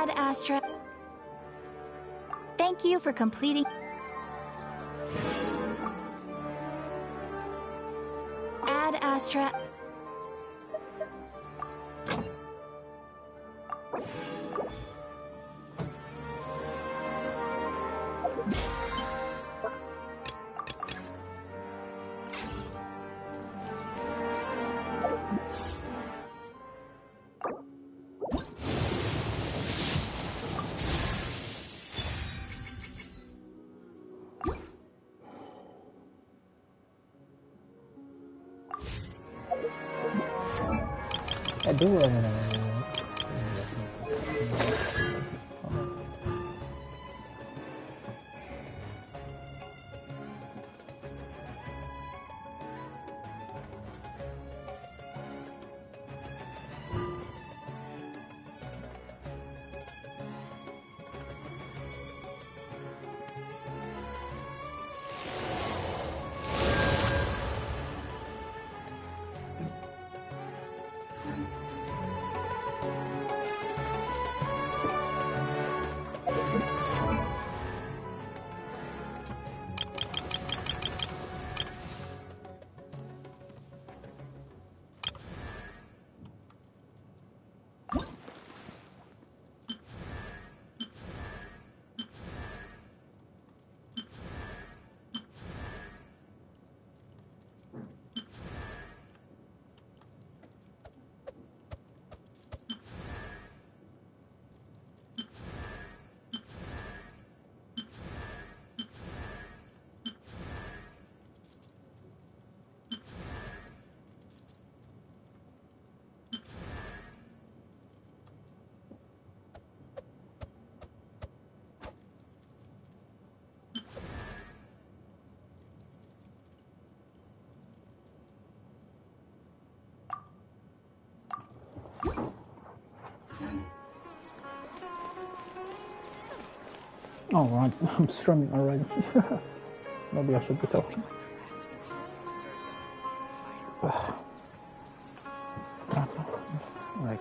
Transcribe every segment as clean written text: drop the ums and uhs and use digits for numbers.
Ad Astra. Thank you for completing. Ad Astra. I do Oh, right. I'm strumming already. Maybe I should be talking. Like,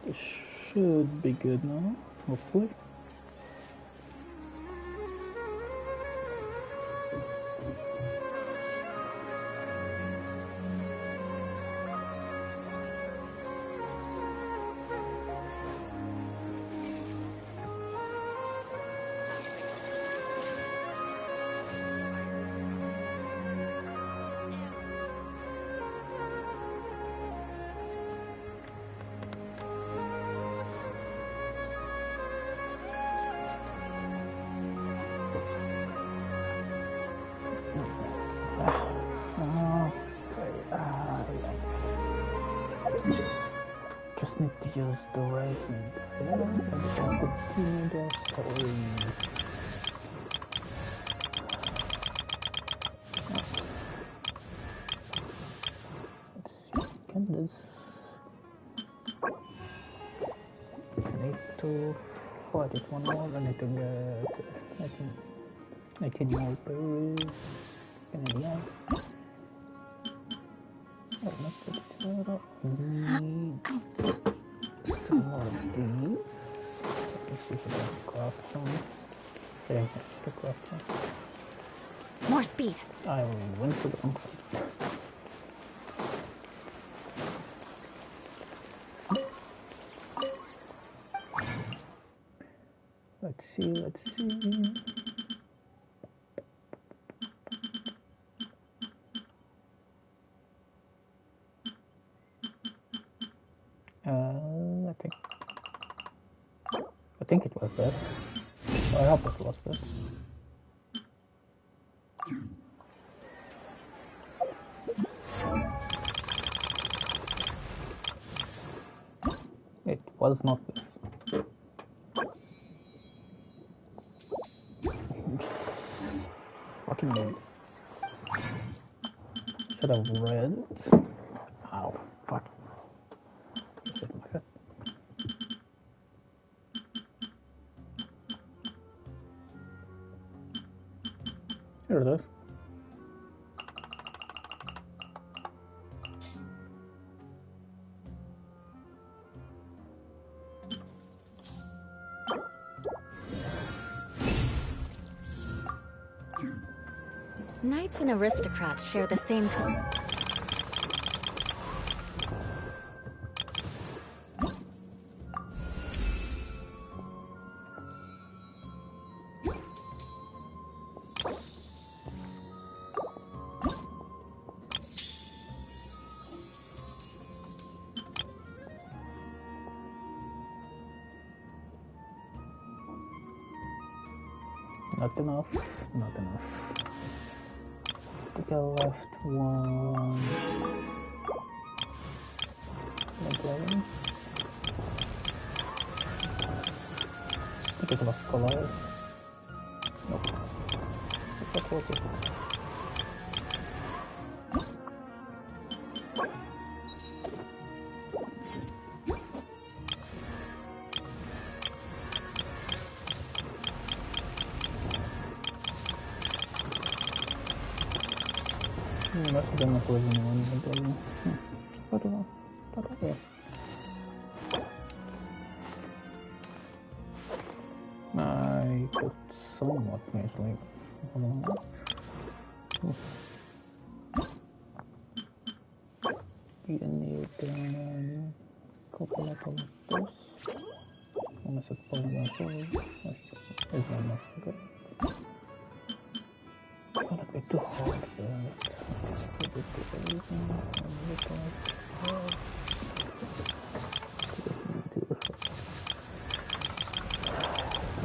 it should be good now, hopefully. Just need to use the racing and continue the story. Let's see, can this... I need to fight it one more, I need to get 18 more berries. Canadian. Oh, not the turtle. Need some more of these. Let's see if I can craft some. Yeah, I can craft some. More speed. I went to the wrong side. Let's see. I think it was this. I hope it was this. Was not this. Fucking name. Should have read it. Ow, fuck. Here it is. Knights and aristocrats share the same. Not enough. Not enough. I think I left one. No problem. I think it was color. Nope. It's not working. Nggak sudah ngaku lagi nih ini. Aduh, ya. I could somewhat nicely. Ini dengan coconut dos. Masuk Paimon masuk. That'd be too hard.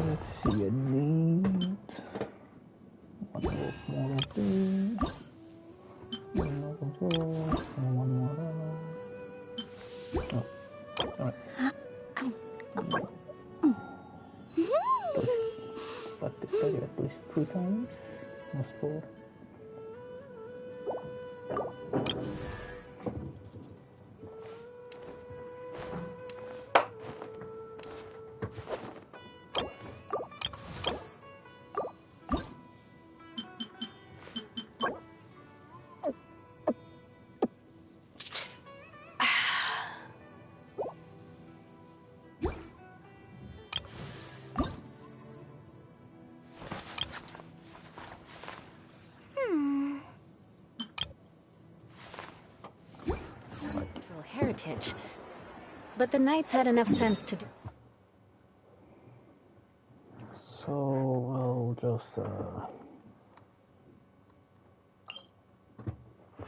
Let's see, I need one more of these. One more control. One more. Oh, alright. But this target at least 3 times. Almost 4. Heritage, but the knights had enough sense to do. So I'll just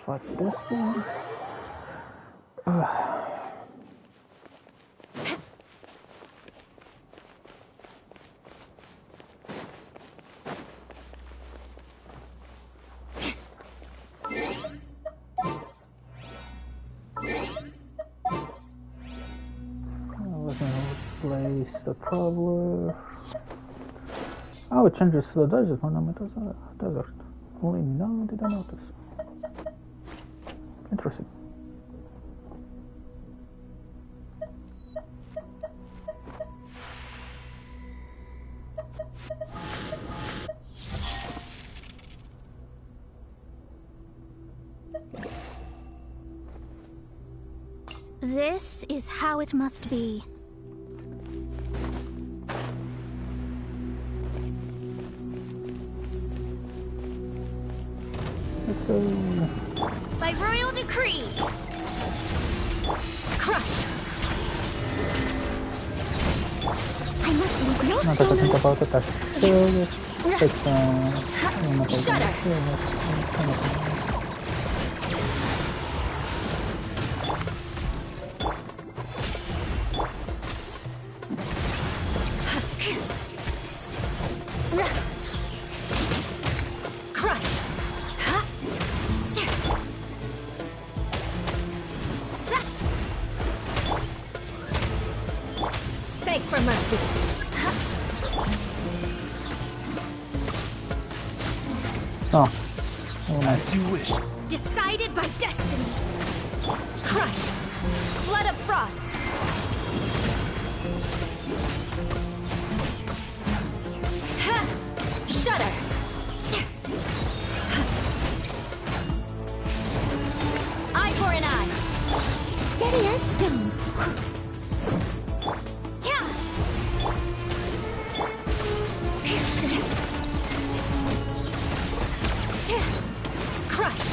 fuck this one. Place the traveler. Oh, it changes to the desert when I'm in the desert. Only now did I notice. Interesting. This is how it must be. By royal decree! Crush! I must leave no stone unturned. Shudder! for mercy. Oh. Oh, nice. As you wish. Decided by destiny. Crush. Flood of frost. Ha! Shudder. Eye for an eye. Steady as stone. Yeah. Crush.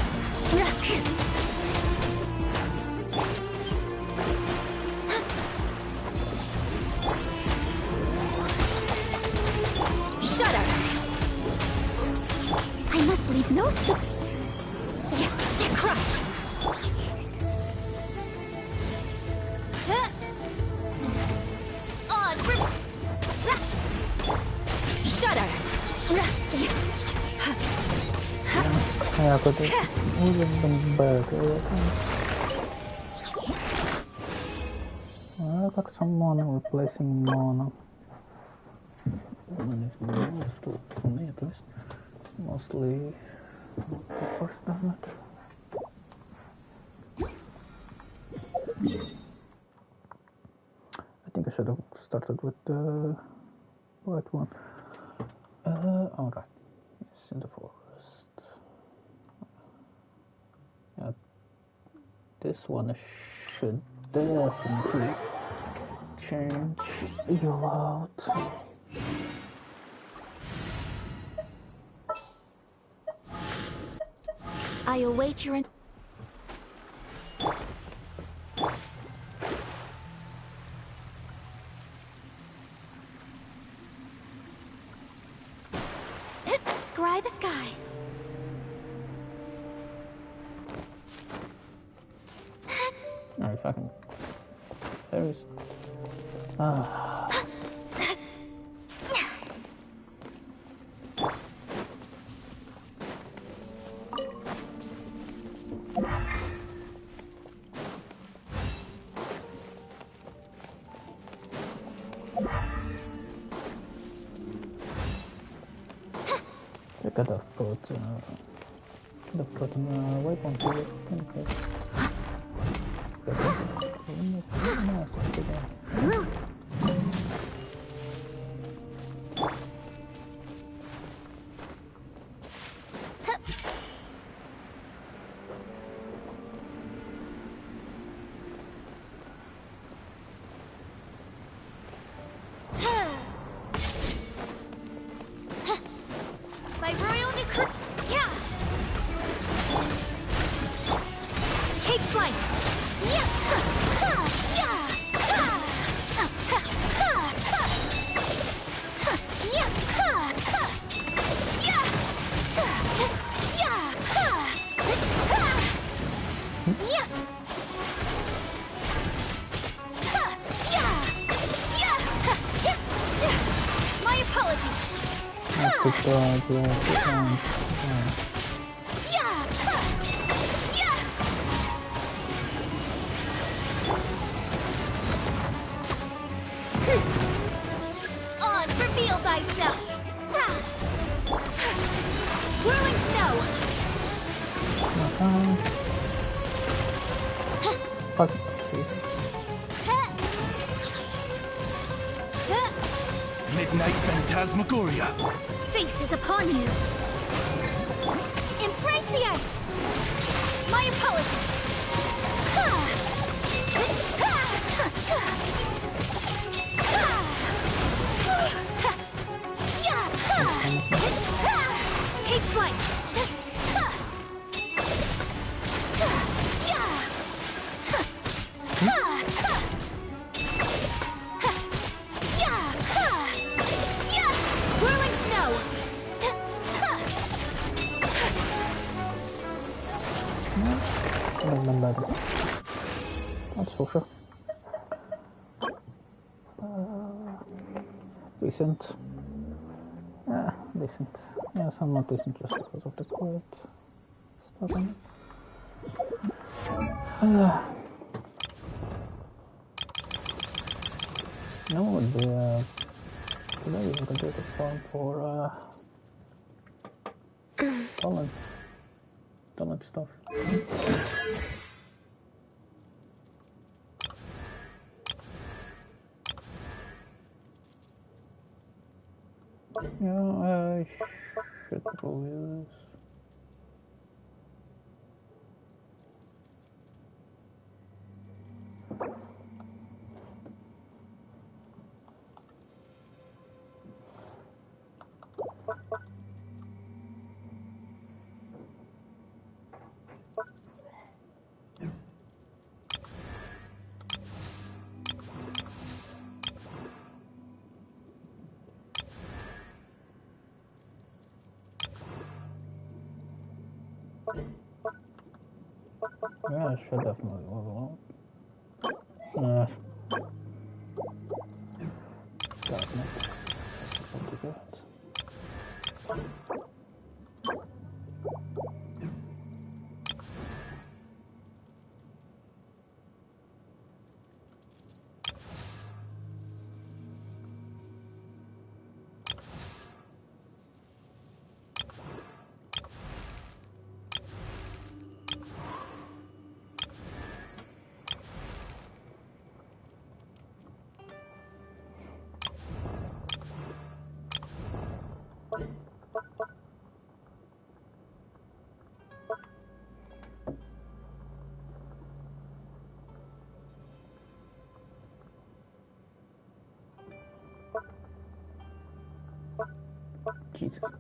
Shudder. I must leave no stone. Crush. On for Shudder. Kayak aku tuh udah bentar kayak got some mana replacing mana for me at least mostly the first damage. I think I should have started with the right one. Alright, it's in the forest. This one should definitely change you out. I await your Scry the sky. Alright, fucking. There is. Ah. I could have put a weapon to it. Okay. By royal decree. Yeah. Take flight. Yeah. Yeah. My apologies. On, reveal thyself. Whirling snow. Midnight Phantasmagoria. Fate is upon you. Embrace the ice. My apologies. Take flight. Whirling snow. That's for sure. Decent. Yeah, decent. Yes, I'm not decent just because of the quiet stuff on it. No, today we can do the farm for talent stuff. Yeah, I should probably do this. Yeah, I should definitely level up. God, no. What to get? Jesus.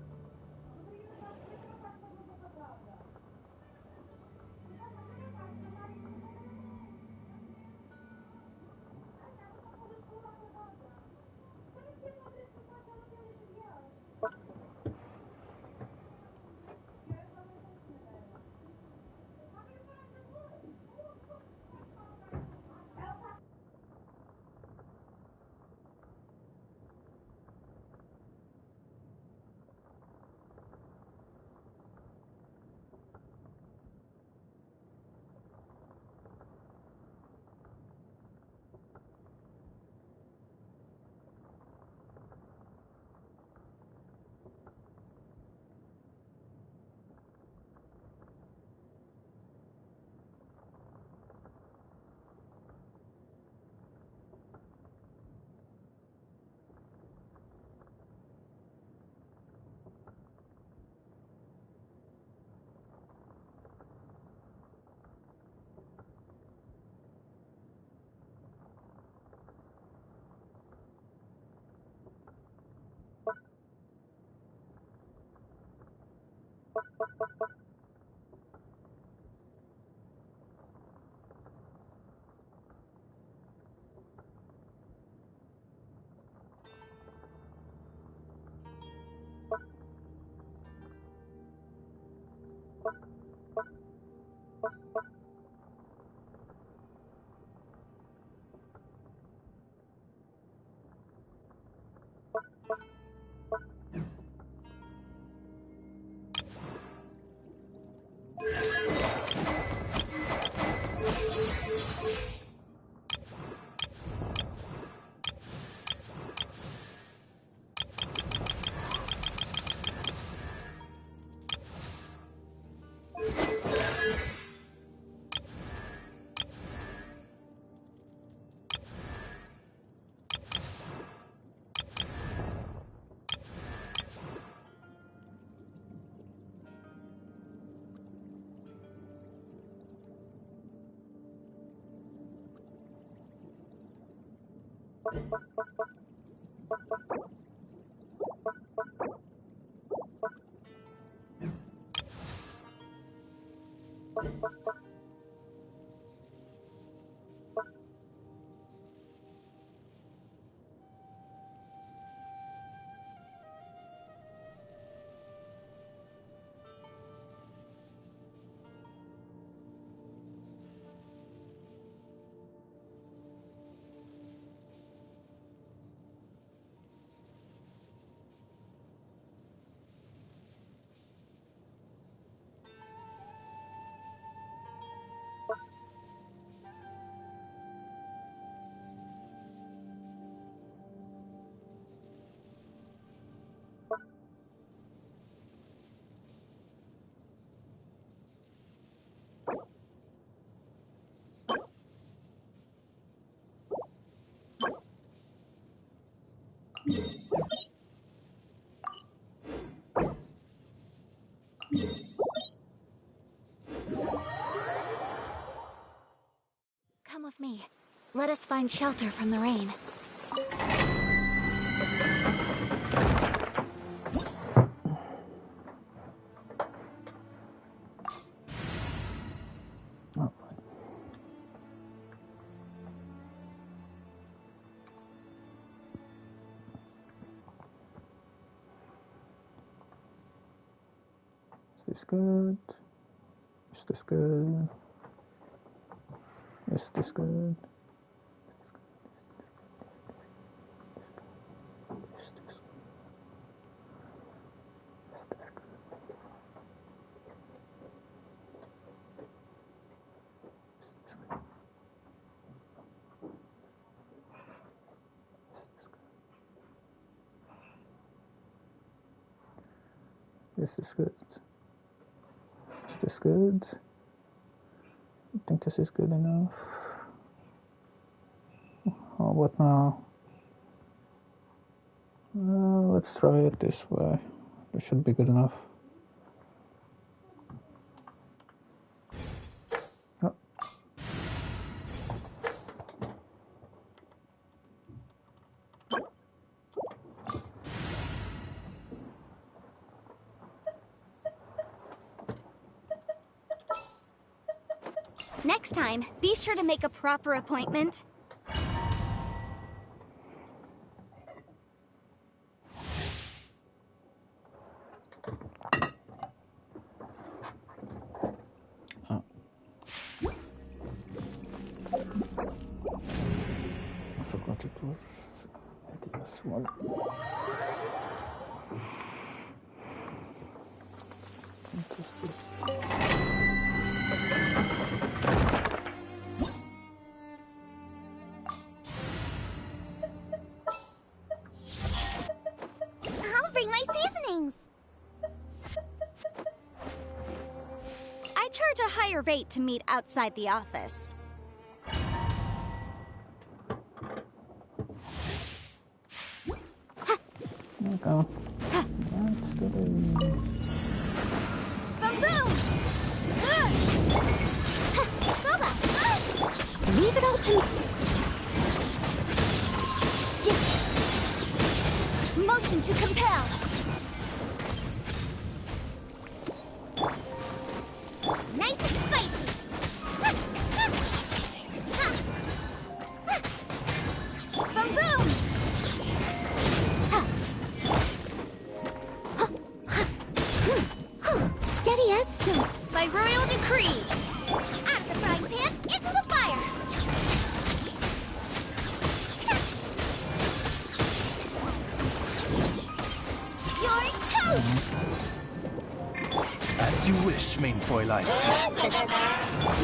Come with me. Let us find shelter from the rain. Oh. Is this good? Is this good? Is this good? Is this good? Is this good? I think this is good enough. Oh, what now? Let's try it this way. This should be good enough. Oh. Next time, be sure to make a proper appointment. I forgot it was this one. I'll bring my seasonings. I charge a higher rate to meet outside the office. There we go. That's good. Boom boom! Boba! Leave it all to me. Motion to compel. Nice and spicy. Boom boom! Steady as stone. By royal decree. Out of the frying pan, into the fire. You're toast. As you wish, main Fräulein.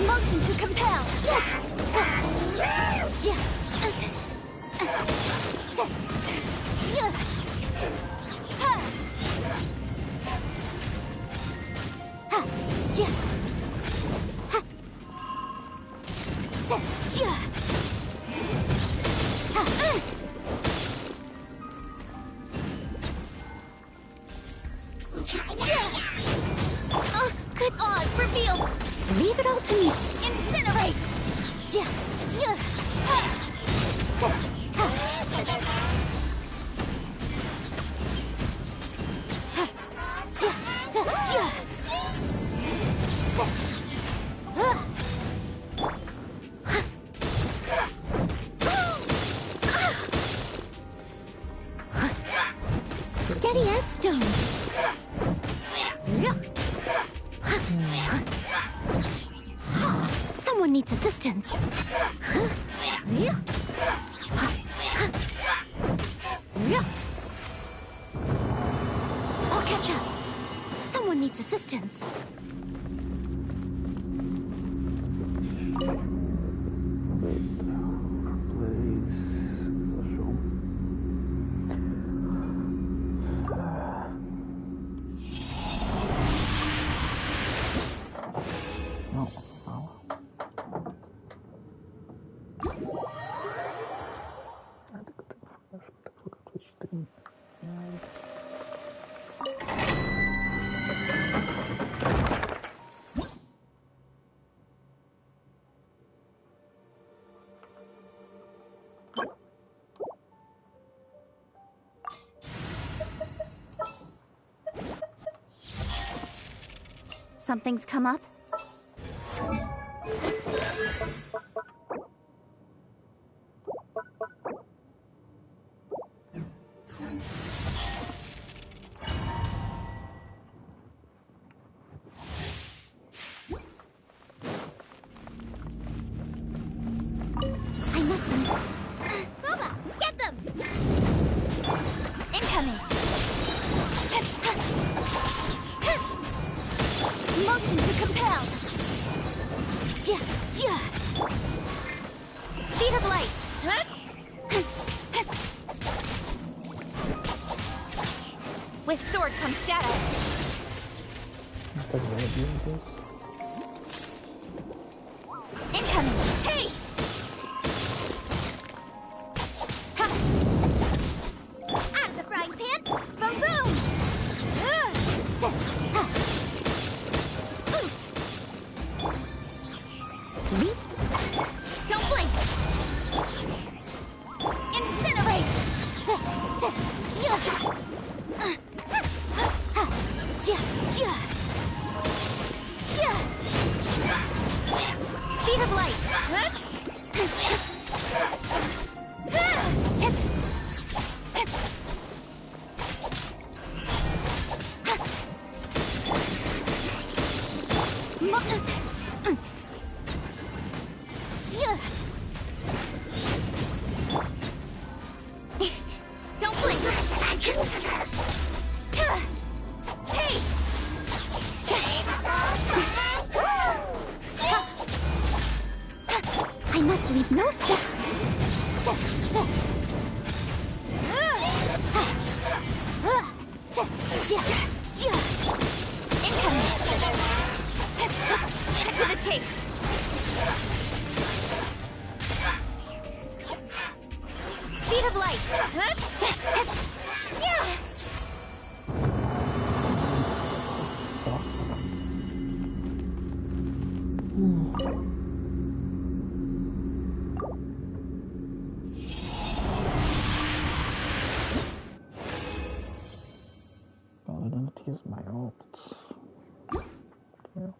Motion to compel. Good odds revealed. Leave it all to me. Incinerate. Steady as stone. Someone needs assistance. I'll catch up. Someone needs assistance. Something's come up? I must leave. Boba, get them! Incoming! Motion to compel! Speed of light! With sword comes shadow. Incoming! Hey! Ha! Out of the frying pan! Boom boom! Leap! Don't blink! Incinerate! Speed of light! Don't blink! Hey! I must leave no stone. Incoming! To the chase! Speed of light! I didn't use my ult. Yeah.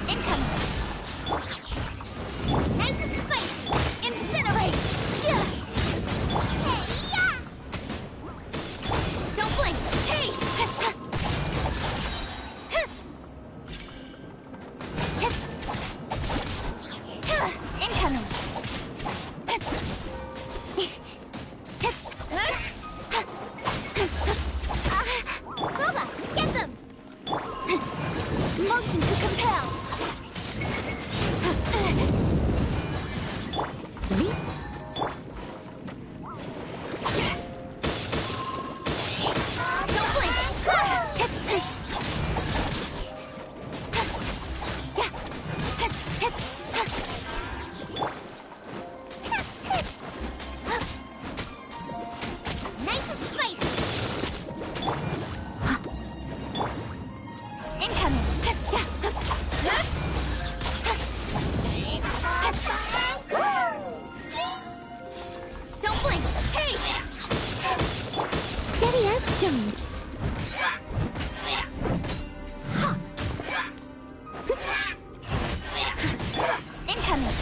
Incoming! Nice and spicy! Incinerate! Hey, yeah! Don't blink! Hey! Incoming! Boba, get them! Motion to compel! Leap! Don't blink! Nice and spicy! Incoming! Don't blink! Hey! Steady as stone. Incoming!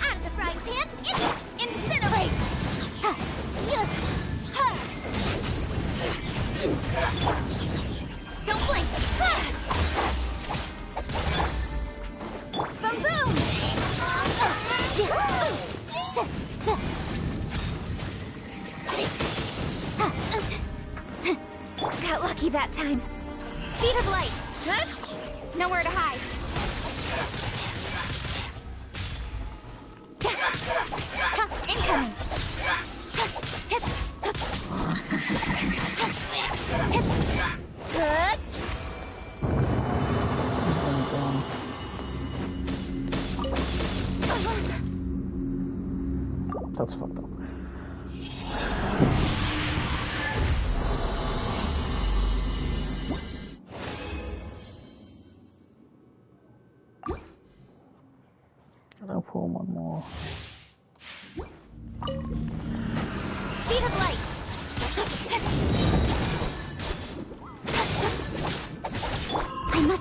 Out of the frying pan! Incinerate! Don't blink! Boom boom! Got lucky that time. Speed of light! Nowhere to hide. Incoming! Good! That's fucked up. I'll pull one more.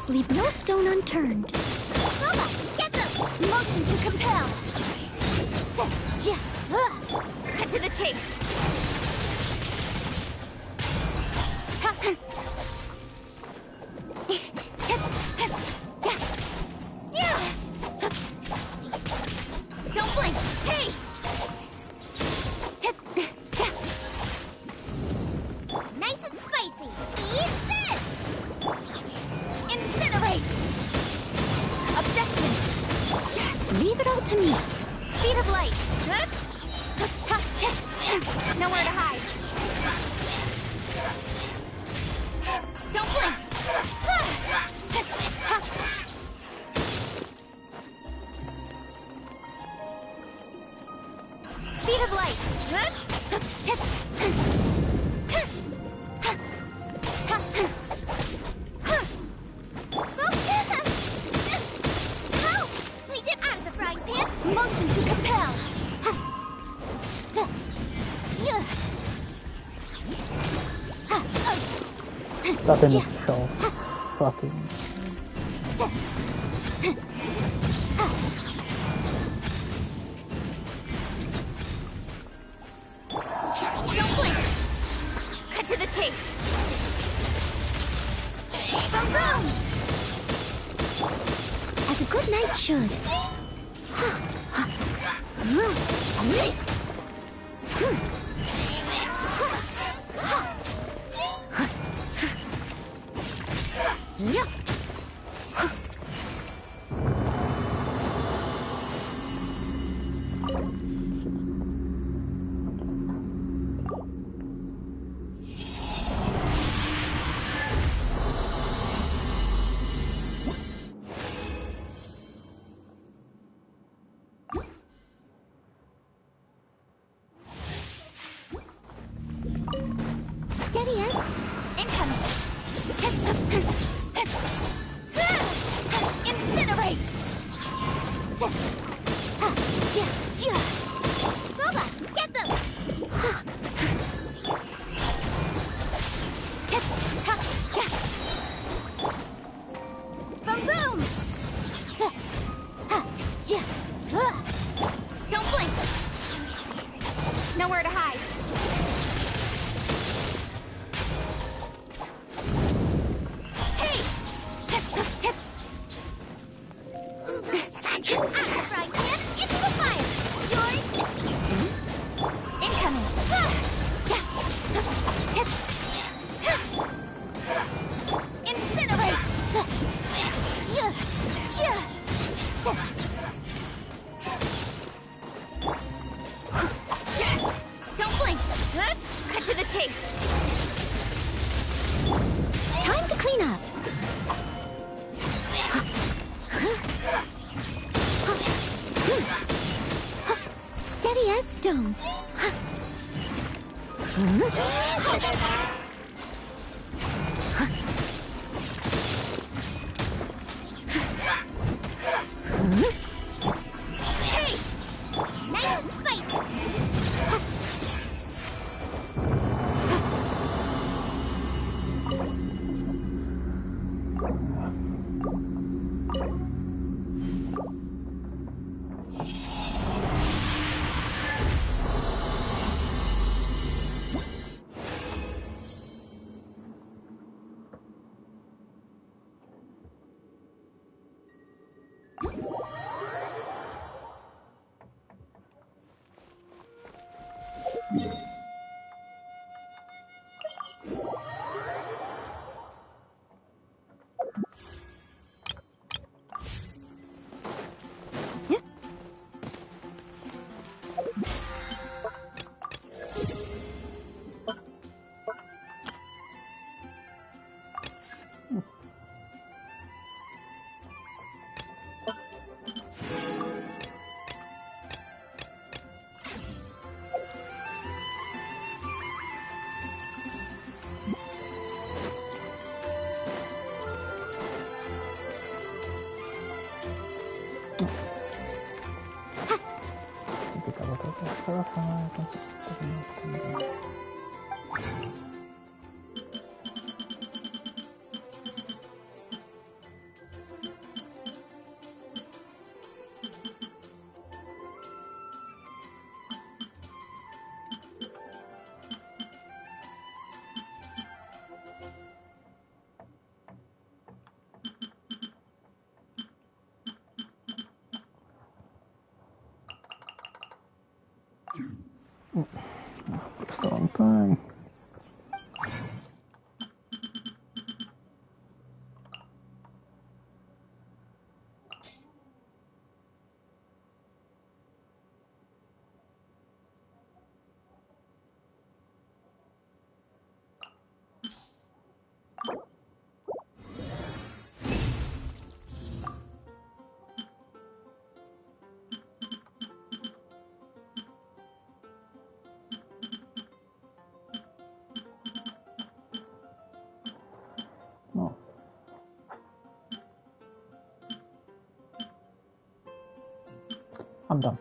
must leave no stone unturned. Boba, get them! Motion to compel. Cut to the chase. Don't blink! Hey! Nice and spicy! Eat this! Incinerate! Objection! Leave it all to me. Speed of light! Nowhere to hide. Don't blink! Speed of light! Help! We did out of the frying pan! Motion to compel! That in itself. Fucking. Don't blink! Cut to the chase! Boom, boom! As a good knight should. Steady as incoming. Incinerate. Boba, get them. Boom, boom. Don't blink. Nowhere to hide. Frying pan into the fire! Yours! Incoming! Incinerate! Don't blink! Cut to the chase! Time to clean up! Steady as stone. Hey! Nice and spicy! time. No. I'm done.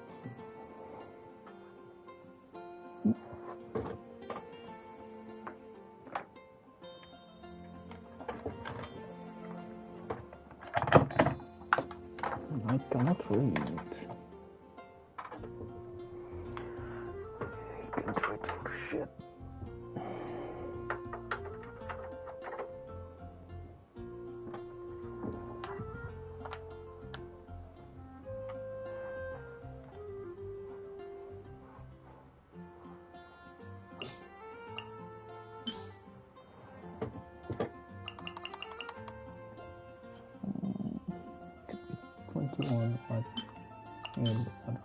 I cannot read. I can't read for shit. One part and other.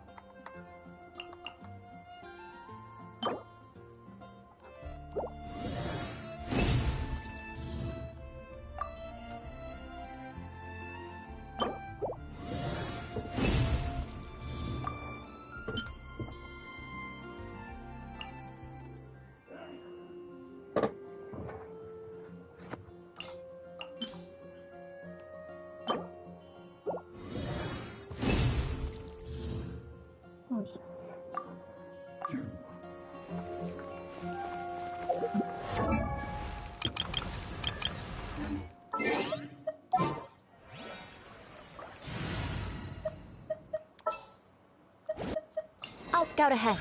I'll scout ahead.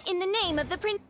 In the name of the prince.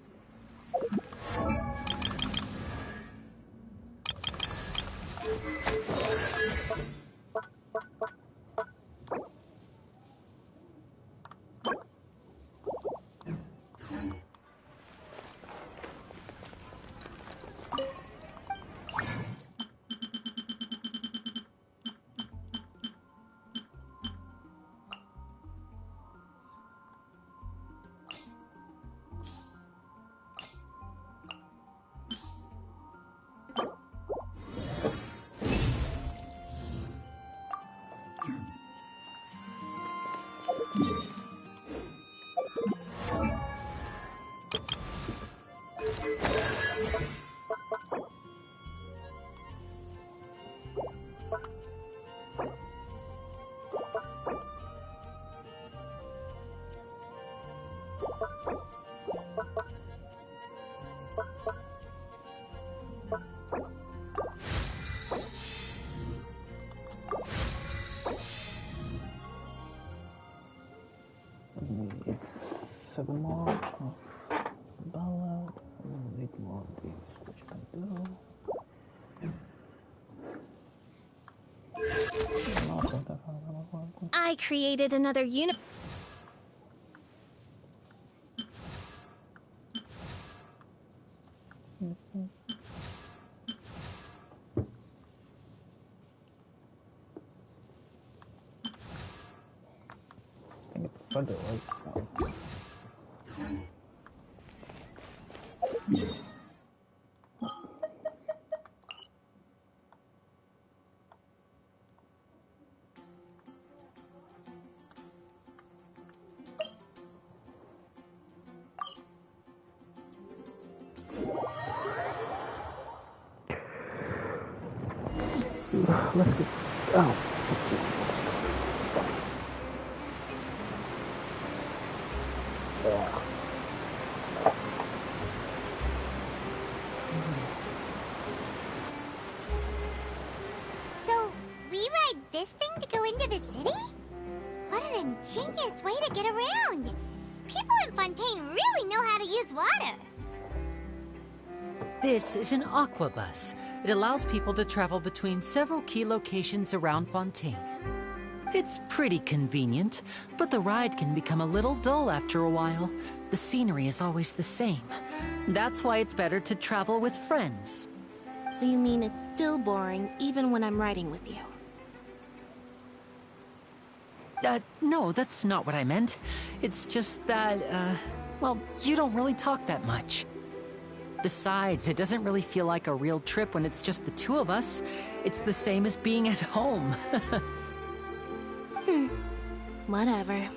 Seven more of ballad, and 8 more of these, which I do. I created another unit. I think it's further right. Let's get out. So, we ride this thing to go into the city? What an ingenious way to get around! People in Fontaine really know how to use water! This is an aquabus. It allows people to travel between several key locations around Fontaine. It's pretty convenient, but the ride can become a little dull after a while. The scenery is always the same. That's why it's better to travel with friends. So you mean it's still boring even when I'm riding with you? No, that's not what I meant. It's just that, well, you don't really talk that much. Besides, it doesn't really feel like a real trip when it's just the two of us. It's the same as being at home. Whatever.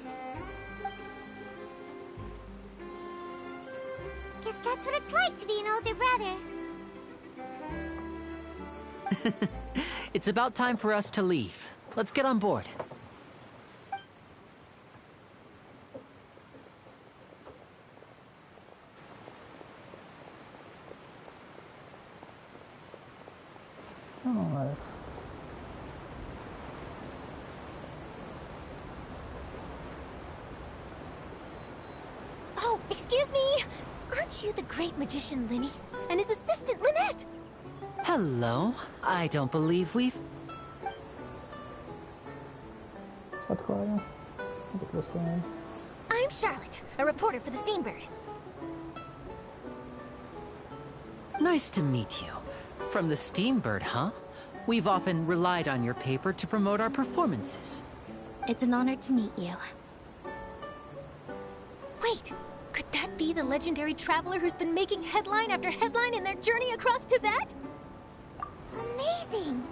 Guess that's what it's like to be an older brother. It's about time for us to leave. Let's get on board. Alright. Oh, excuse me! Aren't you the great magician Linny? And his assistant Lynette? Hello. I don't believe we've... Откроем. Допускаем. I'm Charlotte, a reporter for the Steambird. Nice to meet you. From the Steambird, huh? We've often relied on your paper to promote our performances. It's an honor to meet you. Wait, could that be the legendary traveler who's been making headline after headline in their journey across Tibet? Amazing!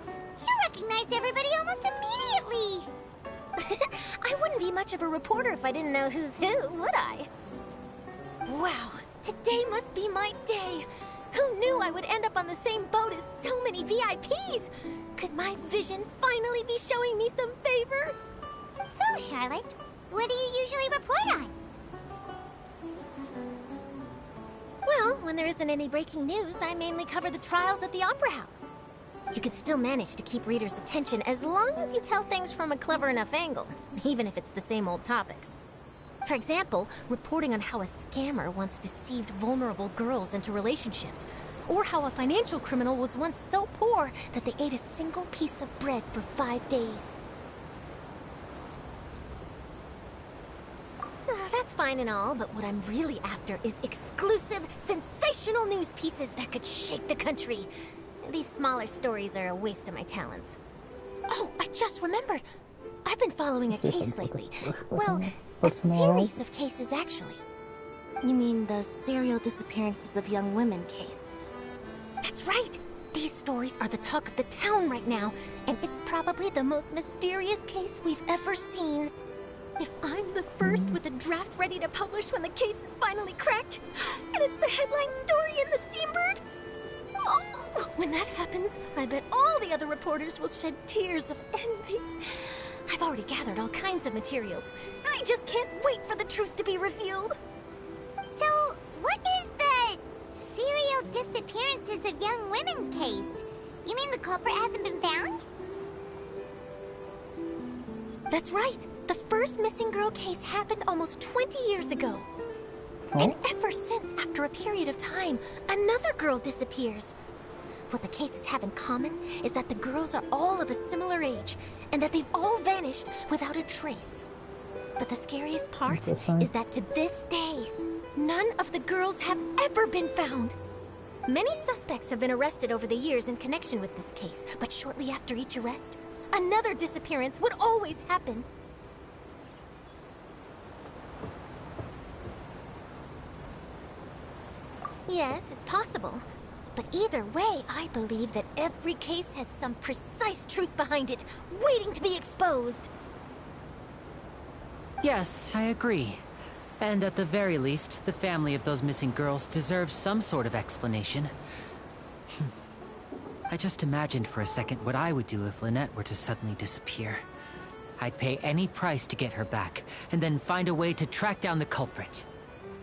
You recognized everybody almost immediately! I wouldn't be much of a reporter if I didn't know who's who, would I? Wow, today must be my day! Who knew I would end up on the same boat as so many VIPs? Could my vision finally be showing me some favor? So, Charlotte, what do you usually report on? Well, when there isn't any breaking news, I mainly cover the trials at the Opera House. You can still manage to keep readers' attention as long as you tell things from a clever enough angle, even if it's the same old topics. For example, reporting on how a scammer once deceived vulnerable girls into relationships, or how a financial criminal was once so poor that they ate a single piece of bread for 5 days. That's fine and all, but what I'm really after is exclusive, sensational news pieces that could shake the country. These smaller stories are a waste of my talents. Oh, I just remembered. I've been following a case lately. Well, a series of cases, actually. You mean the serial disappearances of young women case? That's right! These stories are the talk of the town right now, and it's probably the most mysterious case we've ever seen. If I'm the first with a draft ready to publish when the case is finally cracked, and it's the headline story in the Steambird, oh, when that happens, I bet all the other reporters will shed tears of envy. I've already gathered all kinds of materials. I just can't wait for the truth to be revealed. So, what is the serial disappearances of young women case? You mean the culprit hasn't been found? That's right. The first missing girl case happened almost 20 years ago. And ever since, after a period of time, another girl disappears. What the cases have in common is that the girls are all of a similar age, and that they've all vanished without a trace. But the scariest part is that to this day, none of the girls have ever been found. Many suspects have been arrested over the years in connection with this case, but shortly after each arrest, another disappearance would always happen. Yes, it's possible. But either way, I believe that every case has some precise truth behind it, waiting to be exposed. Yes, I agree. And at the very least, the family of those missing girls deserves some sort of explanation. I just imagined for a second what I would do if Lynette were to suddenly disappear. I'd pay any price to get her back, and then find a way to track down the culprit.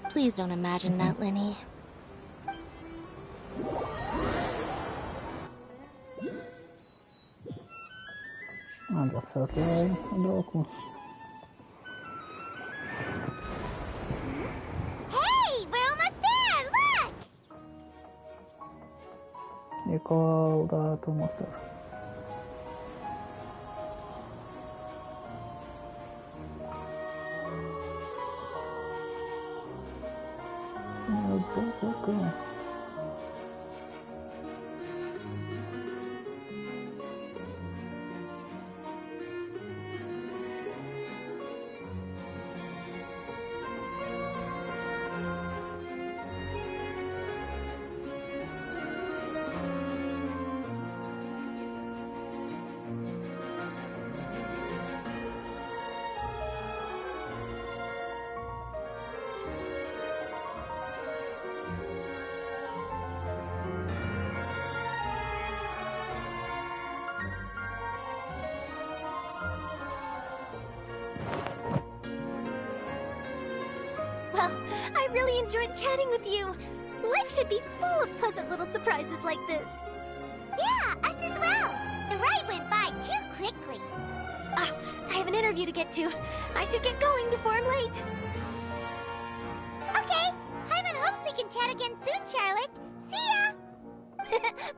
Please don't imagine that, Linny. Just okay. Hey, we're almost there! Look! You call that almost there. really enjoyed chatting with you. Life should be full of pleasant little surprises like this. Yeah, us as well. The ride went by too quickly. Ah, I have an interview to get to. I should get going before I'm late. Okay, Paimon hopes we can chat again soon, Charlotte. See ya!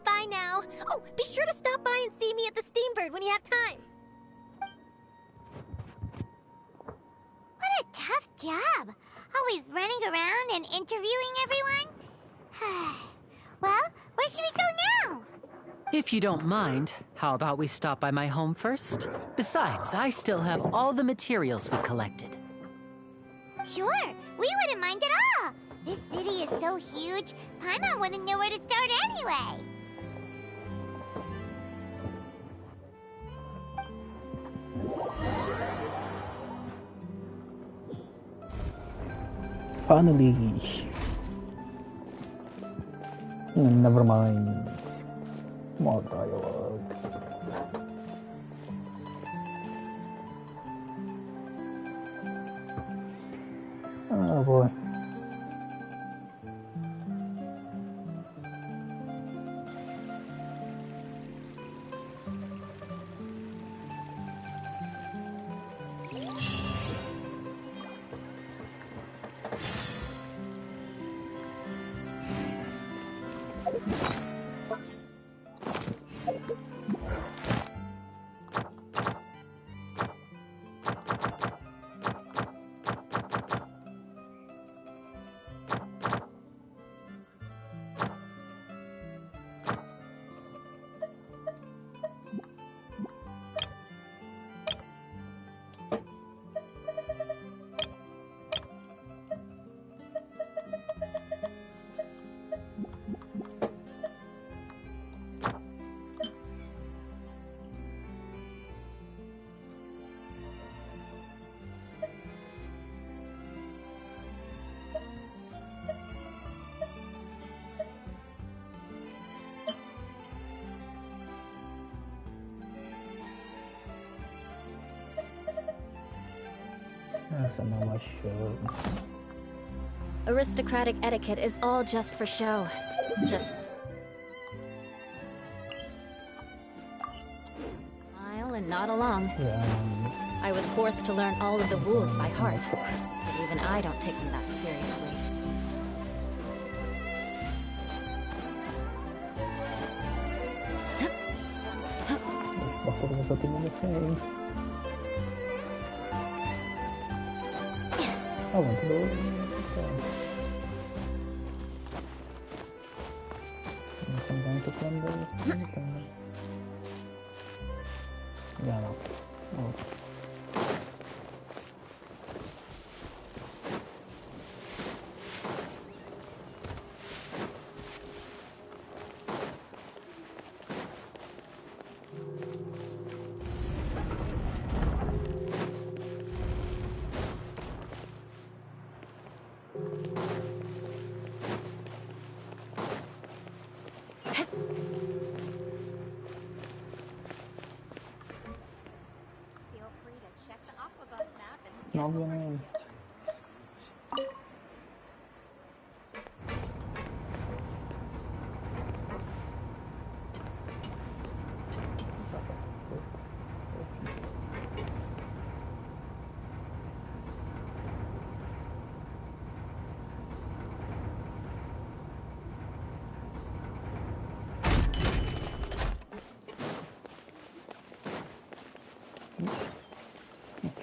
Bye now. Oh, be sure to stop by and see me at the Steambird when you have time. What a tough job. Always running around and interviewing everyone. Well, where should we go now? If you don't mind, how about we stop by my home first? Besides, I still have all the materials we collected. Sure, we wouldn't mind at all. This city is so huge, Paimon wouldn't know where to start anyway. Finally. Never mind. More dialogue. Oh boy. That's another show. Aristocratic etiquette is all just for show. Just smile and nod along. Yeah. I was forced to learn all of the rules by heart, but even I don't take them that seriously. Bakit sa tingin niya sa'yo? I want to go. I'm going to crumble. Yeah, no. Oh. Not gonna.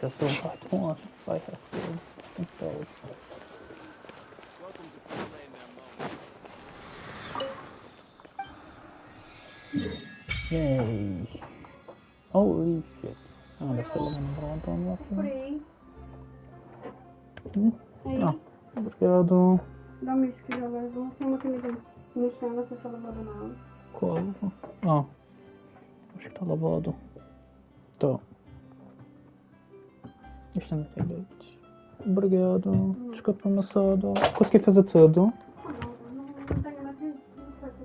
Just so hot one. I have to install it. Yay! Holy shit! Ah, deve ser levando aqui. Por aí. Aí. Ah, obrigado. Dá um misto que já levou. Tem uma camisa no chão, não sei se ela lavou na aula. Qual? Ah, acho que tá lavado. Tá. Isto não tem leite. Obrigado. Desculpa amassado. Consegui fazer tudo. Não tenho mais isso. Não sei o que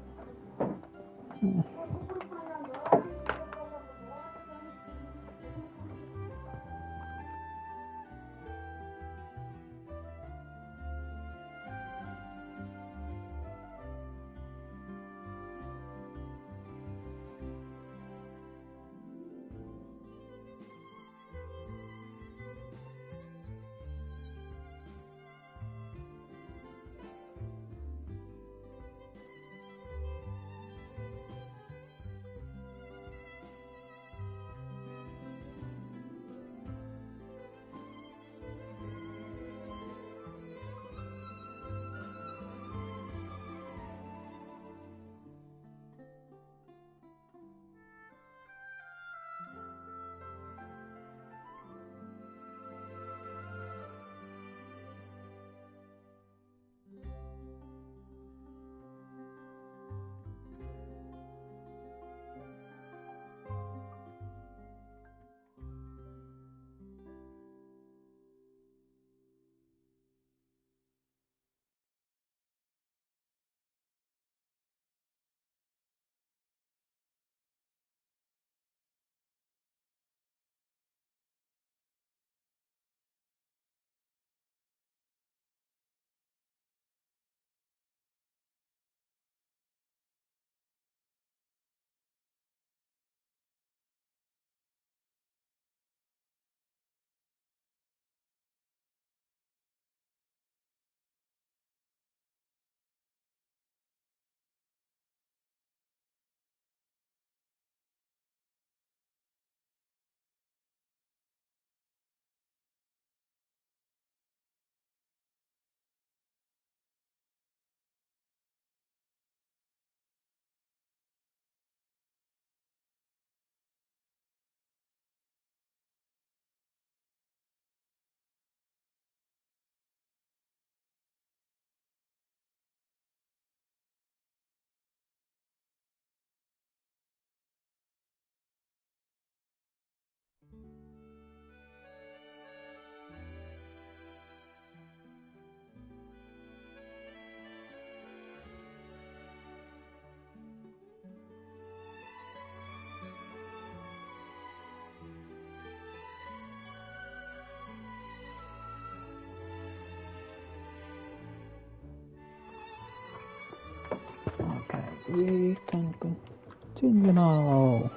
we can continue now.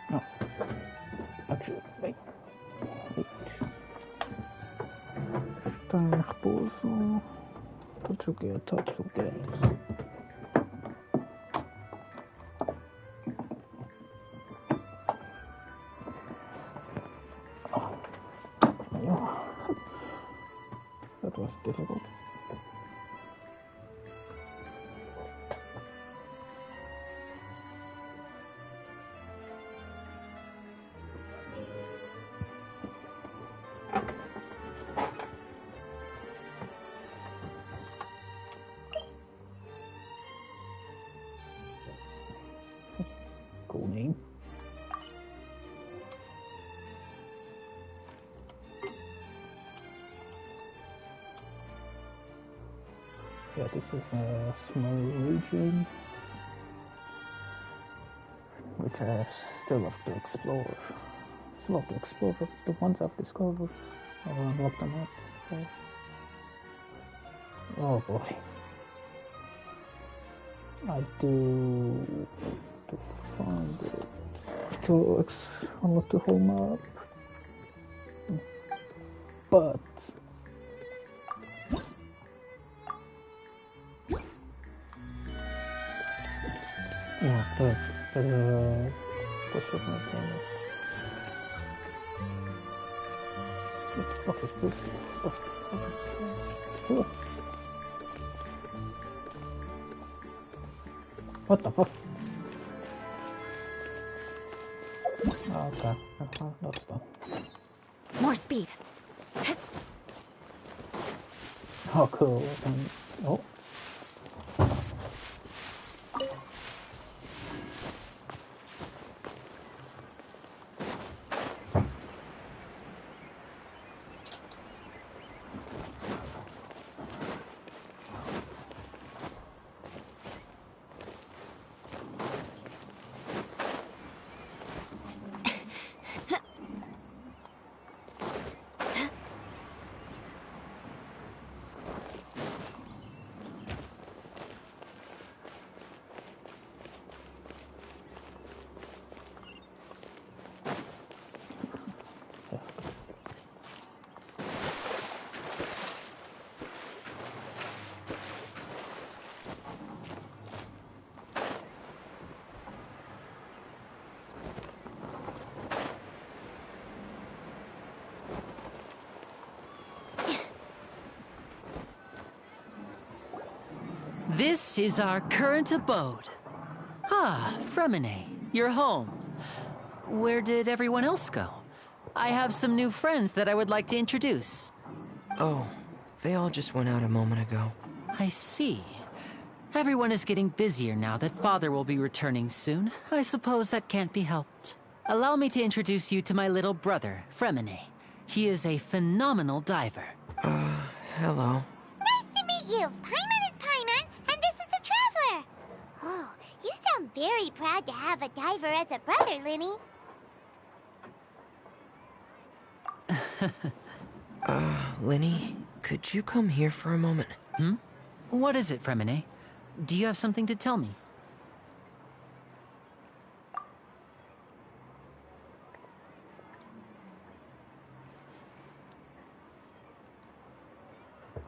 No. Actually, wait. Está reposo. Touch again, touch again. That was difficult. Cool name. Yeah, this is a small region which I still have to explore. Still have to explore the ones I've discovered. I'll unlock them up. So. Oh boy. I do to find it. To unlock the whole map. But yeah, that's what my plan is. What the fuck is this? What the fuck is this? What the fuck? Okay, that's done. More speed. Oh, cool. Oh. This is our current abode. Ah, Fremine, you're home. Where did everyone else go? I have some new friends that I would like to introduce. Oh, they all just went out a moment ago. I see. Everyone is getting busier now that Father will be returning soon. I suppose that can't be helped. Allow me to introduce you to my little brother, Fremine. He is a phenomenal diver. Hello. Nice to meet you. Paimon is Paimon, and this is the Traveler. Oh, you sound very proud to have a diver as a brother, Linny. Linny, could you come here for a moment? What is it, Fremine? Do you have something to tell me?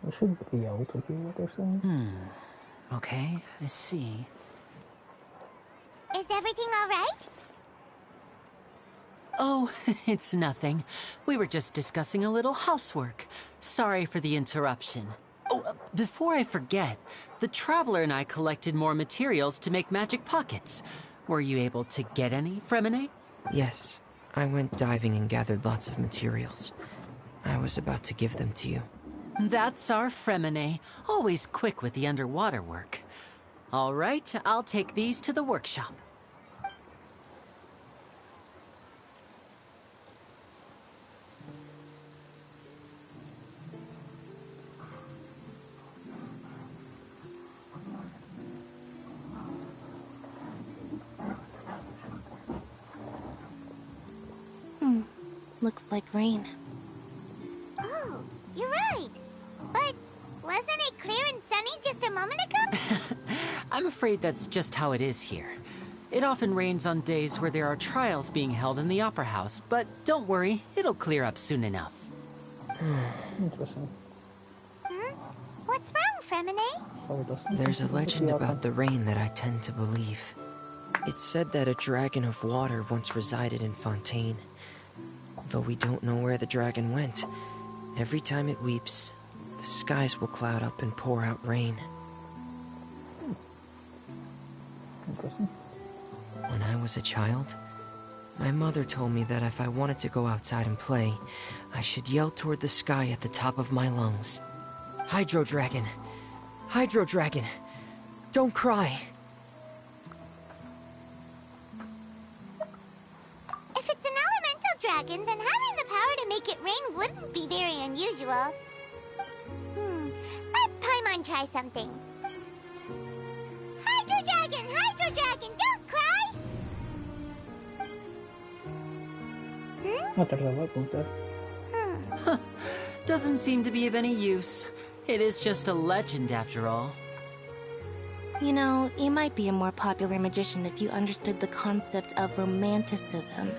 I should be able to hear what they're saying. Okay, I see. Is everything all right? Oh, it's nothing. We were just discussing a little housework. Sorry for the interruption. Oh, before I forget, the Traveler and I collected more materials to make magic pockets. Were you able to get any, Fremine? Yes, I went diving and gathered lots of materials. I was about to give them to you. That's our Fremine, always quick with the underwater work. All right, I'll take these to the workshop. Looks like rain. Oh, you're right. But less moment ago? I'm afraid that's just how it is here. It often rains on days where there are trials being held in the Opera House, but don't worry, it'll clear up soon enough. Interesting. What's wrong, Fremine? So it doesn't There's a seem to be legend the about the rain that I tend to believe. It's said that a dragon of water once resided in Fontaine. Though we don't know where the dragon went, every time it weeps, the skies will cloud up and pour out rain. Interesting. When I was a child, my mother told me that if I wanted to go outside and play, I should yell toward the sky at the top of my lungs. Hydro Dragon! Hydro Dragon! Don't cry! If it's an elemental dragon, then having the power to make it rain wouldn't be very unusual. Let Paimon try something. Hydro Dragon, don't cry! Oh, terdapat punta. Doesn't seem to be of any use. It is just a legend after all. You know, you might be a more popular magician if you understood the concept of romanticism.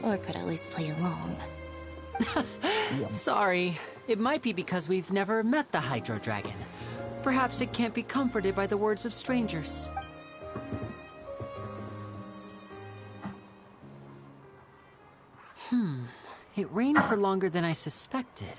Or could at least play along. Sorry. It might be because we've never met the Hydro Dragon. Perhaps it can't be comforted by the words of strangers. It rained for longer than I suspected.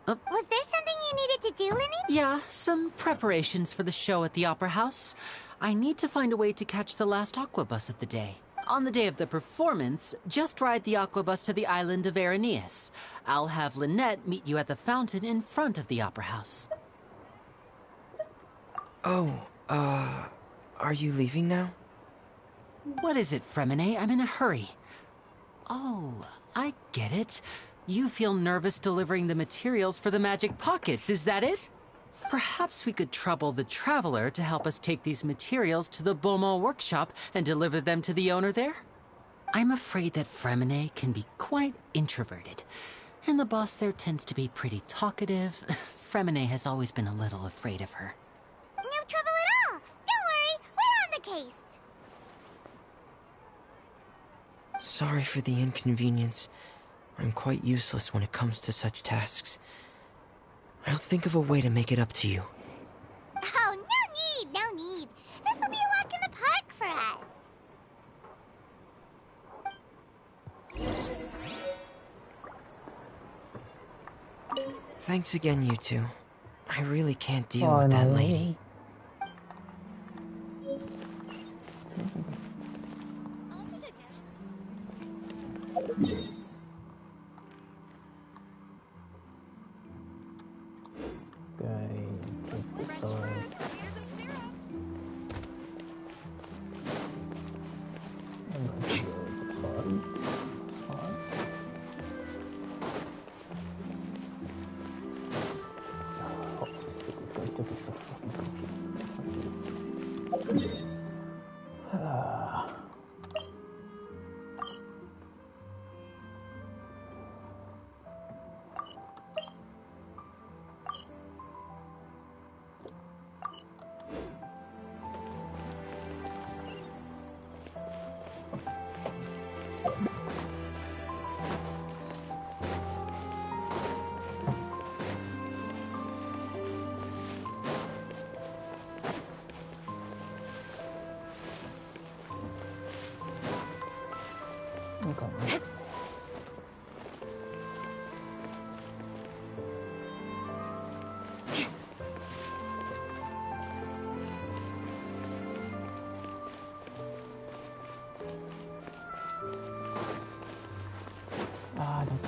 Was there something you needed to do, Linny? Yeah, some preparations for the show at the Opera House. I need to find a way to catch the last aqua bus of the day. On the day of the performance, just ride the aqua bus to the island of Aeneas. I'll have Lynette meet you at the fountain in front of the Opera House. Oh, are you leaving now? What is it, Fremine? I'm in a hurry. Oh, I get it. You feel nervous delivering the materials for the magic pockets, is that it? Perhaps we could trouble the Traveler to help us take these materials to the Beaumont workshop and deliver them to the owner there? I'm afraid that Fremine can be quite introverted, and the boss there tends to be pretty talkative. Fremine has always been a little afraid of her. No trouble at all! Don't worry, we're on the case! Sorry for the inconvenience. I'm quite useless when it comes to such tasks. I'll think of a way to make it up to you. Oh, no need! This'll be a walk in the park for us! Thanks again, you two. I really can't deal with that lady.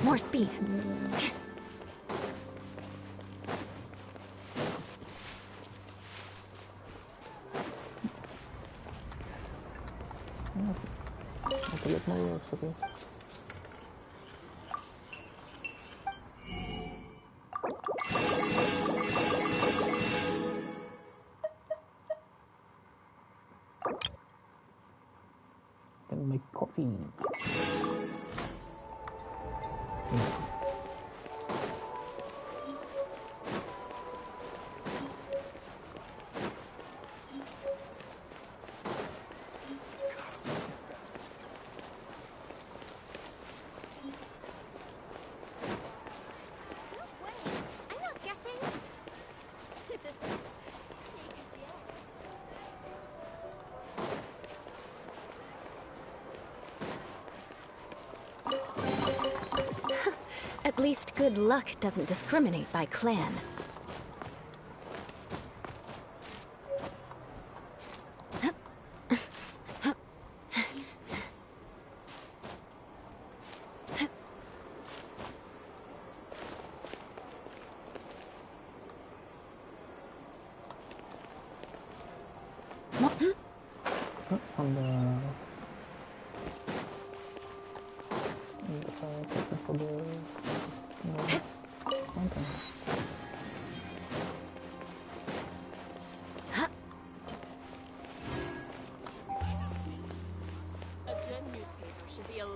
More speed. Aku lihat mau serius. Can make coffee. At least good luck doesn't discriminate by clan.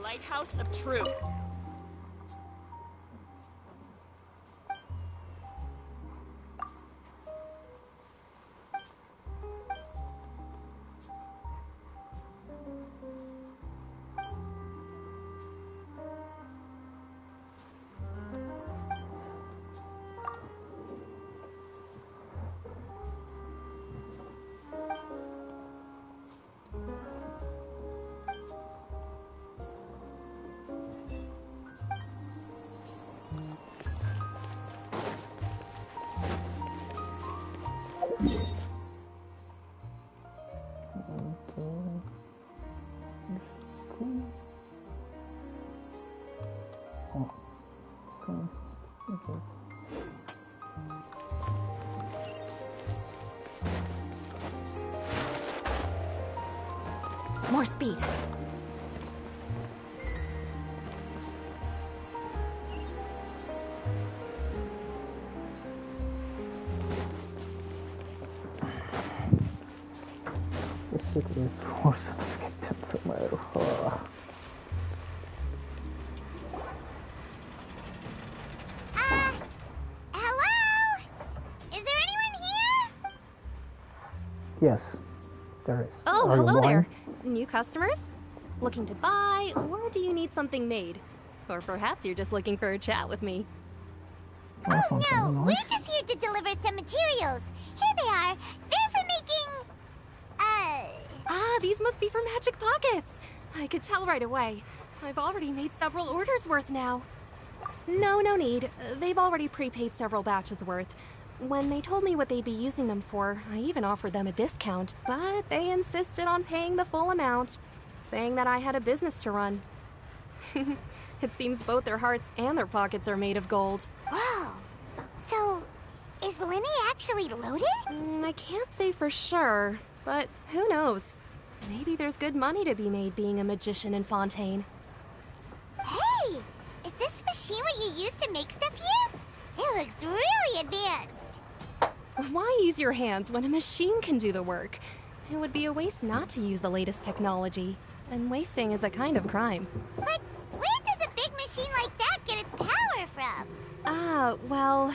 Lighthouse of Truth. More speed. This city is forced to get somewhere. Hello? Is there anyone here? Yes, there is. Oh, Are you hello there. blind? New customers? Looking to buy, or do you need something made? Or perhaps you're just looking for a chat with me. Oh no, we're just here to deliver some materials. Here they are. They're for making... Ah, these must be for Magic Pockets. I could tell right away. I've already made several orders worth now. No need. They've already prepaid several batches worth. When they told me what they'd be using them for, I even offered them a discount, but they insisted on paying the full amount, saying that I had a business to run. It seems both their hearts and their pockets are made of gold. Whoa. So, is Linny actually loaded? I can't say for sure, but who knows? Maybe there's good money to be made being a magician in Fontaine. Hey! Is this machine what you use to make stuff here? It looks really advanced. Why use your hands when a machine can do the work? It would be a waste not to use the latest technology. And wasting is a kind of crime. But where does a big machine like that get its power from? Well,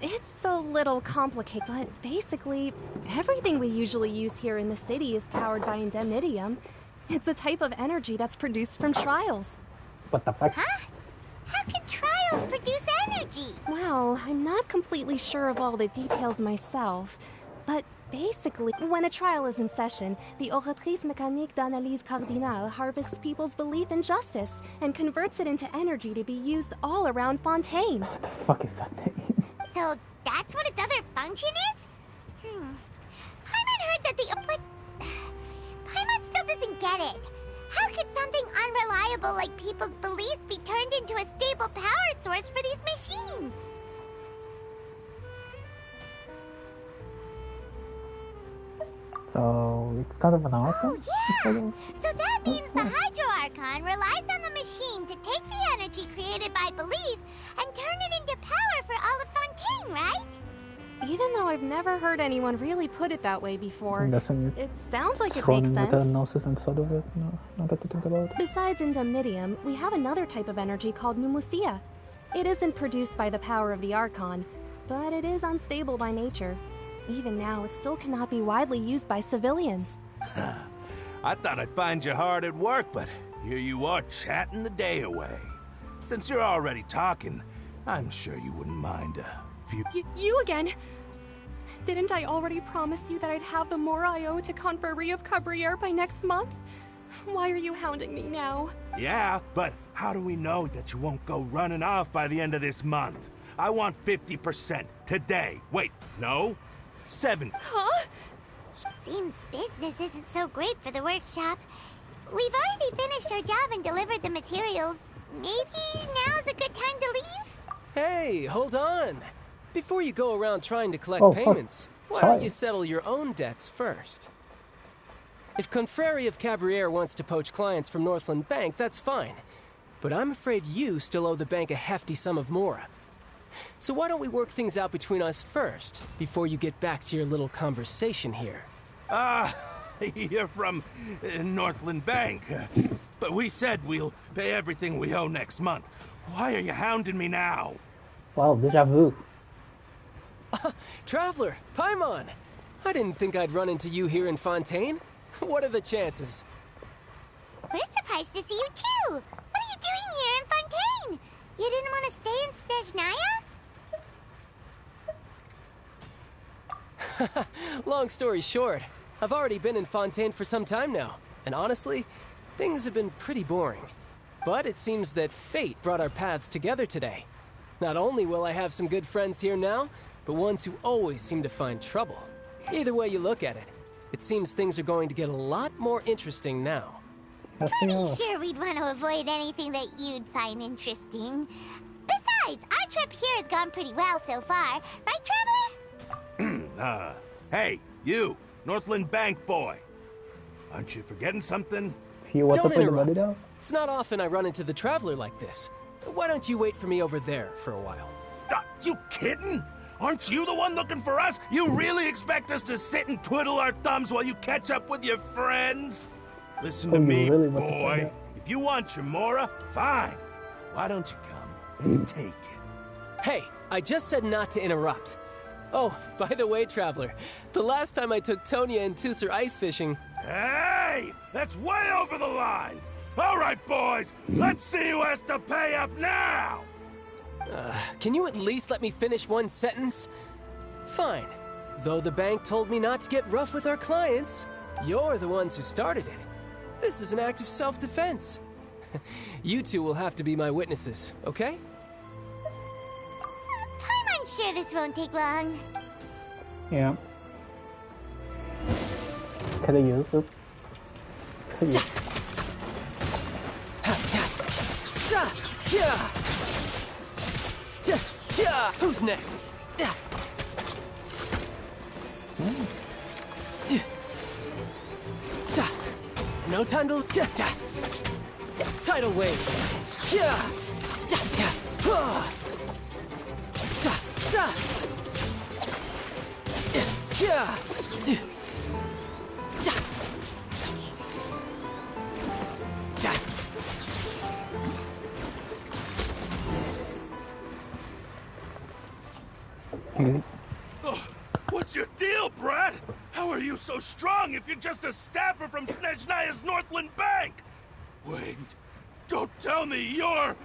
it's a little complicated, but basically, everything we usually use here in the city is powered by indemnitium. It's a type of energy that's produced from trials. What the fuck? Huh? How can trials produce energy? Well, I'm not completely sure of all the details myself, but basically, when a trial is in session, the Oratrice Mécanique d'Analyse Cardinale harvests people's belief in justice and converts it into energy to be used all around Fontaine. What the fuck is that thing? So that's what its other function is? Paimon heard that but Paimon still doesn't get it. How could something unreliable like people's beliefs be turned into a stable power source for these machines? So it's kind of an Oh archon? yeah! So that means the Hydro Archon relies on the machine to take the energy created by belief and turn it into power for all of Fontaine, right? Even though I've never heard anyone really put it that way before, Doesn't it sounds like it thrown makes in with sense. a gnosis and sort of it? No, not that to think about. Besides indemnitium, we have another type of energy called pneumosia. It isn't produced by the power of the Archon, but it is unstable by nature. Even now, it still cannot be widely used by civilians. I thought I'd find you hard at work, but here you are chatting the day away. Since you're already talking, I'm sure you wouldn't mind a few... You again? Didn't I already promise you that I'd have the more I owe to Confrérie of Cabriere by next month? Why are you hounding me now? Yeah, but how do we know that you won't go running off by the end of this month? I want 50% today. Wait, no? 70. Huh? Seems business isn't so great for the workshop. We've already finished our job and delivered the materials. Maybe now's a good time to leave? Hey, hold on. Before you go around trying to collect Oh, payments, why don't you settle your own debts first? If Confrere of Cabriere wants to poach clients from Northland Bank, that's fine. But I'm afraid you still owe the bank a hefty sum of mora. So why don't we work things out between us first, before you get back to your little conversation here? You're from Northland Bank. But we said we'll pay everything we owe next month. Why are you hounding me now? Wow, deja vu. Traveler, Paimon! I didn't think I'd run into you here in Fontaine. What are the chances? We're surprised to see you too. What are you doing here in Fontaine? You didn't want to stay in Snezhnaya? Long story short, I've already been in Fontaine for some time now, and honestly, things have been pretty boring. But it seems that fate brought our paths together today. Not only will I have some good friends here now, but ones who always seem to find trouble. Either way you look at it, it seems things are going to get a lot more interesting now. Pretty sure we'd want to avoid anything that you'd find interesting. Besides, our trip here has gone pretty well so far. Right, Traveler? Hey, you, Northland Bank boy. Aren't you forgetting something? You want to Don't put the money interrupt. down? It's not often I run into the Traveler like this. Why don't you wait for me over there for a while? You kidding? Aren't you the one looking for us? You really expect us to sit and twiddle our thumbs while you catch up with your friends? Listen to me, really want to boy. find out? If you want your Mora, fine. Why don't you come and take it? Hey, I just said not to interrupt. Oh, by the way, Traveler, the last time I took Tonya and Tusser ice fishing... Hey! That's way over the line! All right, boys, let's see who has to pay up now! Can you at least let me finish one sentence? Fine. Though the bank told me not to get rough with our clients, you're the ones who started it. This is an act of self-defense. You two will have to be my witnesses, okay? I'm sure this won't take long. Yeah. Can I use this? Can you... Who's next? No time to... Tidal wave. What's your deal, Brad? How are you so strong if you're just a staffer from Snezhnaya's Northland Bank? Wait, don't tell me you're...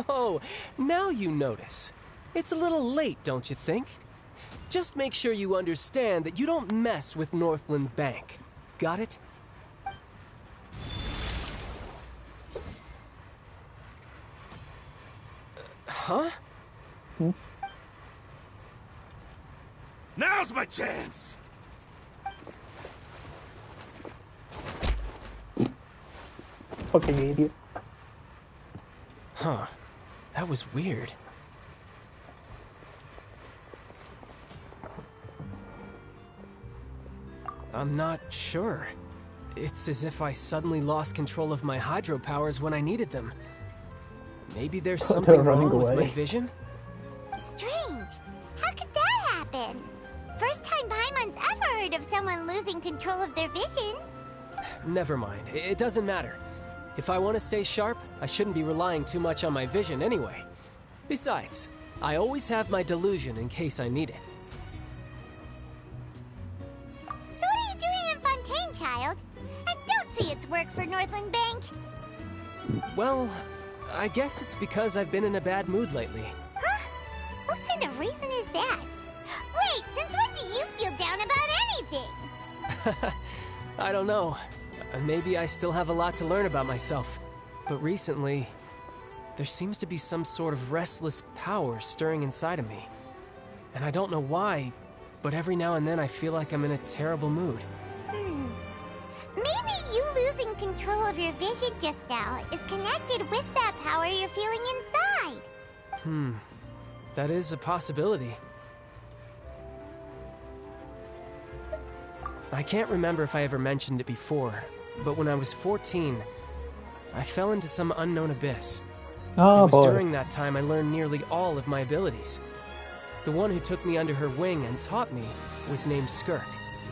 Oh, now you notice. It's a little late, don't you think? Just make sure you understand that you don't mess with Northland Bank. Got it? Huh? Now's my chance! Fucking idiot. Huh. That was weird. I'm not sure. It's as if I suddenly lost control of my hydro powers when I needed them. Maybe there's something wrong with my vision? Strange. How could that happen? First time Paimon's ever heard of someone losing control of their vision. Never mind. It doesn't matter. If I want to stay sharp, I shouldn't be relying too much on my vision anyway. Besides, I always have my delusion in case I need it. So what are you doing in Fontaine, child? I don't see its work for Northland Bank. Well, I guess it's because I've been in a bad mood lately. Huh? What kind of reason is that? Wait, since when do you feel down about anything? I don't know. and maybe I still have a lot to learn about myself. But recently, there seems to be some sort of restless power stirring inside of me. And I don't know why, but every now and then I feel like I'm in a terrible mood. Maybe you losing control of your vision just now is connected with that power you're feeling inside. That is a possibility. I can't remember if I ever mentioned it before, but when I was 14, I fell into some unknown abyss. Oh, it was boy. during that time I learned nearly all of my abilities. The one who took me under her wing and taught me was named Skirk.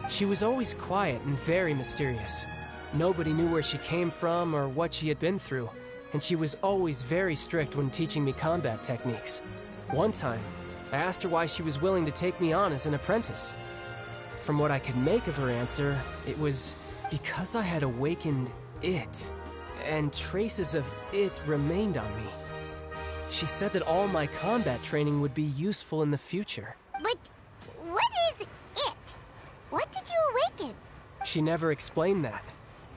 She was always quiet and very mysterious. Nobody knew where she came from or what she had been through, and she was always very strict when teaching me combat techniques. One time, I asked her why she was willing to take me on as an apprentice. From what I could make of her answer, it was because I had awakened it, and traces of it remained on me. She said that all my combat training would be useful in the future. But what is it? What did you awaken? She never explained that,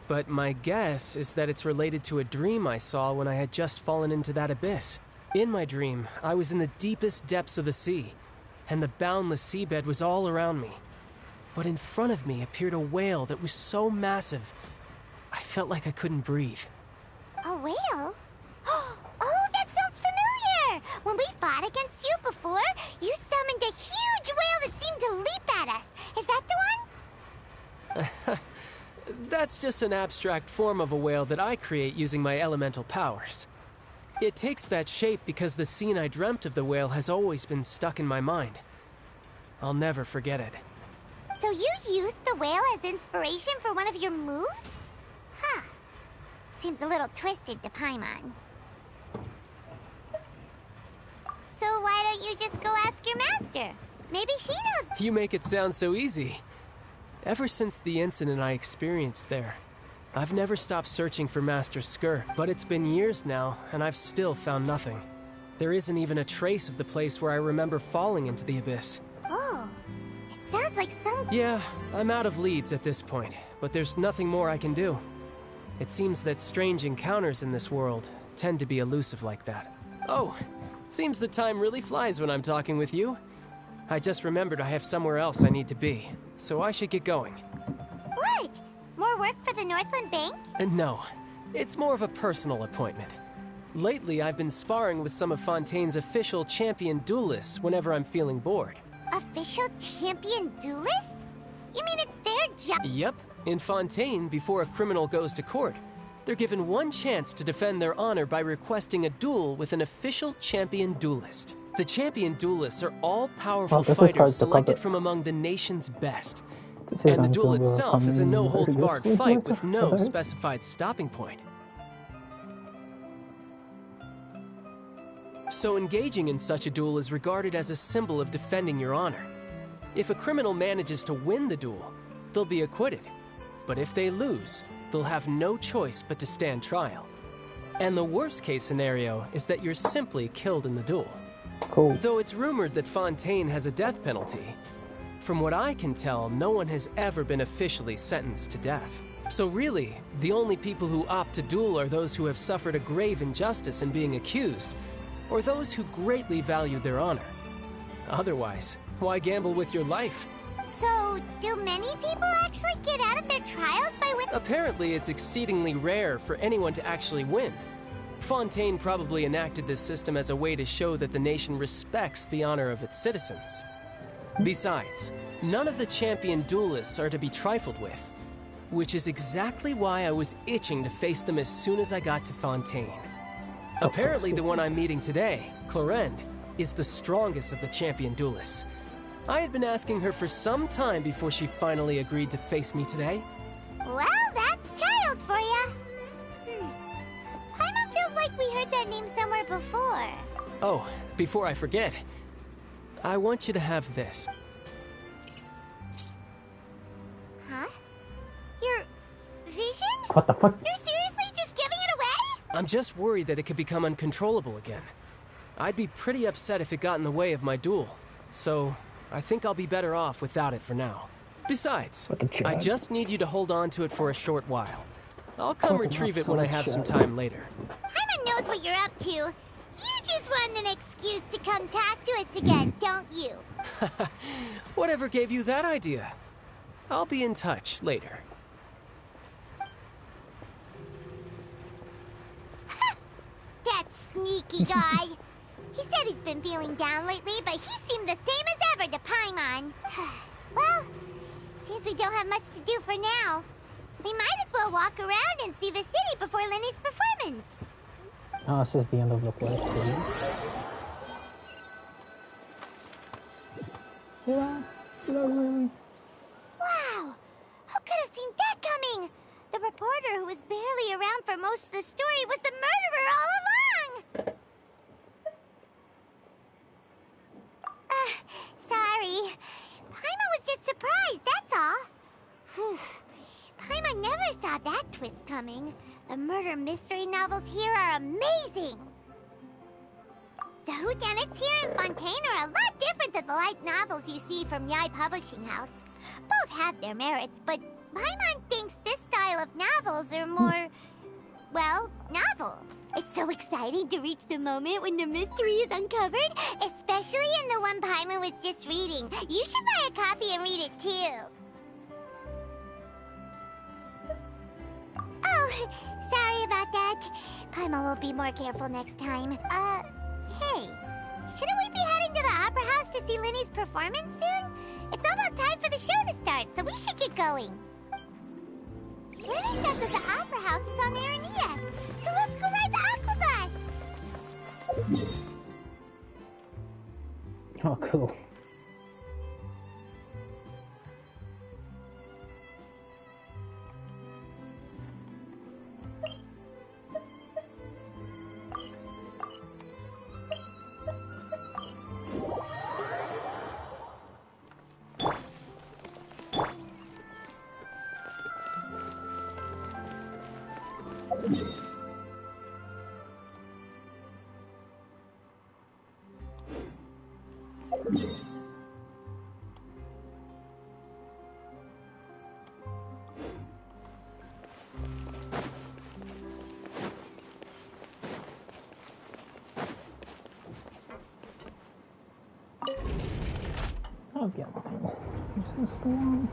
but my guess is that it's related to a dream I saw when I had just fallen into that abyss. In my dream, I was in the deepest depths of the sea, and the boundless seabed was all around me. But in front of me appeared a whale that was so massive, I felt like I couldn't breathe. A whale? Oh, that sounds familiar! When we fought against you before, you summoned a huge whale that seemed to leap at us. Is that the one? That's just an abstract form of a whale that I create using my elemental powers. It takes that shape because the scene I dreamt of the whale has always been stuck in my mind. I'll never forget it. So you used the whale as inspiration for one of your moves? Huh. Seems a little twisted to Paimon. So why don't you just go ask your master? Maybe she knows. You make it sound so easy. Ever since the incident I experienced there, I've never stopped searching for Master Skirk, but it's been years now, and I've still found nothing. There isn't even a trace of the place where I remember falling into the abyss. Oh, it sounds like some... Yeah, I'm out of leads at this point, but there's nothing more I can do. It seems that strange encounters in this world tend to be elusive like that. Oh, seems the time really flies when I'm talking with you. I just remembered I have somewhere else I need to be, so I should get going. What? More work for the Northland Bank? No, it's more of a personal appointment. Lately, I've been sparring with some of Fontaine's official champion duelists whenever I'm feeling bored. Official champion duelists? You mean it's their job? Yep. In Fontaine, before a criminal goes to court, they're given one chance to defend their honor by requesting a duel with an official champion duelist. The champion duelists are all-powerful fighters selected from among the nation's best. And the duel itself is a no-holds-barred fight with no specified stopping point. So engaging in such a duel is regarded as a symbol of defending your honor. If a criminal manages to win the duel, they'll be acquitted. But if they lose, they'll have no choice but to stand trial. And the worst-case scenario is that you're simply killed in the duel. Cool. Though it's rumored that Fontaine has a death penalty, from what I can tell, no one has ever been officially sentenced to death. So really, the only people who opt to duel are those who have suffered a grave injustice in being accused, or those who greatly value their honor. Otherwise, why gamble with your life? So, do many people actually get out of their trials by winning? Apparently, it's exceedingly rare for anyone to actually win. Fontaine probably enacted this system as a way to show that the nation respects the honor of its citizens. Besides, none of the champion duelists are to be trifled with, which is exactly why I was itching to face them as soon as I got to Fontaine. Apparently, the one I'm meeting today, Clorinde, is the strongest of the champion duelists. I had been asking her for some time before she finally agreed to face me today. Well, that's child for ya. Paimon feels like we heard that name somewhere before. Oh, before I forget, I want you to have this. Huh? Your vision? What the fuck? You're seriously just giving it away? I'm just worried that it could become uncontrollable again. I'd be pretty upset if it got in the way of my duel, so I think I'll be better off without it for now. Besides, Like a child. I just need you to hold on to it for a short while. I'll come retrieve it when I have some time later. Paimon knows what you're up to. You just want an excuse to come talk to us again, don't you? Whatever gave you that idea? I'll be in touch later. That sneaky guy. He said he's been feeling down lately, but he seemed the same as ever to Paimon. Well, seems we don't have much to do for now. We might as well walk around and see the city before Lenny's performance. Oh, this is the end of the quest. Yeah, lovely. Wow! Who could have seen that coming? The reporter who was barely around for most of the story was the murderer all along! Sorry. Paimon was just surprised, that's all. Whew. Paimon never saw that twist coming. The murder mystery novels here are amazing! The whodunits here in Fontaine are a lot different than the light novels you see from Yai Publishing House. Both have their merits, but Paimon thinks this style of novels are more, well, novel. It's so exciting to reach the moment when the mystery is uncovered, especially in the one Paimon was just reading. You should buy a copy and read it too. Oh, sorry about that. Paimon will be more careful next time. Hey, shouldn't we be heading to the Opera House to see Lenny's performance soon? It's almost time for the show to start, so we should get going. Lenny said that the Opera House is on Aranias, so let's go ride the Aquabus! Oh, cool. Oh, yeah. This is the one.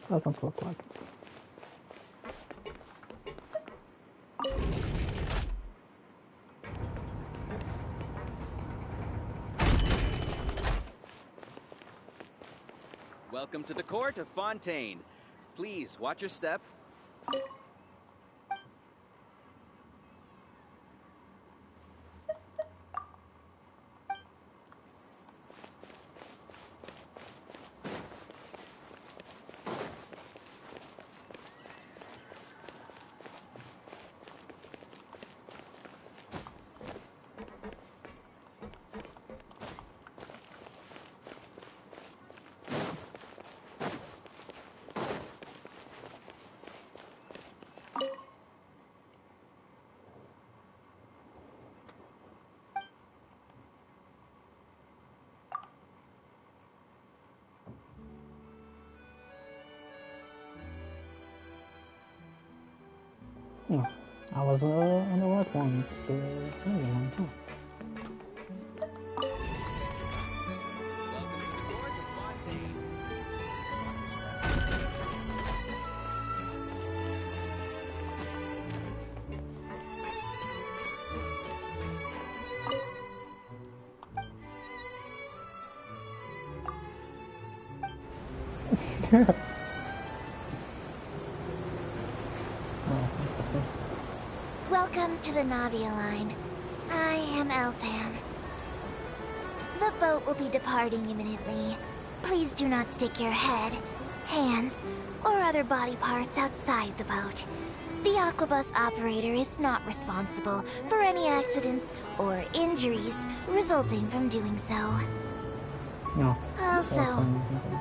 Doesn't look like it. Welcome to the court of Fontaine. Please, watch your step. Oh, I was on the right one. Welcome to the court of Fontaine. Welcome to the Navia line. I am Elfan. The boat will be departing imminently. Please do not stick your head, hands, or other body parts outside the boat. The Aquabus operator is not responsible for any accidents or injuries resulting from doing so. No. Also,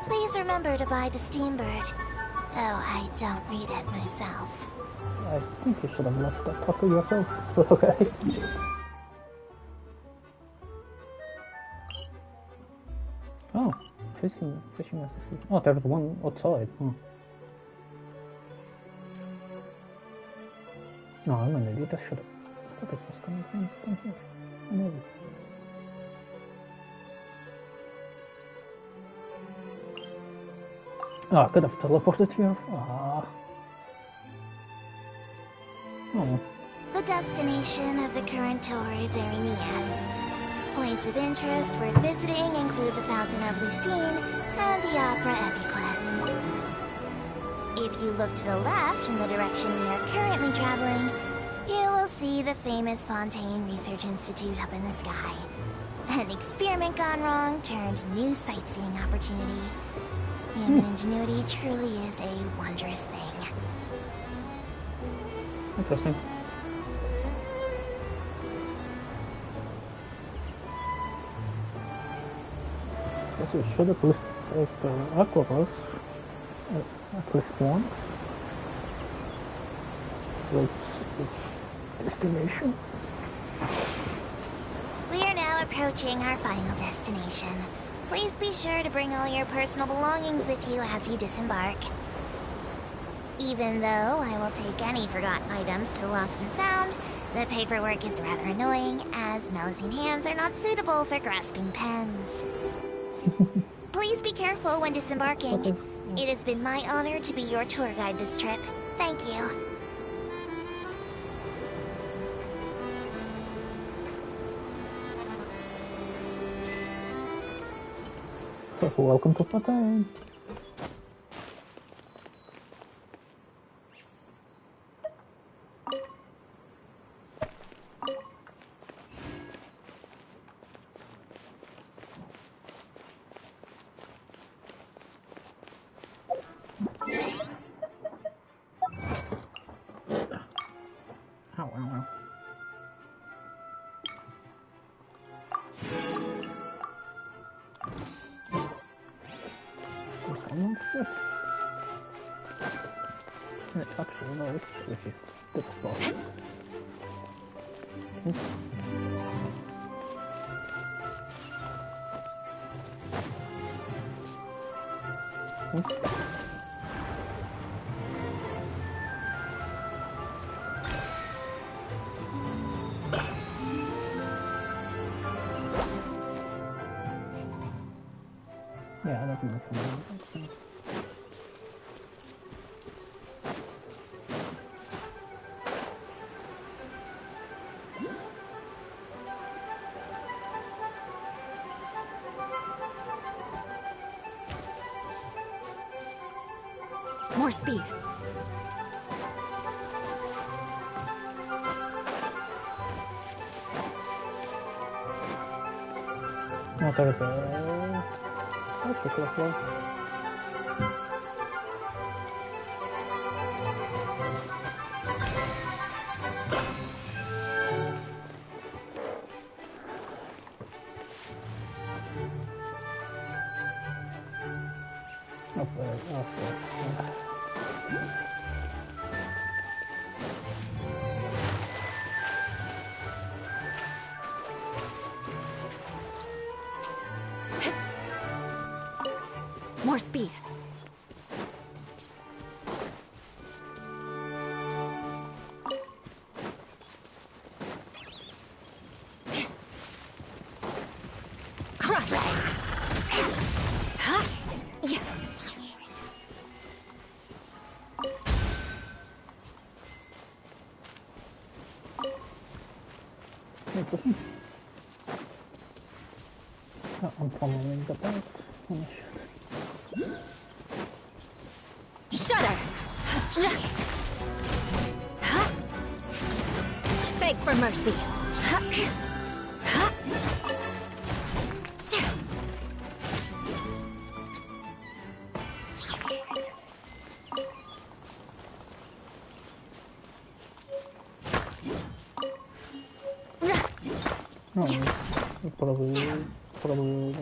please remember to buy the Steambird, though I don't read it myself. I think you should have left that puppy yourself, but okay. Oh, fishing necessary. Oh, there's one outside. Oh. No, I'm an idiot. I should have. I thought it was coming from here. Maybe. Oh, I could have teleported here. Ah. Oh. The destination of the current tour is Erinias. Points of interest worth visiting include the Fountain of Lucine and the Opera Epiclese. If you look to the left in the direction we are currently traveling, you will see the famous Fontaine Research Institute up in the sky. An experiment gone wrong turned new sightseeing opportunity. Human ingenuity truly is a wondrous thing. Interesting. Guess we should at least take the aquabus at least once. Reach destination. We are now approaching our final destination. Please be sure to bring all your personal belongings with you as you disembark. Even though I will take any forgotten items to the lost and found, the paperwork is rather annoying, as Melusine hands are not suitable for grasping pens. Please be careful when disembarking. It has been my honor to be your tour guide this trip. Thank you. So, welcome to Fontaine. Actually, no, this is good spot. Yeah, I don't know. More speed. No, there's a... That's a close one. Up there, up there. More speed. Crush. Huh? Yeah. I'm following the boat. Shudder. Beg for mercy. No, probably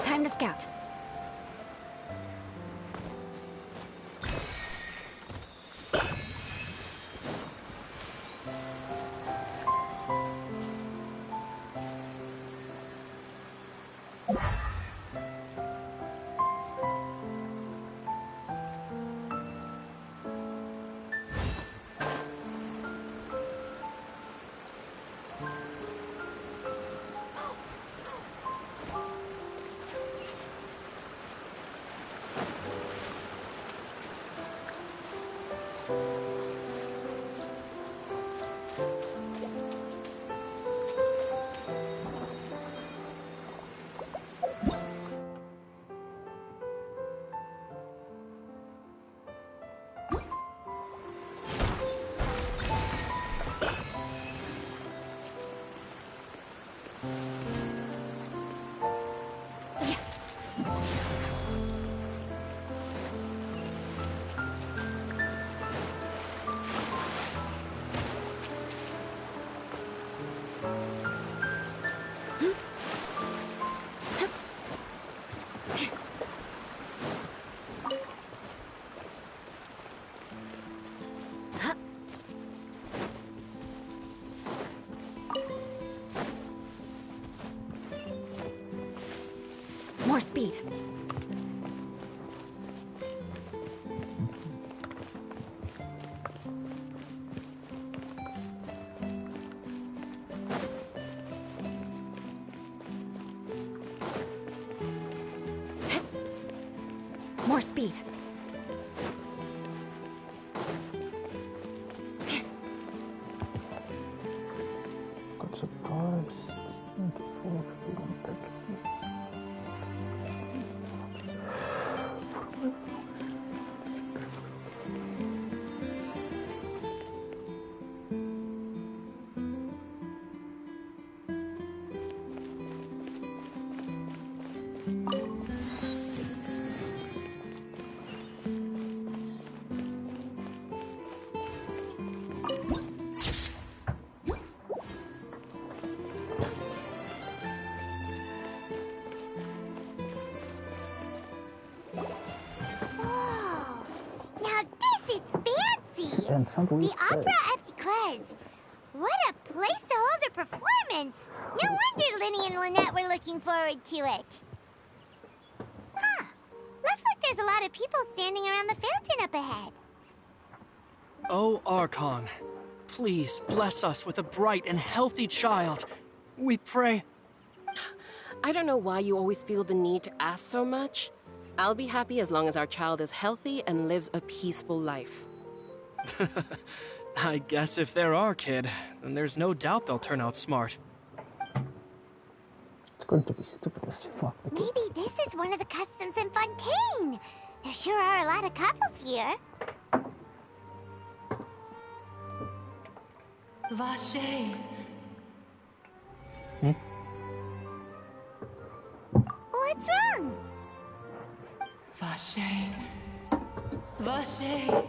Time to scout. More speed. More speed. Got surprised. The Opera at Eclairs. What a place to hold a performance. No wonder Linny and Lynette were looking forward to it. Huh. Looks like there's a lot of people standing around the fountain up ahead. Oh, Archon, please bless us with a bright and healthy child. We pray. I don't know why you always feel the need to ask so much. I'll be happy as long as our child is healthy and lives a peaceful life. I guess if they're our kid, then there's no doubt they'll turn out smart. It's going to be stupid as fuck. Maybe this is one of the customs in Fontaine. There sure are a lot of couples here. Vache. What's wrong? Vache. Vache.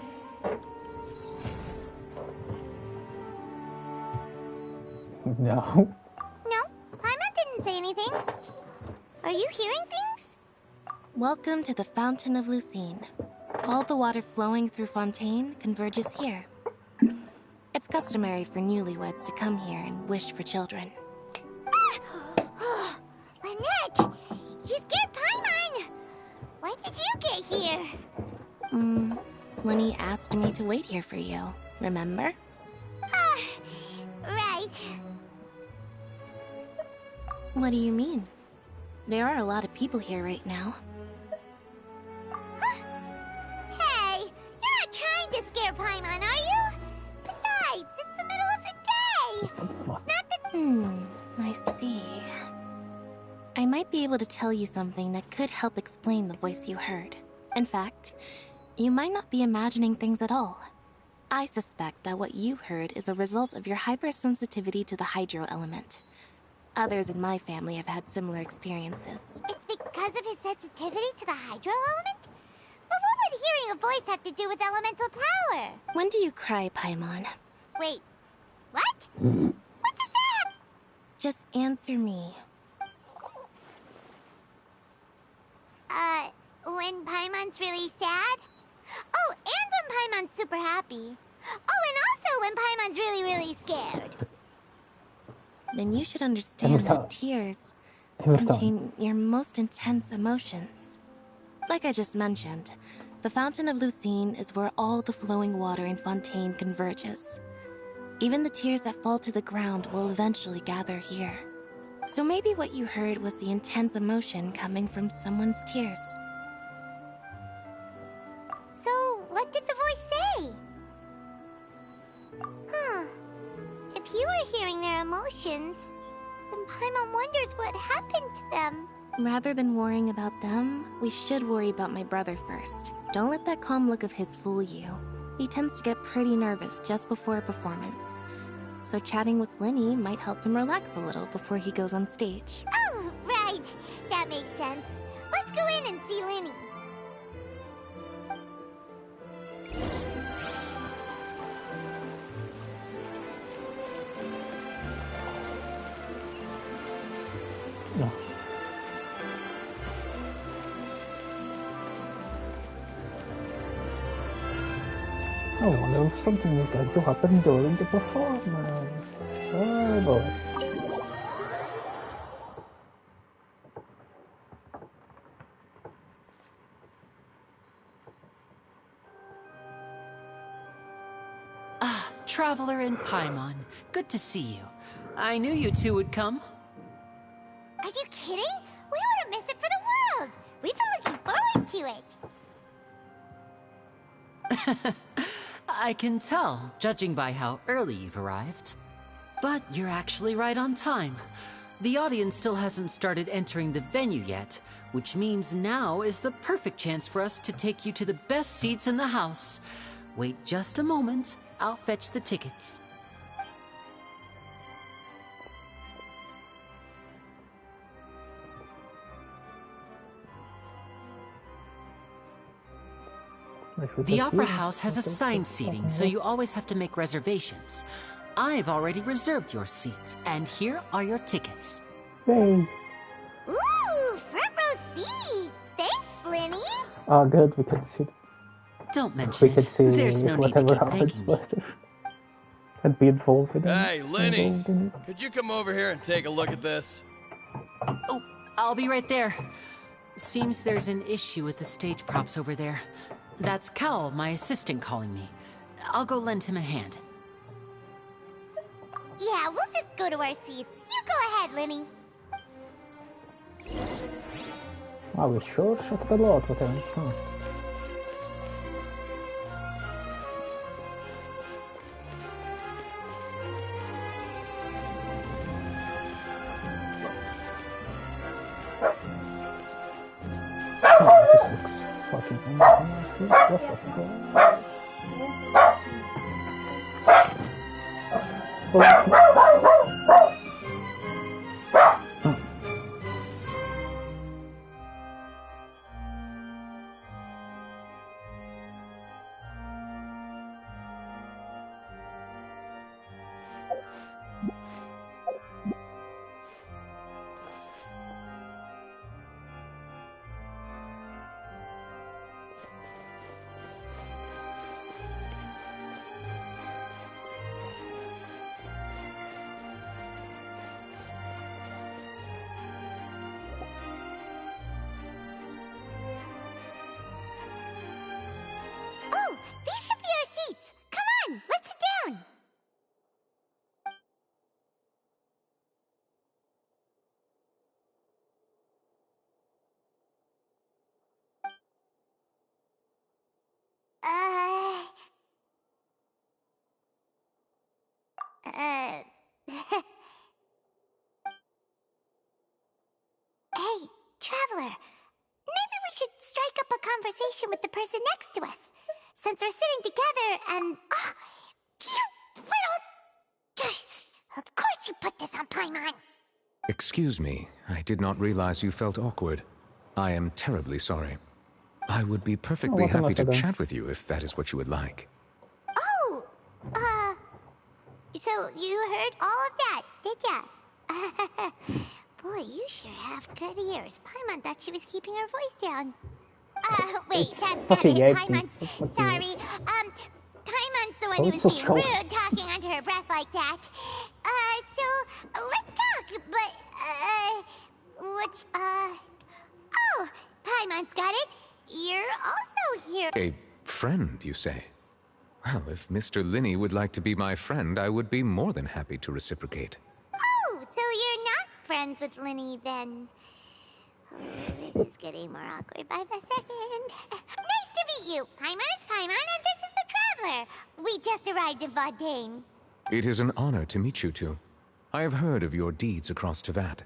No. No, Paimon didn't say anything. Are you hearing things? Welcome to the Fountain of Lucine. All the water flowing through Fontaine converges here. It's customary for newlyweds to come here and wish for children. Ah! Lynette! You scared Paimon! Why did you get here? Lenny asked me to wait here for you, remember? Right. What do you mean? There are a lot of people here right now. Hey, you're not trying to scare Paimon, are you? Besides, it's the middle of the day. It's not the... I be able to tell you something that could help explain the voice you heard. In fact, you might not be imagining things at all. I suspect that what you heard is a result of your hypersensitivity to the hydro element. Others in my family have had similar experiences. It's because of his sensitivity to the hydro element? But what would hearing a voice have to do with elemental power? When do you cry, Paimon? Wait, what? What does that? Just answer me. When Paimon's really sad? Oh, and when Paimon's super happy. Oh, and also when Paimon's really, really scared. Then you should understand that tears contain your most intense emotions. Like I just mentioned, the Fountain of Lucine is where all the flowing water in Fontaine converges. Even the tears that fall to the ground will eventually gather here. So maybe what you heard was the intense emotion coming from someone's tears. So, what did the voice say? Huh. If you were hearing their emotions, then Paimon wonders what happened to them. Rather than worrying about them, we should worry about my brother first. Don't let that calm look of his fool you. He tends to get pretty nervous just before a performance. So chatting with Linny might help him relax a little before he goes on stage. Oh, right. That makes sense. Let's go in and see Linny. No. I wonder if something is going to happen during the performance. Oh boy. Ah, Traveler and Paimon. Good to see you. I knew you two would come. Are you kidding? We wouldn't miss it for the world. We've been looking forward to it. I can tell, judging by how early you've arrived. But you're actually right on time. The audience still hasn't started entering the venue yet, which means now is the perfect chance for us to take you to the best seats in the house. Wait just a moment, I'll fetch the tickets. The Opera House has assigned seating, so you always have to make reservations. I've already reserved your seats, and here are your tickets. Yay! Ooh, front row seats! Thanks, Linny! Oh good, we can see. Don't mention We can it. see There's no need to whatever keep happens thanking me. later. And be involved in it. Hey, Linny! Involved in it. Could you come over here and take a look at this? Oh, I'll be right there. Seems there's an issue with the stage props over there. That's Cal, my assistant, calling me. I'll go lend him a hand. Yeah, we'll just go to our seats. You go ahead, Linny. I will sure check the lot with him. Huh. Oh, this looks fucking amazing. What the fuck? Oh, these should be our seats. Come on, let's sit down. Hey, traveler. Maybe we should strike up a conversation with the person next to us. Since we're sitting together and... you little... Of course you put this on Paimon. Excuse me, I did not realize you felt awkward. I am terribly sorry. I would be perfectly happy to chat with you if that is what you would like. Oh, so you heard all of that, did ya? Boy, you sure have good ears. Paimon thought she was keeping her voice down. Wait, that's not it. Paimon's... Sorry. Paimon's the one who was being rude, talking under her breath like that. So, let's talk, but, oh, Paimon's got it. You're also here. A friend, you say? Well, if Mr. Linny would like to be my friend, I would be more than happy to reciprocate. Oh, so you're not friends with Linny, then? Oh, this is getting more awkward by the second. Nice to meet you. Paimon is Paimon, and this is the Traveler. We just arrived in Fontaine. It is an honor to meet you two. I have heard of your deeds across Tevat,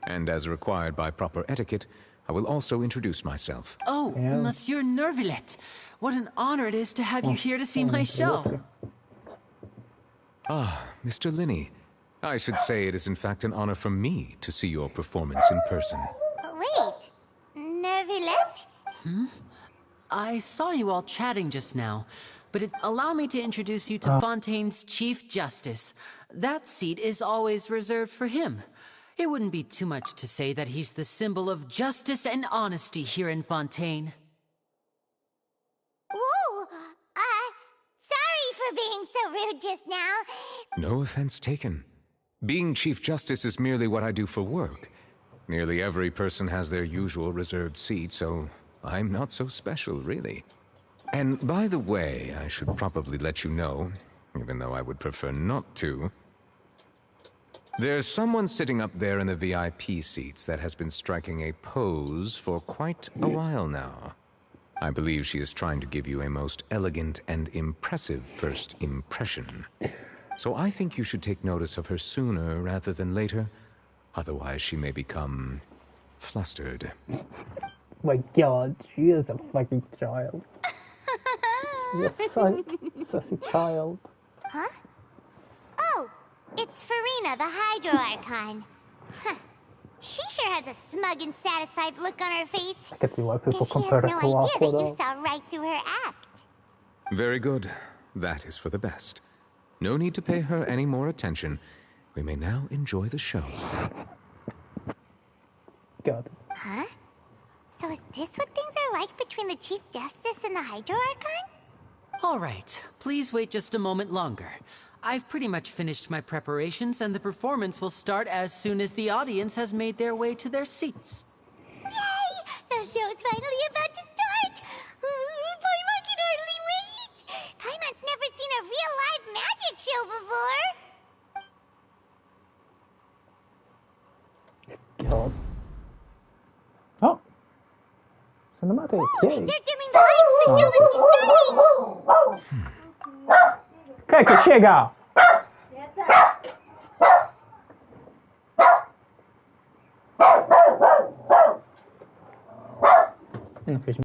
and as required by proper etiquette, I will also introduce myself. Oh, Monsieur Nervillet. What an honor it is to have you here to see my show. Ah, Mr. Linny. I should say it is in fact an honor for me to see your performance in person. Wait, Nervillet? I saw you all chatting just now, but allow me to introduce you to Fontaine's Chief Justice. That seat is always reserved for him. It wouldn't be too much to say that he's the symbol of justice and honesty here in Fontaine. Whoa! Sorry for being so rude just now. No offense taken. Being Chief Justice is merely what I do for work. Nearly every person has their usual reserved seat, so I'm not so special, really. And by the way, I should probably let you know, even though I would prefer not to. There's someone sitting up there in the VIP seats that has been striking a pose for quite a while now. I believe she is trying to give you a most elegant and impressive first impression. So I think you should take notice of her sooner rather than later. Otherwise, she may become flustered. My God, she is a fucking child. You're such a child. Huh? Oh, it's Farina, the Hydro Archon. Huh. She sure has a smug and satisfied look on her face. I can see why people Guess she compare has her no to idea Aqua, that you though. saw right through her act. Very good. That is for the best. No need to pay her any more attention. We may now enjoy the show. God. Huh? So is this what things are like between the Chief Justice and the Hydro Archon? All right, please wait just a moment longer. I've pretty much finished my preparations, and the performance will start as soon as the audience has made their way to their seats. Yay! The show's finally about to start! Paimon can hardly wait! Paimon's never seen a real live magic show before! God. Oh! Cinematic, Oh, yay! they're dimming the lights! The show must be starting! Che chega! Fez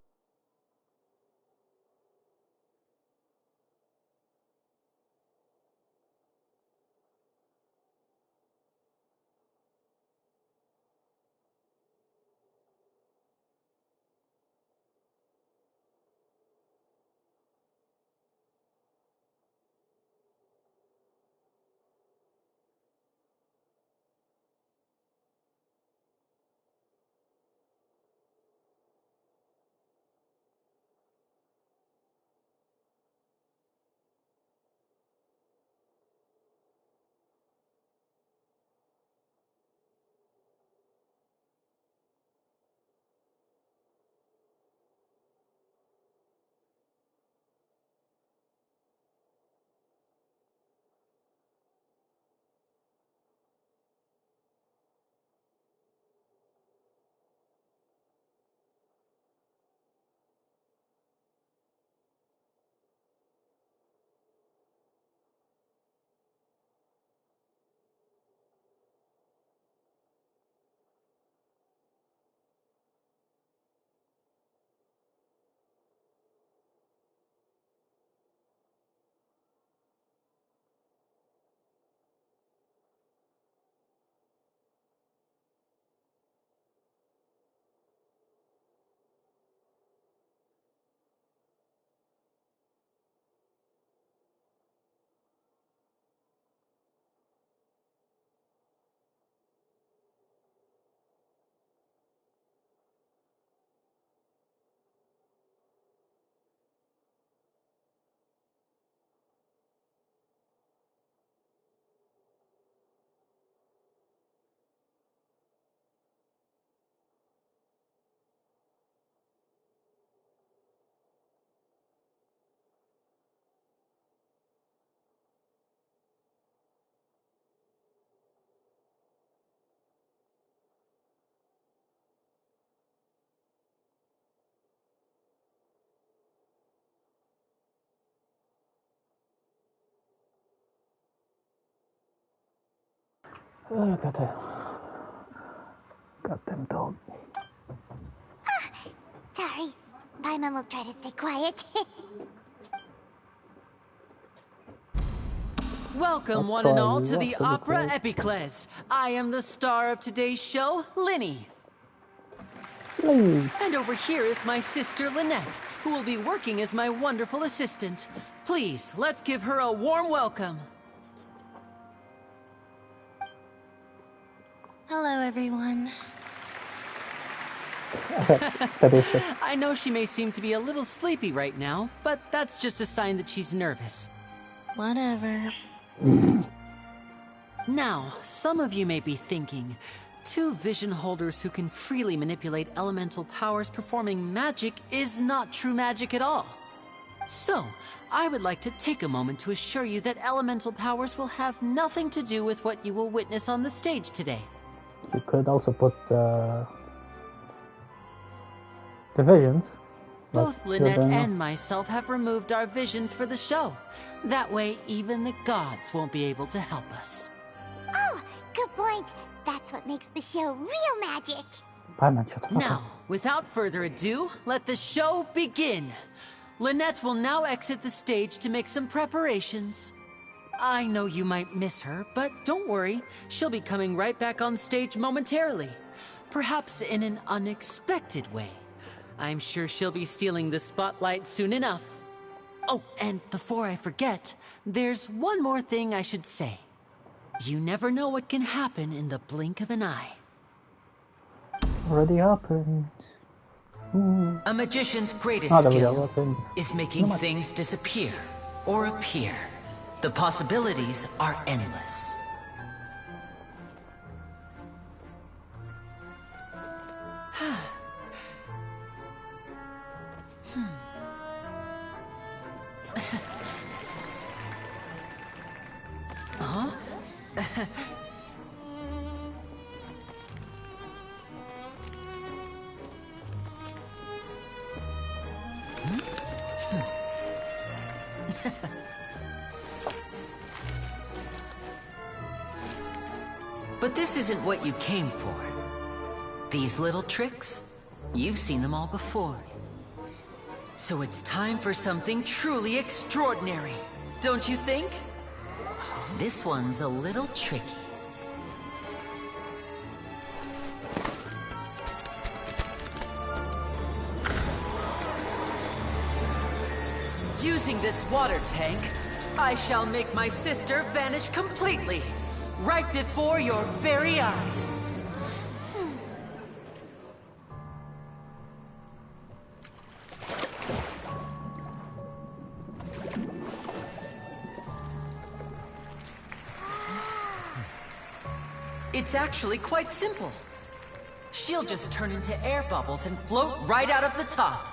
Goddamn dog. Sorry. Paimon will try to stay quiet. Welcome, one and all, to the Opera Epicles. I am the star of today's show, Linny. And over here is my sister, Lynette, who will be working as my wonderful assistant. Please, let's give her a warm welcome. Hello, everyone. I know she may seem to be a little sleepy right now, but that's just a sign that she's nervous. Whatever. Now, some of you may be thinking, two vision holders who can freely manipulate elemental powers performing magic is not true magic at all. So, I would like to take a moment to assure you that elemental powers will have nothing to do with what you will witness on the stage today. You could also put the visions. Both Lynette and myself have removed our visions for the show. That way, even the gods won't be able to help us. Oh, good point. That's what makes the show real magic. Now, without further ado, let the show begin. Lynette will now exit the stage to make some preparations. I know you might miss her, but don't worry. She'll be coming right back on stage momentarily. Perhaps in an unexpected way. I'm sure she'll be stealing the spotlight soon enough. Oh, and before I forget, there's one more thing I should say. You never know what can happen in the blink of an eye. Already happened. A magician's greatest skill is making things disappear or appear. The possibilities are endless. Huh? But this isn't what you came for. These little tricks, you've seen them all before. So it's time for something truly extraordinary, don't you think? This one's a little tricky. Using this water tank, I shall make my sister vanish completely, right before your very eyes. It's actually quite simple. She'll just turn into air bubbles and float right out of the top.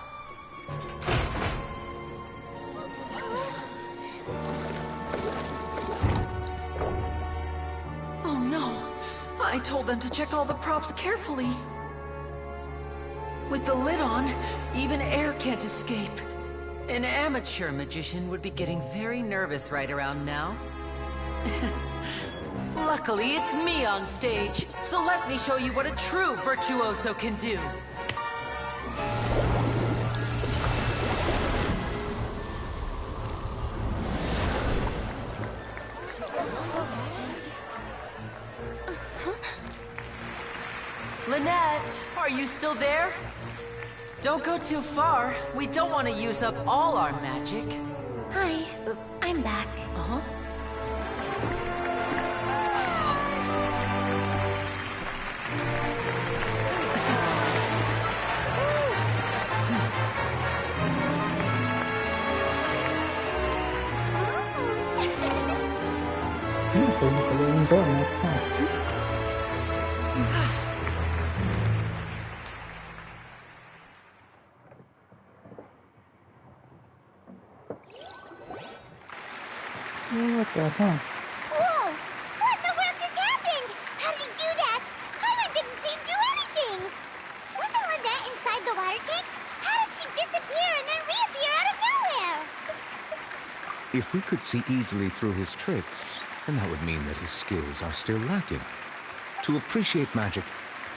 Oh no! I told them to check all the props carefully. With the lid on, even air can't escape. An amateur magician would be getting very nervous right around now. Luckily, it's me on stage, so let me show you what a true virtuoso can do. Lynette, are you still there? Don't go too far. We don't want to use up all our magic. Hi, I'm back. Uh-huh. What the hell? Whoa! What in the world just happened? How did he do that? Paimon didn't see him do anything! Wasn't Lynette inside the water tank? How did she disappear and then reappear out of nowhere? If we could see easily through his tricks, then that would mean that his skills are still lacking. To appreciate magic,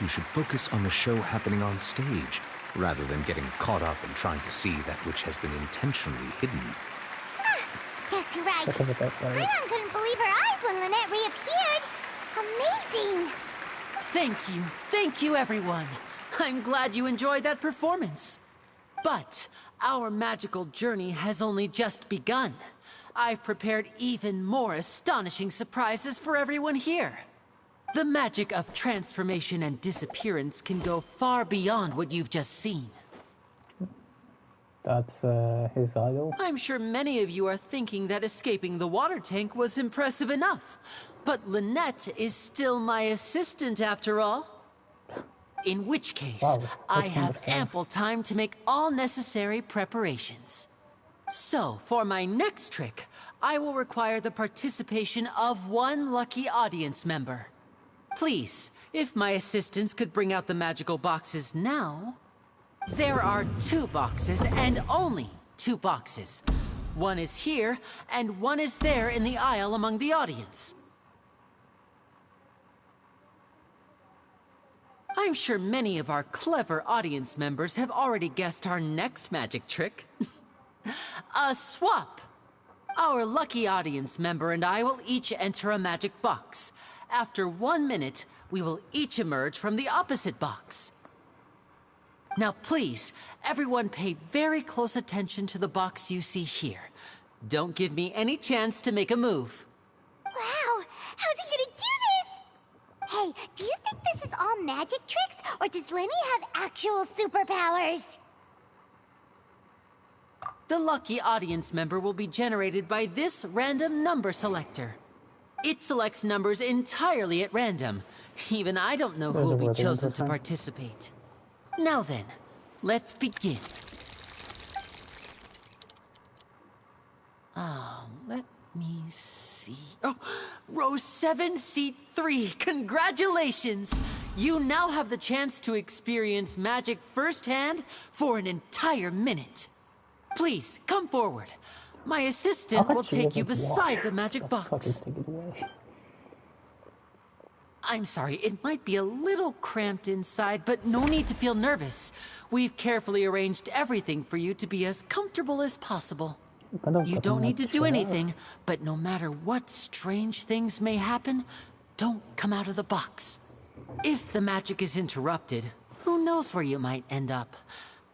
you should focus on the show happening on stage, rather than getting caught up in trying to see that which has been intentionally hidden. Guess you're right. Paimon couldn't believe her eyes when Lynette reappeared. Amazing! Thank you everyone. I'm glad you enjoyed that performance. But our magical journey has only just begun. I've prepared even more astonishing surprises for everyone here. The magic of transformation and disappearance can go far beyond what you've just seen. That's his idol. I'm sure many of you are thinking that escaping the water tank was impressive enough. But Lynette is still my assistant after all. In which case, I have ample time to make all necessary preparations. So, for my next trick, I will require the participation of one lucky audience member. Please, if my assistants could bring out the magical boxes now. There are 2 boxes, and only 2 boxes. One is here, and one is there in the aisle among the audience. I'm sure many of our clever audience members have already guessed our next magic trick. A swap! Our lucky audience member and I will each enter a magic box. After 1 minute, we will each emerge from the opposite box. Now please, everyone pay very close attention to the box you see here. Don't give me any chance to make a move. Wow! How's he gonna do this? Hey, do you think this is all magic tricks, or does Lenny have actual superpowers? The lucky audience member will be generated by this random number selector. It selects numbers entirely at random. Even I don't know who will be chosen to participate. Now then, let's begin. Let me see. Oh, row 7, seat 3. Congratulations! You now have the chance to experience magic firsthand for an entire minute. Please, come forward. My assistant will take you beside the magic box. I'm sorry, it might be a little cramped inside, but no need to feel nervous. We've carefully arranged everything for you to be as comfortable as possible. You don't need to do anything, but no matter what strange things may happen, don't come out of the box. If the magic is interrupted, who knows where you might end up?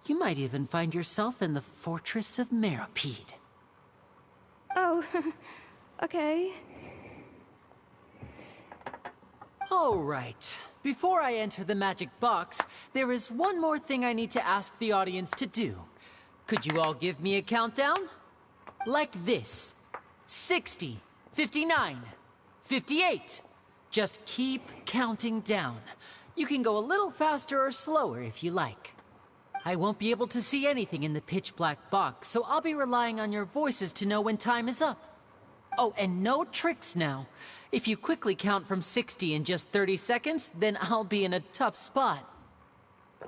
You might even find yourself in the Fortress of Meripede. Oh, okay. All right. Before I enter the magic box, there is one more thing I need to ask the audience to do. Could you all give me a countdown? Like this. 60, 59, 58. Just keep counting down. You can go a little faster or slower if you like. I won't be able to see anything in the pitch black box, so I'll be relying on your voices to know when time is up. Oh, and no tricks now. If you quickly count from 60 in just 30 seconds, then I'll be in a tough spot.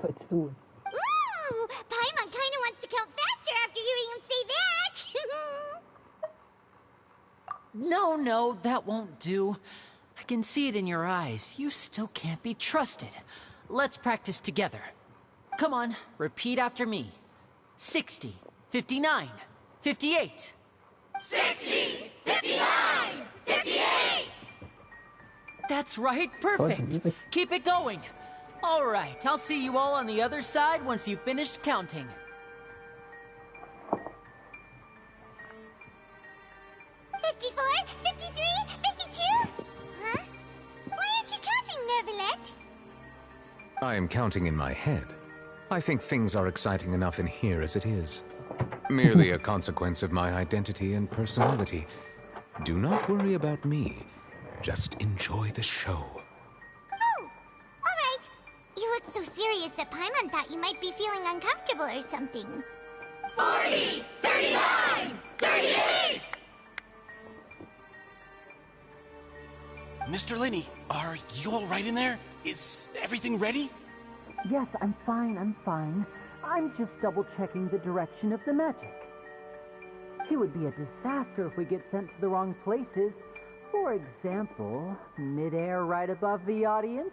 Let's do it. Ooh! Paimon kinda wants to count faster after hearing him say that! No, that won't do. I can see it in your eyes. You still can't be trusted. Let's practice together. Come on, repeat after me. 60, 59, 58. 60, 59, 58! That's right, perfect. Keep it going. All right, I'll see you all on the other side once you've finished counting. "54, 53, 52? Huh? Why aren't you counting, Nervalette?" I am counting in my head. I think things are exciting enough in here as it is. Merely a consequence of my identity and personality. Do not worry about me. Just enjoy the show. Oh, all right. You look so serious that Paimon thought you might be feeling uncomfortable or something. 40, 39, 38! Mr. Linney, are you all right in there? Is everything ready? Yes, I'm fine. I'm just double-checking the direction of the magic. It would be a disaster if we get sent to the wrong places. For example, midair right above the audience?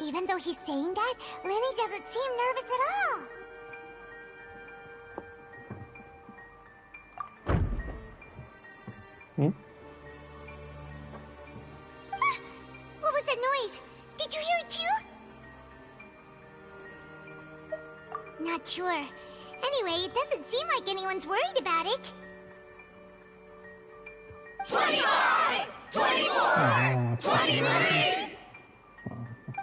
Even though he's saying that, Lenny doesn't seem nervous at all. What was that noise? Did you hear it too? Not sure. Anyway, it doesn't seem like anyone's worried about it. 25! 24! 23!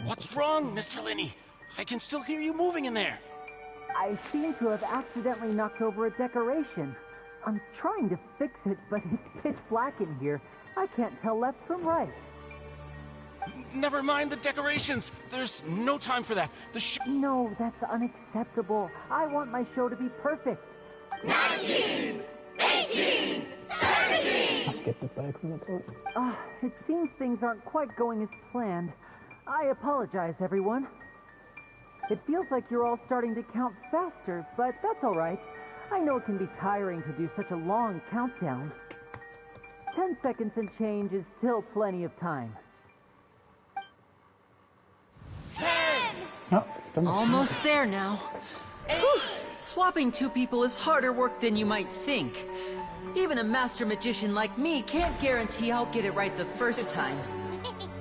What's wrong, Mr. Linney? I can still hear you moving in there. I seem to have accidentally knocked over a decoration. I'm trying to fix it, but it's pitch black in here. I can't tell left from right. Never mind the decorations. There's no time for that. No, that's unacceptable. I want my show to be perfect. 19! 18! 17! It seems things aren't quite going as planned. I apologize, everyone. It feels like you're all starting to count faster, but that's all right. I know it can be tiring to do such a long countdown. 10 seconds and change is still plenty of time. 10! Almost there now. Swapping two people is harder work than you might think. Even a master magician like me can't guarantee I'll get it right the first time.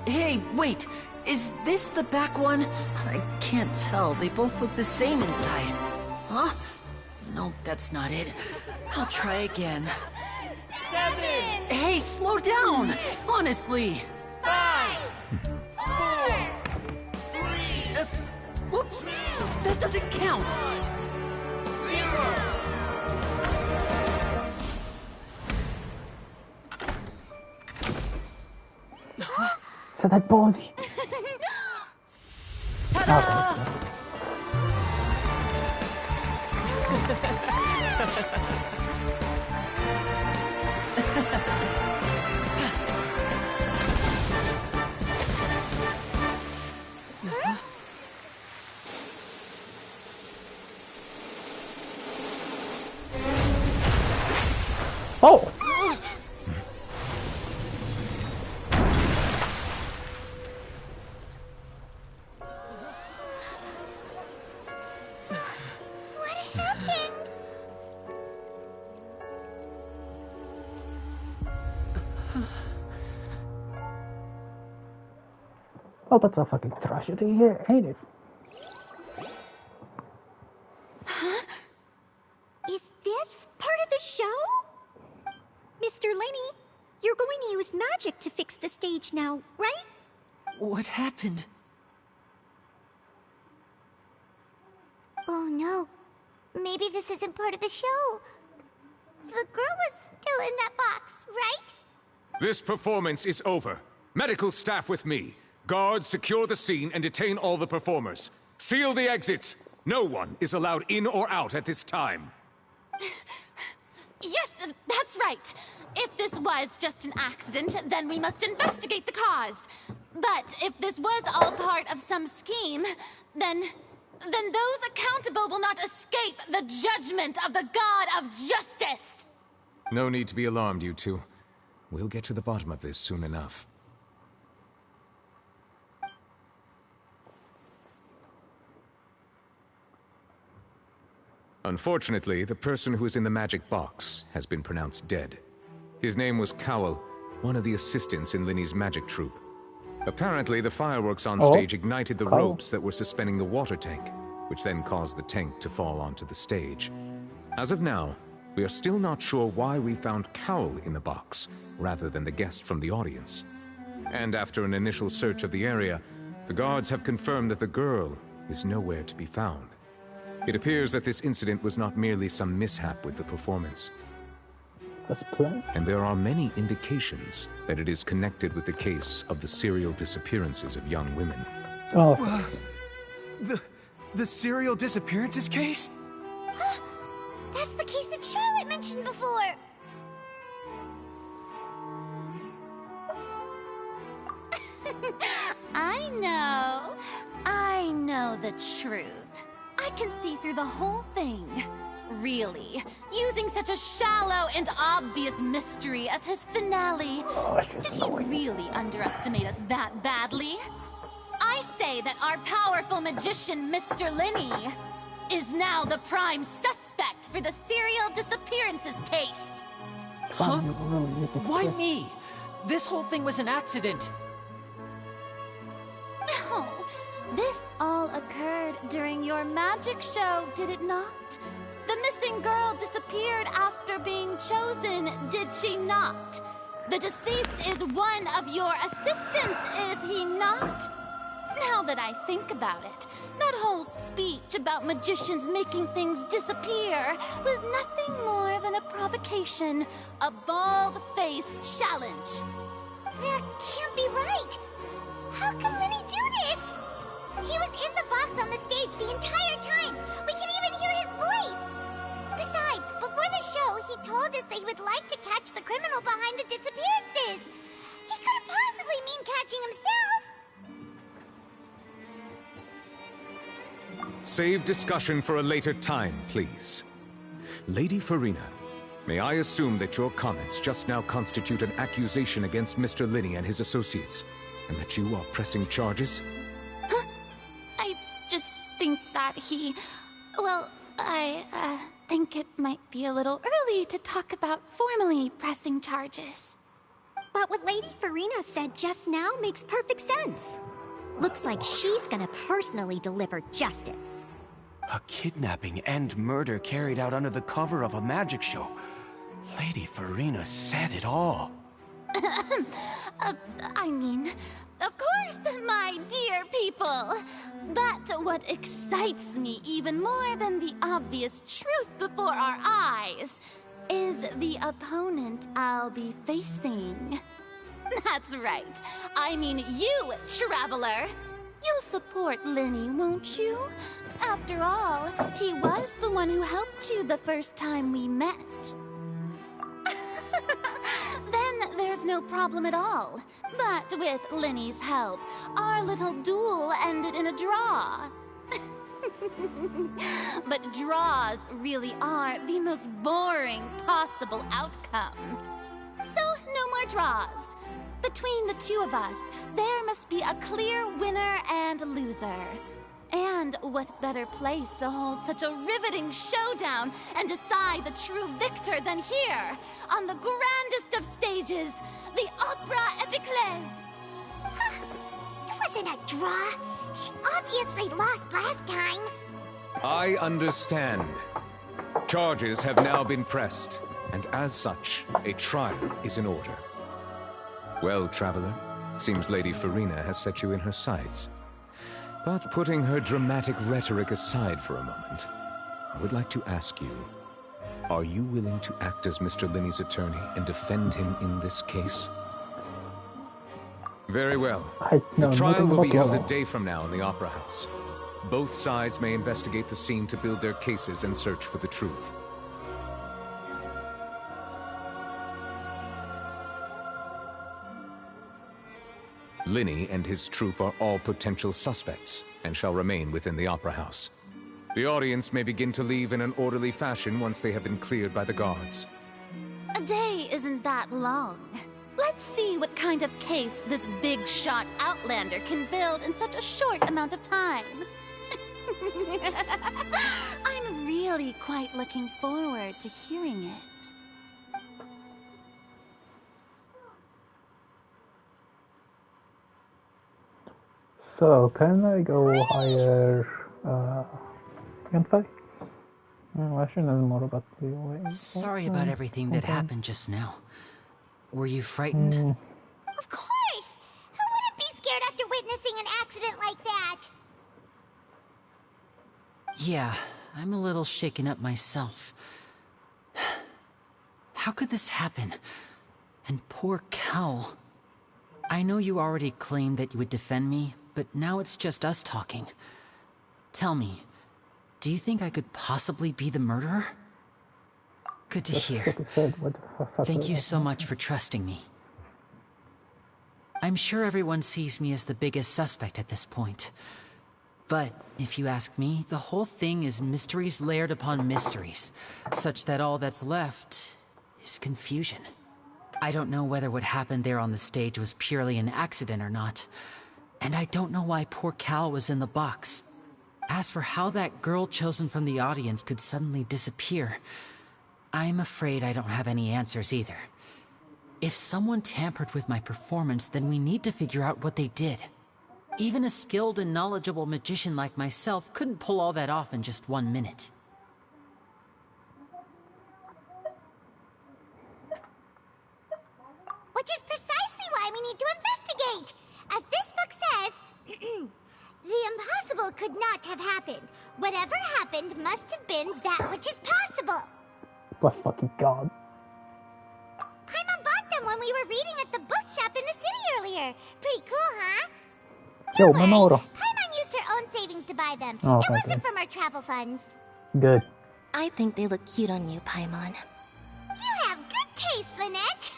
Hey, wait! Is this the back one? I can't tell. They both look the same inside. Huh? No, that's not it. I'll try again. 7! Hey, slow down! Honestly! 5! 4! 3! Whoops! That doesn't count! 0! So that body. Ta-da! Oh! Well, that's a fucking tragedy here, ain't it? Huh? Is this part of the show? Mr. Lenny, you're going to use magic to fix the stage now, right? What happened? Oh no. Maybe this isn't part of the show. The girl was still in that box, right? This performance is over. Medical staff with me. Guards, secure the scene and detain all the performers. Seal the exits. No one is allowed in or out at this time. Yes, that's right. If this was just an accident, then we must investigate the cause. But if this was all part of some scheme, then those accountable will not escape the judgment of the God of Justice. No need to be alarmed, you two. We'll get to the bottom of this soon enough. Unfortunately, the person who is in the magic box has been pronounced dead. His name was Cowell, one of the assistants in Linny's magic troupe. Apparently, the fireworks on stage ignited the ropes that were suspending the water tank, which then caused the tank to fall onto the stage. As of now, we are still not sure why we found Cowell in the box, rather than the guest from the audience. And after an initial search of the area, the guards have confirmed that the girl is nowhere to be found. It appears that this incident was not merely some mishap with the performance. And there are many indications that it is connected with the case of the serial disappearances of young women. Oh. The serial disappearances case? That's the case that Charlotte mentioned before. I know the truth. I can see through the whole thing. really. Using such a shallow and obvious mystery as his finale. Did he really underestimate us that badly? I say that our powerful magician, Mr. Linney, is now the prime suspect for the serial disappearances case. Huh? Why me? This whole thing was an accident. Oh, this all occurred during your magic show, did it not? The missing girl disappeared after being chosen, did she not? The deceased is one of your assistants, is he not? Now that I think about it, that whole speech about magicians making things disappear was nothing more than a provocation, a bald-faced challenge. That can't be right. How can Lenny do this? He was in the box on the stage the entire time. We can even hear his voice. Besides, before the show, he told us that he would like to catch the criminal behind the disappearances. He couldn't possibly mean catching himself. Save discussion for a later time, please. Lady Farina, may I assume that your comments just now constitute an accusation against Mr. Linney and his associates, and that you are pressing charges? Huh? I just think that he... Well, I think it might be a little early to talk about formally pressing charges. But what Lady Farina said just now makes perfect sense. Looks like she's gonna personally deliver justice. A kidnapping and murder carried out under the cover of a magic show. Lady Farina said it all. I mean, of course, my dear people. But what excites me even more than the obvious truth before our eyes is the opponent I'll be facing. That's right. I mean you, Traveler. You'll support Lenny, won't you? After all, he was the one who helped you the first time we met. Then there's no problem at all. But with Lenny's help, our little duel ended in a draw. But draws really are the most boring possible outcome. So, no more draws. Between the two of us, there must be a clear winner and loser. And what better place to hold such a riveting showdown and decide the true victor than here, on the grandest of stages, the Opera Epiclese. It wasn't a draw. She obviously lost last time. I understand. Charges have now been pressed, and as such, a trial is in order. Well, Traveler, seems Lady Farina has set you in her sights. But putting her dramatic rhetoric aside for a moment, I would like to ask you, are you willing to act as Mr. Linney's attorney and defend him in this case? Very well. The trial will be held a day from now in the Opera House. Both sides may investigate the scene to build their cases and search for the truth. Linney and his troupe are all potential suspects, and shall remain within the Opera House. The audience may begin to leave in an orderly fashion once they have been cleared by the guards. A day isn't that long. Let's see what kind of case this big-shot Outlander can build in such a short amount of time. I'm really quite looking forward to hearing it. So, can I go higher? Can't I? I should know more about the way. Sorry about everything that happened just now. Were you frightened? Of course! Who wouldn't be scared after witnessing an accident like that? Yeah, I'm a little shaken up myself. How could this happen? And poor Kel. I know you already claimed that you would defend me, but now it's just us talking. Tell me, do you think I could possibly be the murderer? Good to hear. Thank you so much for trusting me. I'm sure everyone sees me as the biggest suspect at this point. But if you ask me, the whole thing is mysteries layered upon mysteries, such that all that's left is confusion. I don't know whether what happened there on the stage was purely an accident or not, and I don't know why poor Cal was in the box. As for how that girl chosen from the audience could suddenly disappear, I'm afraid I don't have any answers either. If someone tampered with my performance, then we need to figure out what they did. Even a skilled and knowledgeable magician like myself couldn't pull all that off in just 1 minute. Which is precisely why we need to investigate. As this book says, the impossible could not have happened. Whatever happened must have been that which is possible. My fucking god. Paimon bought them when we were reading at the bookshop in the city earlier. Pretty cool, huh? Yo, Don't worry, Mamoru. Paimon used her own savings to buy them. Oh, It okay. wasn't from our travel funds. Good. I think they look cute on you, Paimon. You have good taste, Lynette.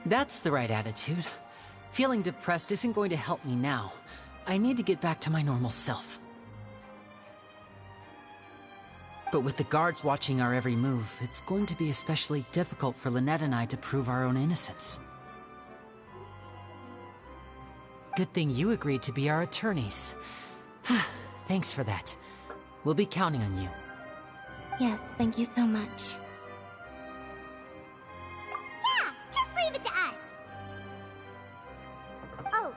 That's the right attitude. Feeling depressed isn't going to help me now. I need to get back to my normal self. But with the guards watching our every move, it's going to be especially difficult for Lynette and I to prove our own innocence. Good thing you agreed to be our attorneys. Thanks for that. We'll be counting on you. Yes, thank you so much. Yeah, just leave it to us. Oh,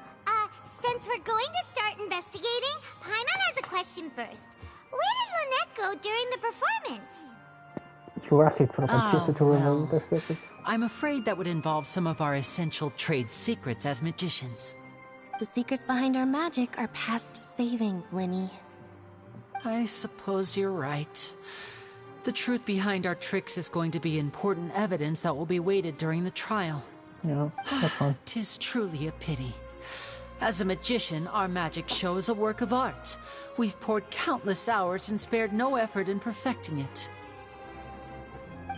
since we're going to start investigating, Paimon has a question first. Where did Lynette go during the performance? Jurassic for well, I'm afraid that would involve some of our essential trade secrets as magicians. The secrets behind our magic are past saving, Linny. I suppose you're right. The truth behind our tricks is going to be important evidence that will be weighted during the trial. Yeah, that's fine. 'Tis truly a pity. As a magician, our magic show is a work of art. We've poured countless hours and spared no effort in perfecting it.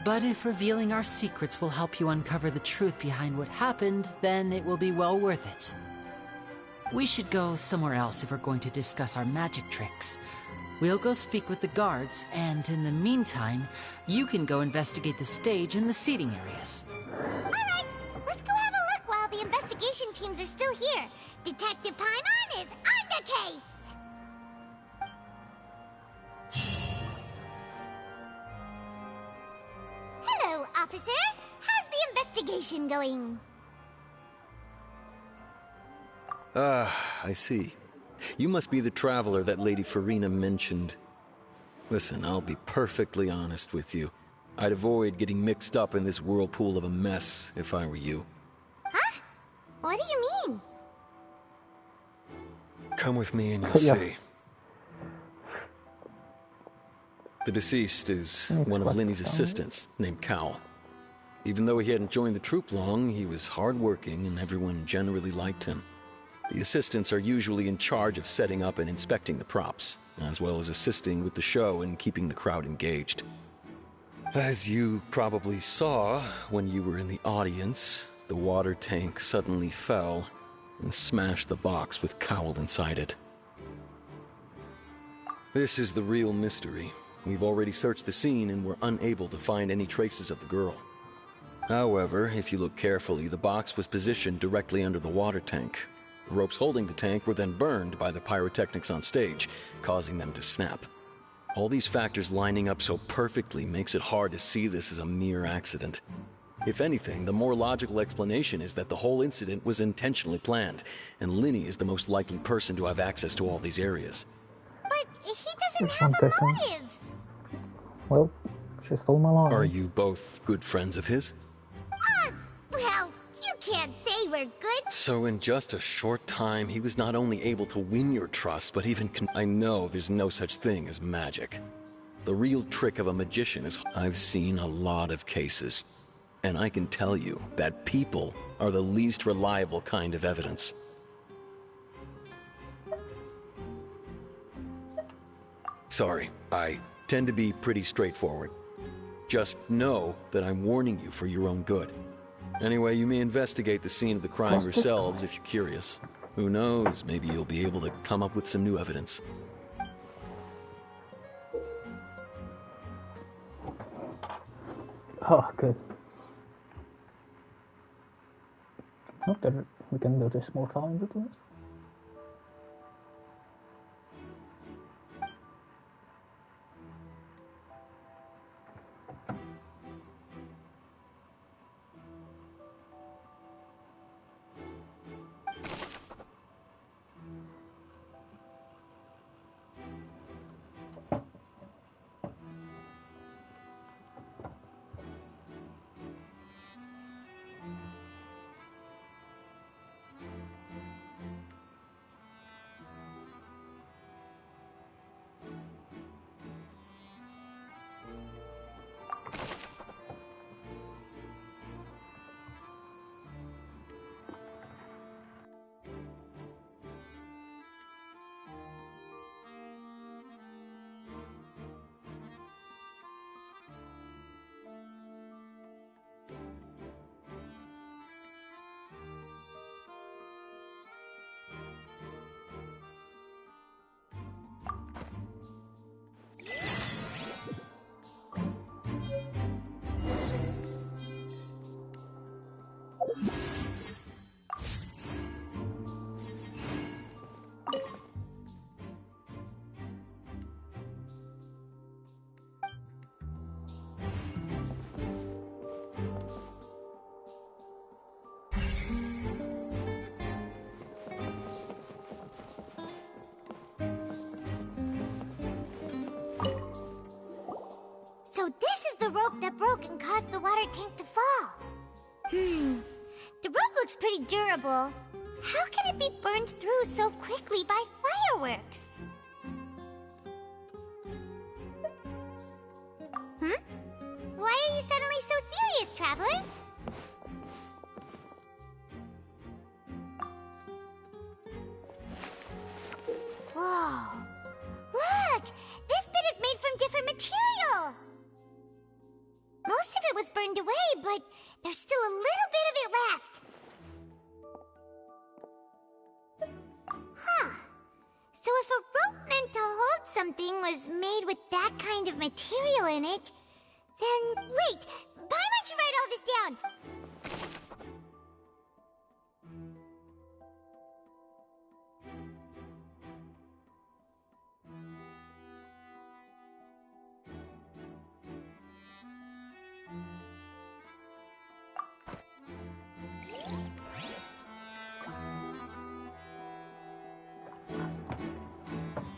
But if revealing our secrets will help you uncover the truth behind what happened, then it will be well worth it. We should go somewhere else if we're going to discuss our magic tricks. We'll go speak with the guards, and in the meantime, you can go investigate the stage and the seating areas. Alright, let's go have a look while the investigation teams are still here. Detective Paimon is on the case! Hello, officer. How's the investigation going? I see. You must be the traveler that Lady Farina mentioned. Listen, I'll be perfectly honest with you. I'd avoid getting mixed up in this whirlpool of a mess if I were you. Huh? What do you mean? Come with me and you'll see. The deceased is one of Linny's assistants, named Cal. Even though he hadn't joined the troupe long, he was hardworking and everyone generally liked him. The assistants are usually in charge of setting up and inspecting the props, as well as assisting with the show and keeping the crowd engaged. As you probably saw when you were in the audience, the water tank suddenly fell and smashed the box with Cowl inside it. This is the real mystery. We've already searched the scene and were unable to find any traces of the girl. However, if you look carefully, the box was positioned directly under the water tank. The ropes holding the tank were then burned by the pyrotechnics on stage, causing them to snap. All these factors lining up so perfectly makes it hard to see this as a mere accident. If anything, the more logical explanation is that the whole incident was intentionally planned, and Linny is the most likely person to have access to all these areas. But he doesn't have a motive. Well, she stole my line. Are you both good friends of his? Well, you can't say we're good. So in just a short time, he was not only able to win your trust, but even I know there's no such thing as magic. The real trick of a magician is I've seen a lot of cases, and I can tell you that people are the least reliable kind of evidence. Sorry, I tend to be pretty straightforward. Just know that I'm warning you for your own good. Anyway, you may investigate the scene of the crime yourselves if you're curious. Who knows, maybe you'll be able to come up with some new evidence. Oh, good. Not that we can do this more time, but So this is the rope that broke and caused the water tank to fall. The rope looks pretty durable. How can it be burned through so quickly by fireworks? Why are you suddenly so serious, Traveler? Whoa. Look! This bit is made from different material! Most of it was burned away, but there's still a little bit of it left. Huh. So if a rope meant to hold something was made with that kind of material in it, then wait, Paimon should write all this down.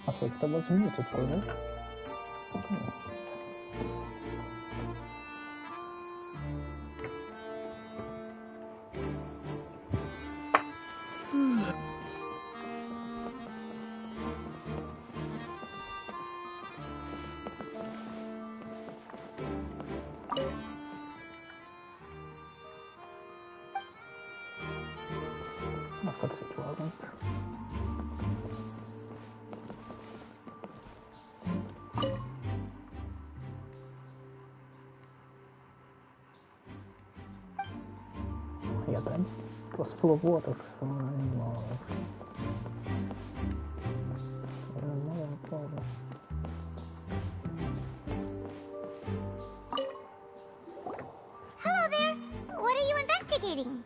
I thought that was muted for this. I thought it wasn't. Yeah, then it was full of water, so anymore. Hello there. What are you investigating?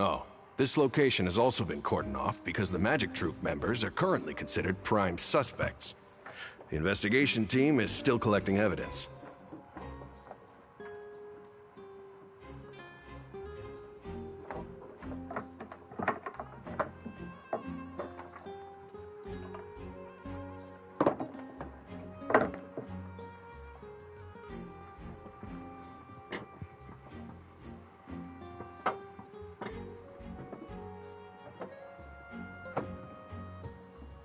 Oh, this location has also been cordoned off because the Magic Troop members are currently considered prime suspects. The investigation team is still collecting evidence.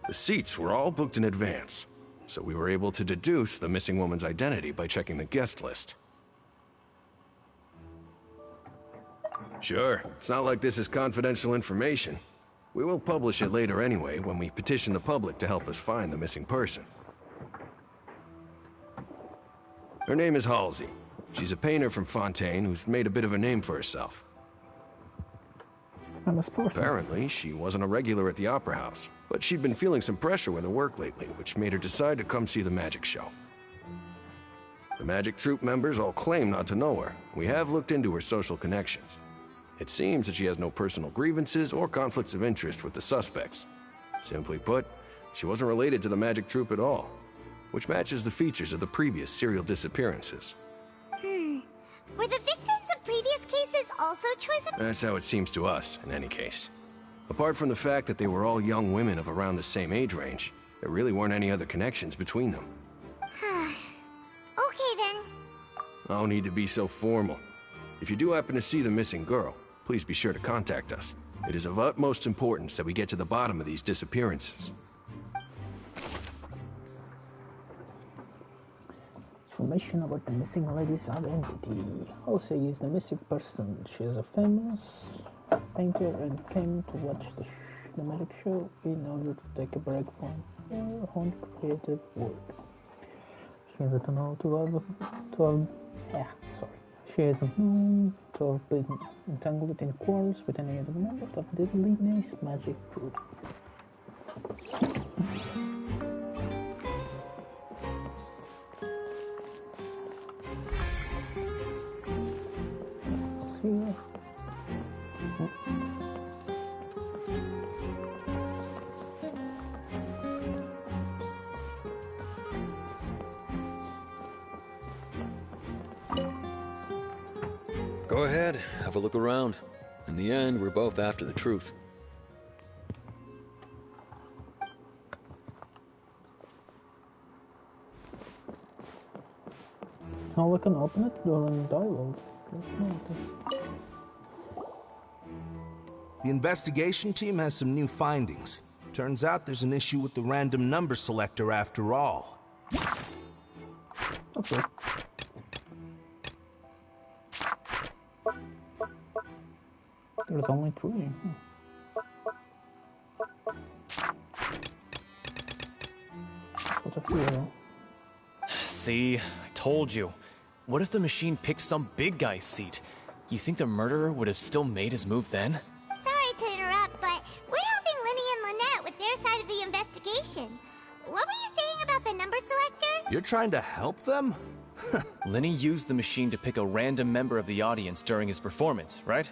The seats were all booked in advance, so we were able to deduce the missing woman's identity by checking the guest list. Sure, it's not like this is confidential information. We will publish it later anyway when we petition the public to help us find the missing person. Her name is Halsey. She's a painter from Fontaine who's made a bit of a name for herself. Apparently, she wasn't a regular at the Opera House, but she'd been feeling some pressure with her work lately, which made her decide to come see the magic show. The magic troupe members all claim not to know her. We have looked into her social connections. It seems that she has no personal grievances or conflicts of interest with the suspects. Simply put, she wasn't related to the magic troupe at all, which matches the features of the previous serial disappearances. Were the victims of previous cases also choice of... That's how it seems to us, in any case. Apart from the fact that they were all young women of around the same age range, there really weren't any other connections between them. Okay then. No need to be so formal. If you do happen to see the missing girl, please be sure to contact us. It is of utmost importance that we get to the bottom of these disappearances. Information about the missing lady's identity. Also, is the missing person. She is a famous painter and came to watch the magic show in order to take a break from her own creative work. She is known She is known to have been entangled in quarrels with any other members of the Line's magic group. Go ahead, have a look around. In the end, we're both after the truth. Now we can open it during dialogue. The investigation team has some new findings. Turns out there's an issue with the random number selector after all. Okay. There's only 3. What's up here? See, I told you. What if the machine picked some big guy's seat? You think the murderer would have still made his move then? Sorry to interrupt, but we're helping Linny and Lynette with their side of the investigation. What were you saying about the number selector? You're trying to help them? Linny used the machine to pick a random member of the audience during his performance, right?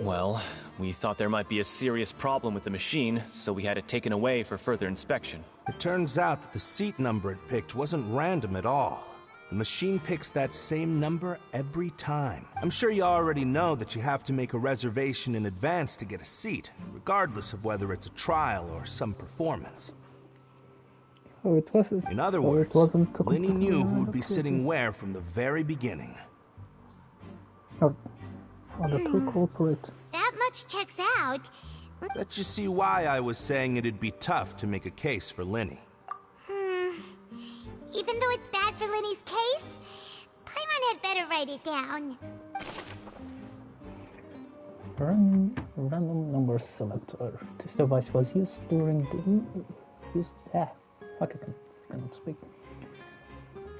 Well, we thought there might be a serious problem with the machine, so we had it taken away for further inspection. It turns out that the seat number it picked wasn't random at all. The machine picks that same number every time. I'm sure you already know that you have to make a reservation in advance to get a seat, regardless of whether it's a trial or some performance. Oh, it wasn't. In other words, Linny knew who would be sitting where from the very beginning. Oh, the true culprit. That much checks out. Bet you see why I was saying it'd be tough to make a case for Linny. Even though it's bad for Linny's case, Paimon had better write it down. Random number selector. This device was used during I cannot speak.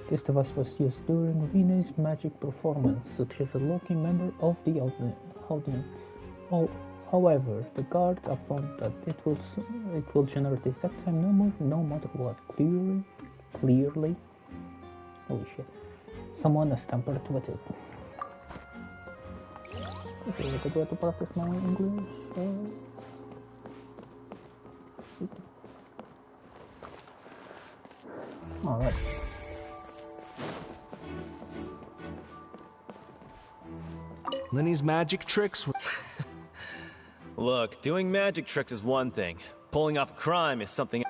This device was used during Rene's magic performance, such as a locking member of the audience. However, the guards are found that it will generate the exact same number no matter what. Clearly, holy shit, someone has tampered with it. Okay, look at where to practice my English. Alright. Linny's magic tricks. Look, doing magic tricks is one thing. Pulling off a crime is something.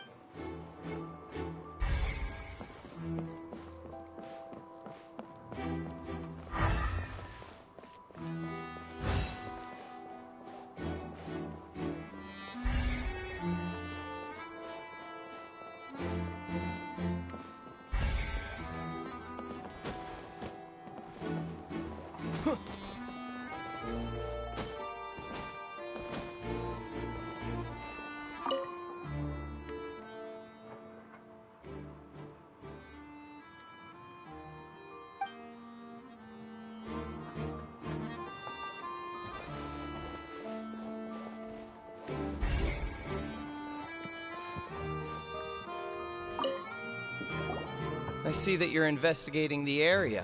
I see that you're investigating the area.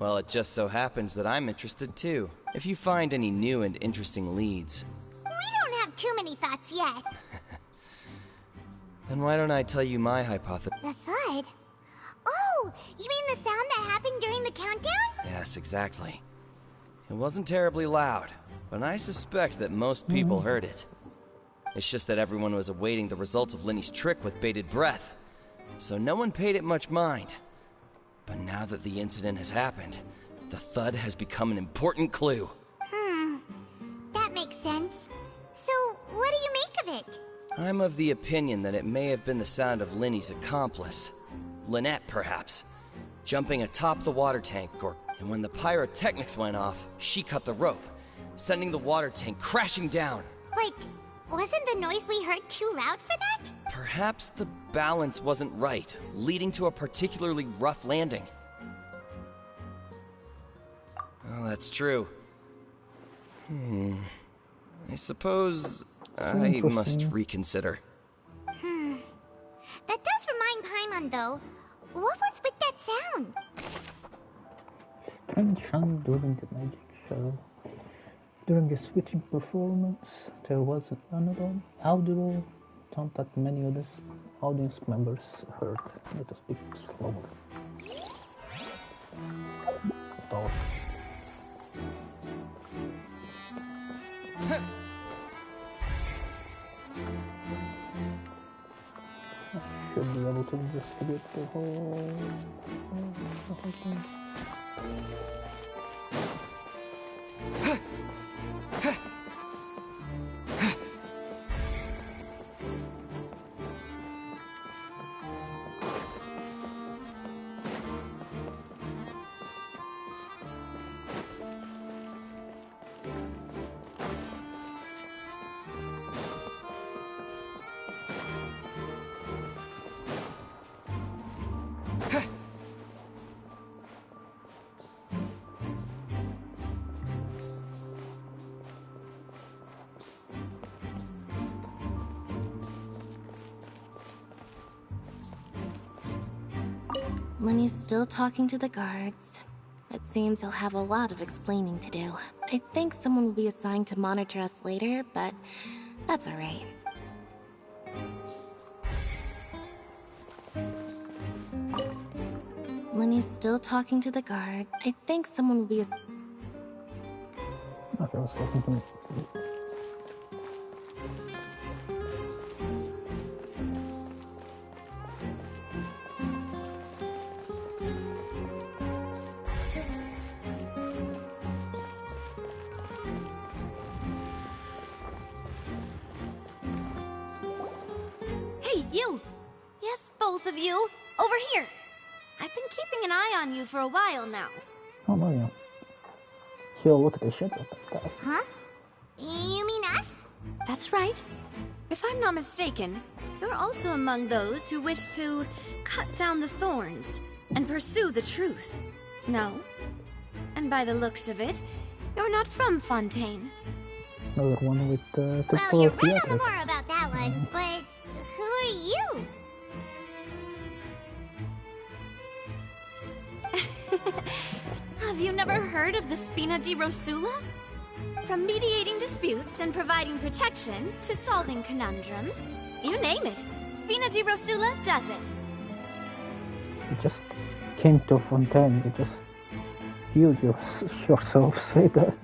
Well, it just so happens that I'm interested too. If you find any new and interesting leads. We don't have too many thoughts yet. Then why don't I tell you my hypothesis? The thud? Oh, you mean the sound that happened during the countdown? Yes, exactly. It wasn't terribly loud, but I suspect that most people heard it. It's just that everyone was awaiting the results of Linny's trick with bated breath, so no one paid it much mind. But now that the incident has happened, the thud has become an important clue. That makes sense. So, what do you make of it? I'm of the opinion that it may have been the sound of Linny's accomplice. Lynette, perhaps. Jumping atop the water tank, and when the pyrotechnics went off, she cut the rope, sending the water tank crashing down. But wasn't the noise we heard too loud for that? Perhaps the balance wasn't right, leading to a particularly rough landing. Oh, that's true. I suppose I must reconsider. That does remind Paimon, though. What was with that sound? Strange sound during the magic show. During the switching performance, there was another audible sound that many of the audience members heard. Let us speak slower. Should be able to investigate the whole thing. Lenny's still talking to the guards. It seems he'll have a lot of explaining to do. I think someone will be assigned to monitor us later, but that's alright. Lenny's still talking to the guard. I think someone will be Okay, I was talking to me. Hey, you! Yes, both of you! Over here! I've been keeping an eye on you for a while now. Oh, Mario. He'll look at the shit of that guy. Huh? You mean us? That's right. If I'm not mistaken, you're also among those who wish to cut down the thorns and pursue the truth. No? And by the looks of it, you're not from Fontaine. Another one with well, you're right on the more about that one, but who are you? Have you never heard of the Spina di Rosula? From mediating disputes and providing protection to solving conundrums, you name it, Spina di Rosula does it. You just came to Fontaine, you just healed yourself, say that.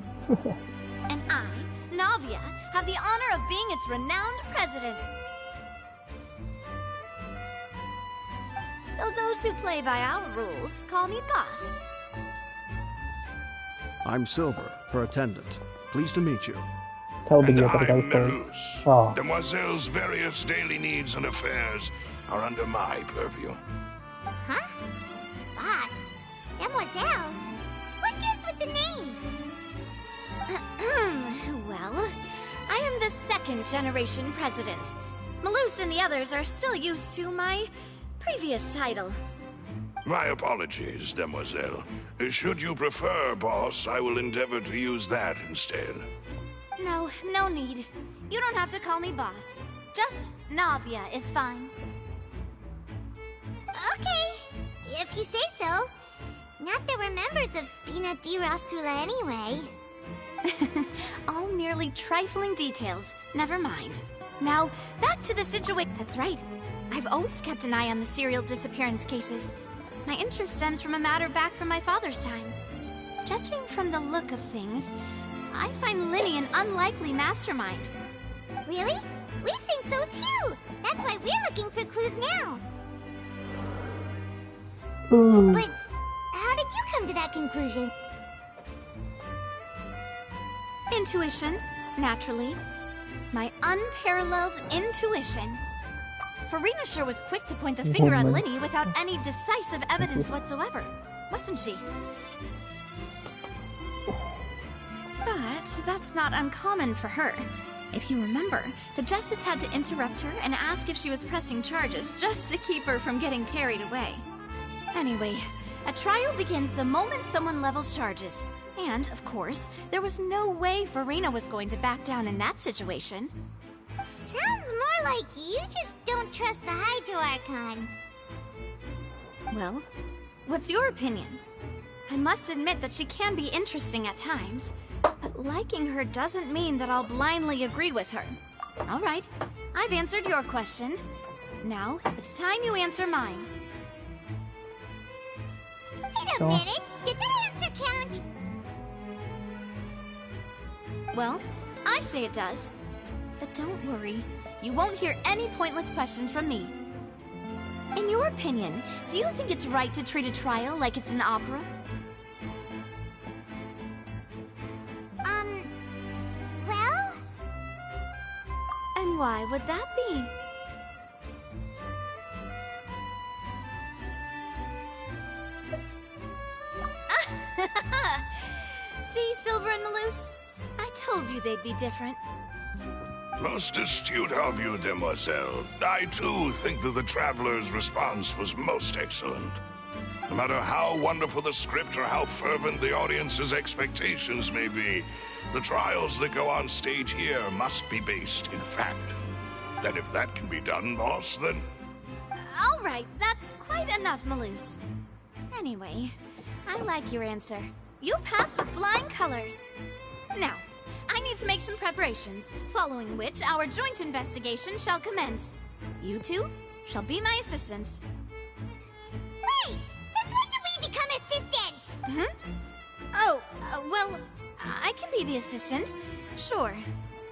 And I, Navia, have the honor of being its renowned president. Though those who play by our rules call me boss. I'm Silver, her attendant. Pleased to meet you. And I'm Melus. Demoiselle's various daily needs and affairs are under my purview. Huh? Boss? Demoiselle? What gives with the names? Well, I am the second generation president. Melus and the others are still used to my previous title. My apologies, Demoiselle. Should you prefer, boss, I will endeavor to use that instead. No, no need. You don't have to call me boss. Just Navia is fine. Okay. if you say so. Not that we're members of Spina di Rasula anyway. All merely trifling details. Never mind. Now, back to the situation. That's right. I've always kept an eye on the serial disappearance cases. My interest stems from a matter back from my father's time. Judging from the look of things, I find Linny an unlikely mastermind. Really? We think so too! That's why we're looking for clues now. But how did you come to that conclusion? Intuition, naturally. My unparalleled intuition. Farina sure was quick to point the finger at Linny without any decisive evidence whatsoever, wasn't she? But that's not uncommon for her. If you remember, the Justice had to interrupt her and ask if she was pressing charges just to keep her from getting carried away. Anyway, a trial begins the moment someone levels charges. And, of course, there was no way Farina was going to back down in that situation. Sounds more like you just don't trust the Hydro Archon. Well, what's your opinion? I must admit that she can be interesting at times, but liking her doesn't mean that I'll blindly agree with her. All right, I've answered your question. Now, it's time you answer mine. Wait a minute, did that answer count? Well, I say it does. But don't worry, you won't hear any pointless questions from me. In your opinion, do you think it's right to treat a trial like it's an opera? Well? And why would that be? See, Silver and Maloose? I told you they'd be different. Most astute of you, demoiselle. I too think that the Traveler's response was most excellent. No matter how wonderful the script or how fervent the audience's expectations may be, the trials that go on stage here must be based in fact. And if that can be done, boss, then... All right, that's quite enough, Maloose. Anyway, I like your answer. You passed with flying colors. Now, I need to make some preparations, following which our joint investigation shall commence. You two shall be my assistants. Wait! Since when did we become assistants? Oh, well, I can be the assistant, sure.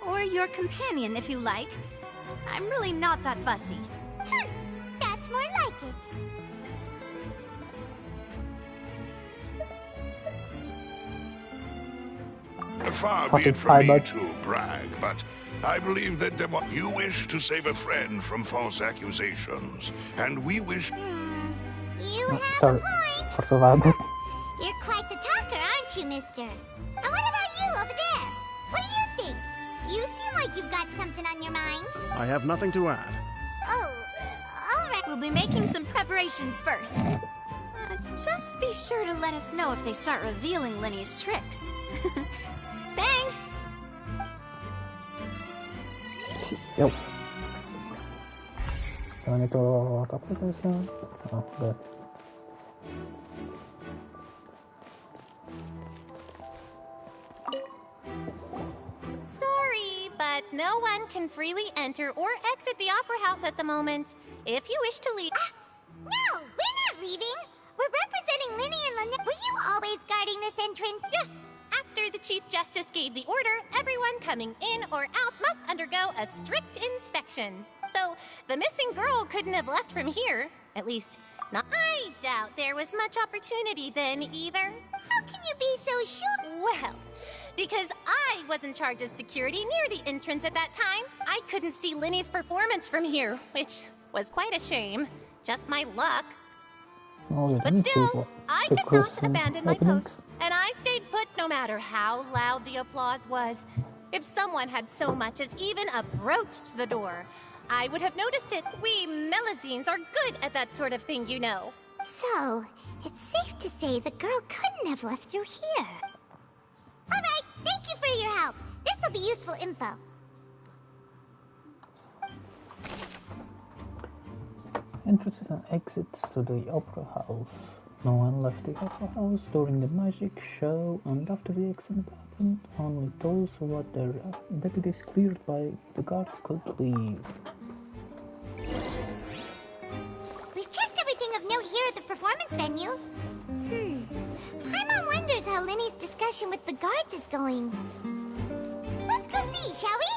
Or your companion, if you like. I'm really not that fussy. That's more like it. Far be it from me to brag, but I believe that you wish to save a friend from false accusations, and we wish... You have a point. You're quite the talker, aren't you, mister? And what about you over there? What do you think? You seem like you've got something on your mind. I have nothing to add. Oh, all right. We'll be making some preparations first. Just be sure to let us know if they start revealing Linny's tricks. Thanks! Yuk. Jangan itu apa tulisnya? Oh, good. Sorry, but no one can freely enter or exit the Opera House at the moment. If you wish to leave... No, we're not leaving! We're representing Linny and Lynette. Were you always guarding this entrance? Yes! After the Chief Justice gave the order, everyone coming in or out must undergo a strict inspection. So, the missing girl couldn't have left from here. At least, not... I doubt there was much opportunity then, either. How can you be so sure? Well, because I was in charge of security near the entrance at that time, I couldn't see Linny's performance from here, which was quite a shame. Just my luck. But still, I did not abandon my post, and I stayed put no matter how loud the applause was. If someone had so much as even approached the door, I would have noticed it. We Melazines are good at that sort of thing, you know. So, it's safe to say the girl couldn't have left through here. All right, thank you for your help. This will be useful info. entrances and exits to the Opera House. No one left the Opera House during the magic show, and after the accident happened, only those who had their identities cleared by the guards could leave. We've checked everything of note here at the performance venue. Paimon wonders how Linny's discussion with the guards is going. Let's go see, shall we?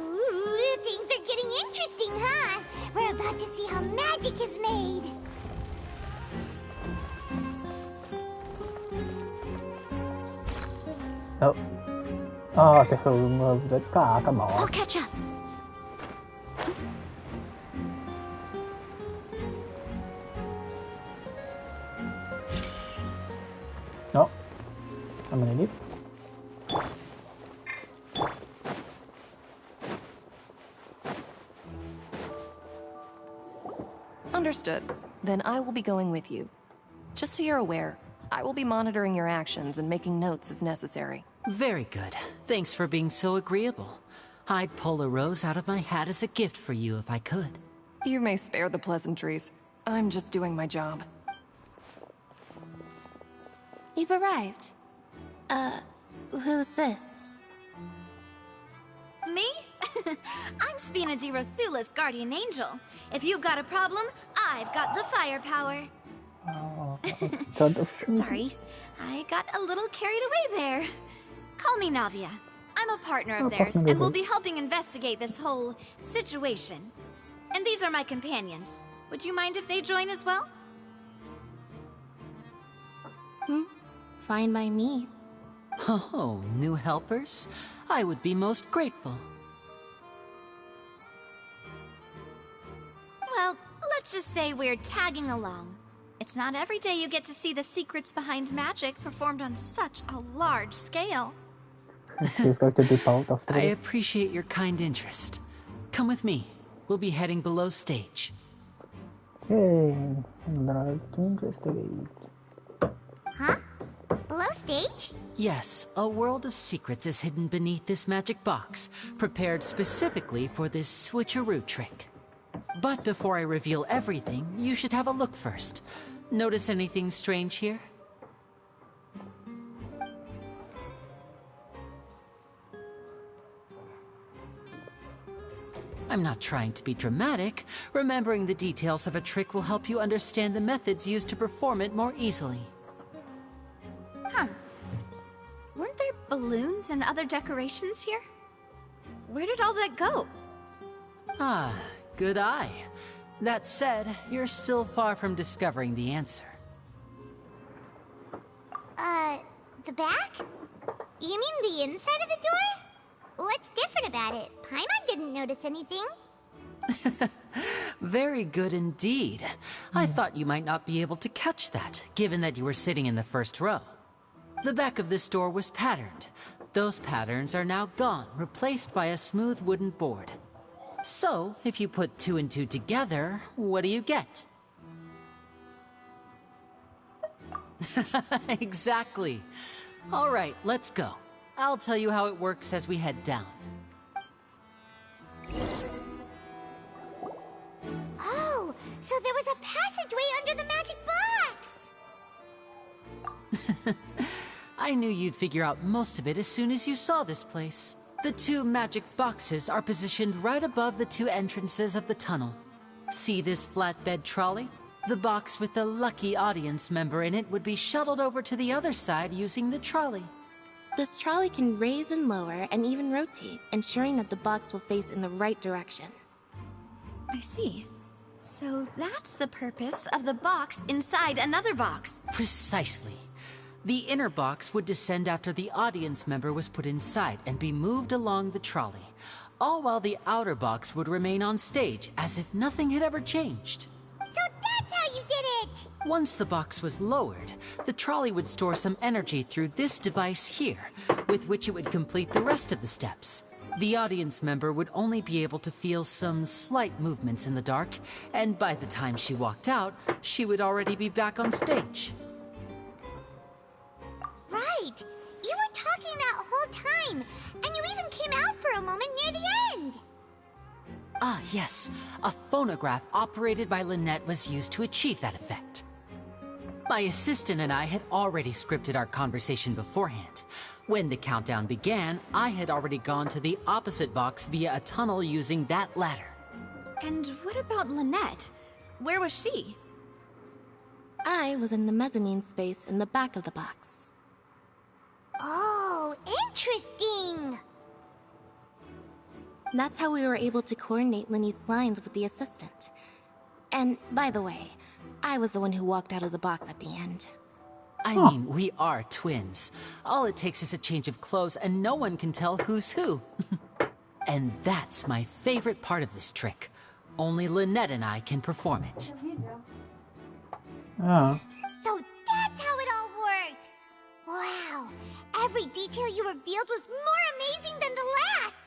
Ooh, things are getting interesting, huh? We're about to see how magic is made. Cái hướng với cả các bạn. I'll catch up. No. I'm gonna leave. Understood. Then I will be going with you. Just so you're aware, I will be monitoring your actions and making notes as necessary. Very good. Thanks for being so agreeable. I'd pull a rose out of my hat as a gift for you if I could. You may spare the pleasantries. I'm just doing my job. You've arrived. Who's this? Me? I'm Spina di Rosula's guardian angel. If you've got a problem, I've got the firepower. Sorry, I got a little carried away there. Call me Navia. I'm a partner of theirs, and we'll be helping investigate this whole situation. And these are my companions. Would you mind if they join as well? Fine by me. Oh, new helpers? I would be most grateful. Well, let's just say we're tagging along. It's not every day you get to see the secrets behind magic performed on such a large scale. She's going to dip out after I appreciate your kind interest. Come with me. We'll be heading below stage. Yay! Another to investigate. Huh? Below stage? Yes, a world of secrets is hidden beneath this magic box, prepared specifically for this switcheroo trick. But before I reveal everything, you should have a look first. Notice anything strange here? I'm not trying to be dramatic. Remembering the details of a trick will help you understand the methods used to perform it more easily. Huh. Weren't there balloons and other decorations here? Where did all that go? Ah, good eye. That said, you're still far from discovering the answer. The back? You mean the inside of the door? What's different about it? Paimon didn't notice anything. Very good indeed. I thought you might not be able to catch that, given that you were sitting in the first row. The back of this door was patterned. Those patterns are now gone, replaced by a smooth wooden board. So, if you put 2 and 2 together, what do you get? Exactly. All right, let's go. I'll tell you how it works as we head down. Oh, so there was a passageway under the magic box! I knew you'd figure out most of it as soon as you saw this place. The 2 magic boxes are positioned right above the 2 entrances of the tunnel. See this flatbed trolley? The box with the lucky audience member in it would be shuttled over to the other side using the trolley. This trolley can raise and lower and even rotate, ensuring that the box will face in the right direction. I see. So that's the purpose of the box inside another box. Precisely. The inner box would descend after the audience member was put inside and be moved along the trolley, all while the outer box would remain on stage as if nothing had ever changed. So that's how you did it! Once the box was lowered, the trolley would store some energy through this device here, with which it would complete the rest of the steps. The audience member would only be able to feel some slight movements in the dark, and by the time she walked out, she would already be back on stage. Right! You were talking that whole time, and you even came out for a moment near the end! Ah, yes. A phonograph operated by Lynette was used to achieve that effect. My assistant and I had already scripted our conversation beforehand. When the countdown began, I had already gone to the opposite box via a tunnel using that ladder. And what about Lynette? Where was she? I was in the mezzanine space in the back of the box. Oh, interesting! That's how we were able to coordinate Linny's lines with the assistant. And, by the way, I was the one who walked out of the box at the end. I mean, we are twins. All it takes is a change of clothes and no one can tell who's who. And that's my favorite part of this trick. Only Lynette and I can perform it. Oh. So that's how it all worked! Wow! Every detail you revealed was more amazing than the last!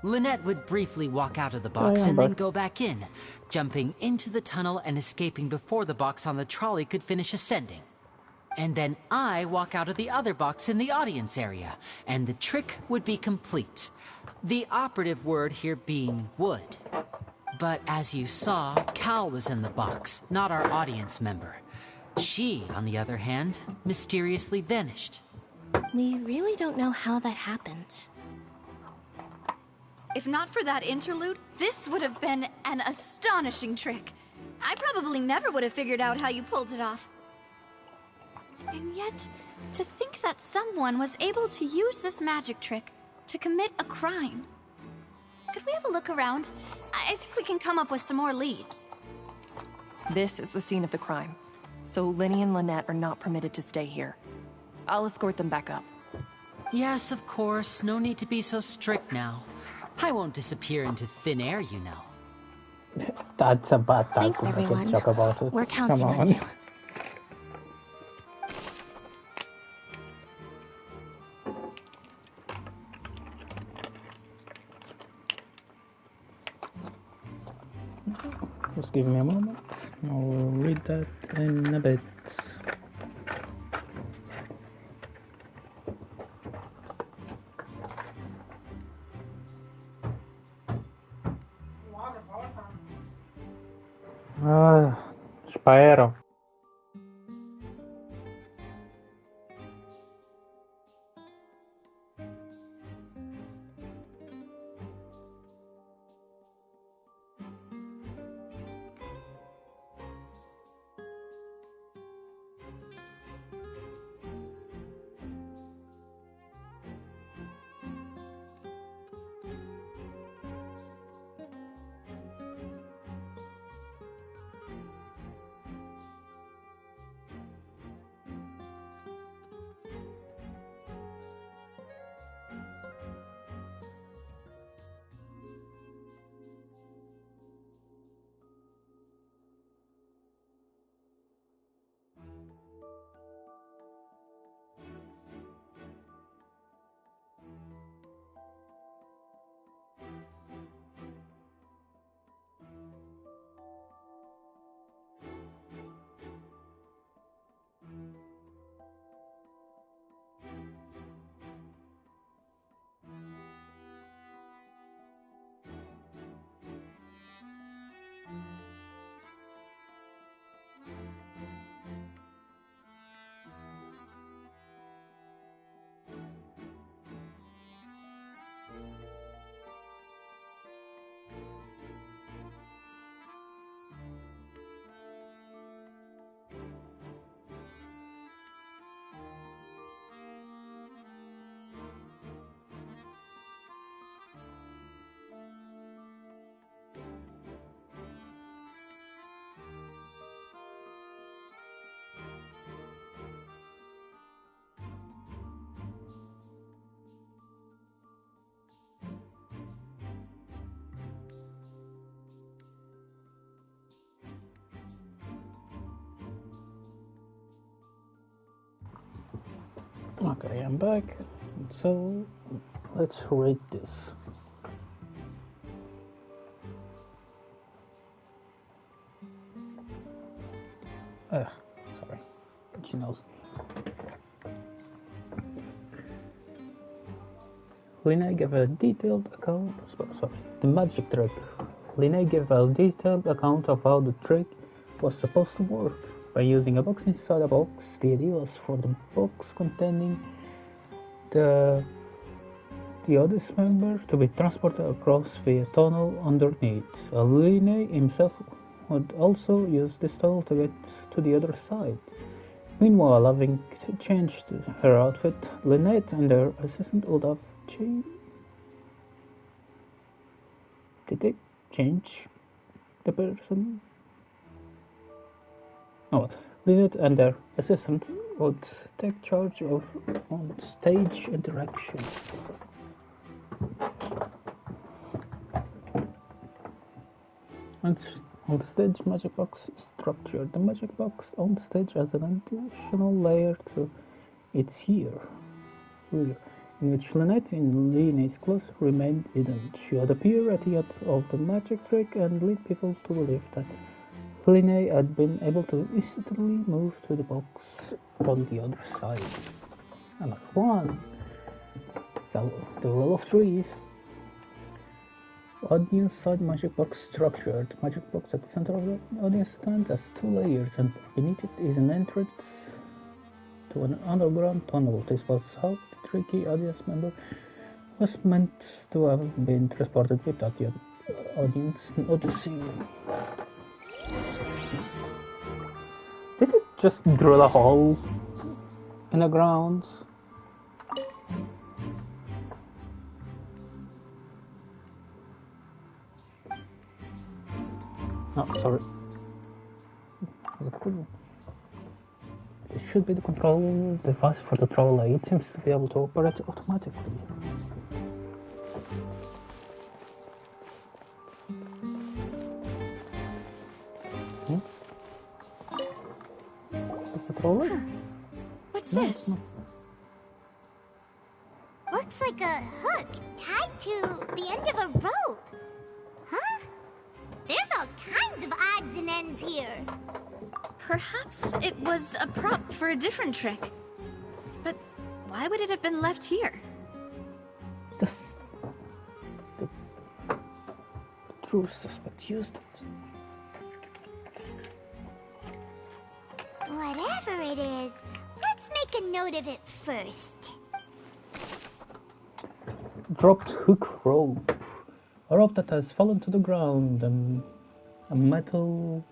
Lynette would briefly walk out of the box and then go back in, jumping into the tunnel and escaping before the box on the trolley could finish ascending. And then I walk out of the other box in the audience area, and the trick would be complete. The operative word here being would. But as you saw, Cal was in the box, not our audience member. She, on the other hand, mysteriously vanished. We really don't know how that happened. If not for that interlude, this would have been an astonishing trick. I probably never would have figured out how you pulled it off. And yet, to think that someone was able to use this magic trick to commit a crime. Could we have a look around? I think we can come up with some more leads. This is the scene of the crime, so Lenny and Lynette are not permitted to stay here. I'll escort them back up. Yes, of course. No need to be so strict now. I won't disappear into thin air, you know. That's a bad time Thanks, to make everyone. a joke about it. We're counting Come on you. Just give me a moment. I'll read that in a bit. Spyro. Okay, I'm back. So let's rate this. Sorry, but she knows. Lina gave a detailed account. Sorry, the magic trick. Lina gave a detailed account of how the trick was supposed to work. By using a box inside a box, the idea was for the box containing the audience member to be transported across the tunnel underneath. Lina himself would also use this tunnel to get to the other side. Meanwhile, having changed her outfit, Lynette and her assistant would have changed. Did they change the person? No, Lynette and their assistant would take charge of on-stage interaction. And on-stage magic box structure. The magic box on stage has an additional layer to its here. in which Lynette, in Lene's clothes, remained hidden. She would appear at the end of the magic trick and lead people to believe that Lene had been able to easily move to the box on the other side. Number 1. So, the rule of threes. Audience side magic box structure. The magic box at the center of the audience stand has 2 layers, and beneath it is an entrance to an underground tunnel. This was how the tricky audience member was meant to have been transported without the audience noticing. Did it just drill a hole in the ground? Oh, sorry. It should be the control device for the trolley. It seems to be able to operate automatically. Is this the trolley? What's this? No. Looks like a hook tied to the end of a rope. Huh? There's all kinds of odds and ends here. Perhaps it was a prop for a different trick. But why would it have been left here? The true suspect used it. Whatever it is, let's make a note of it first. Dropped hook rope. A rope that has fallen to the ground. A metal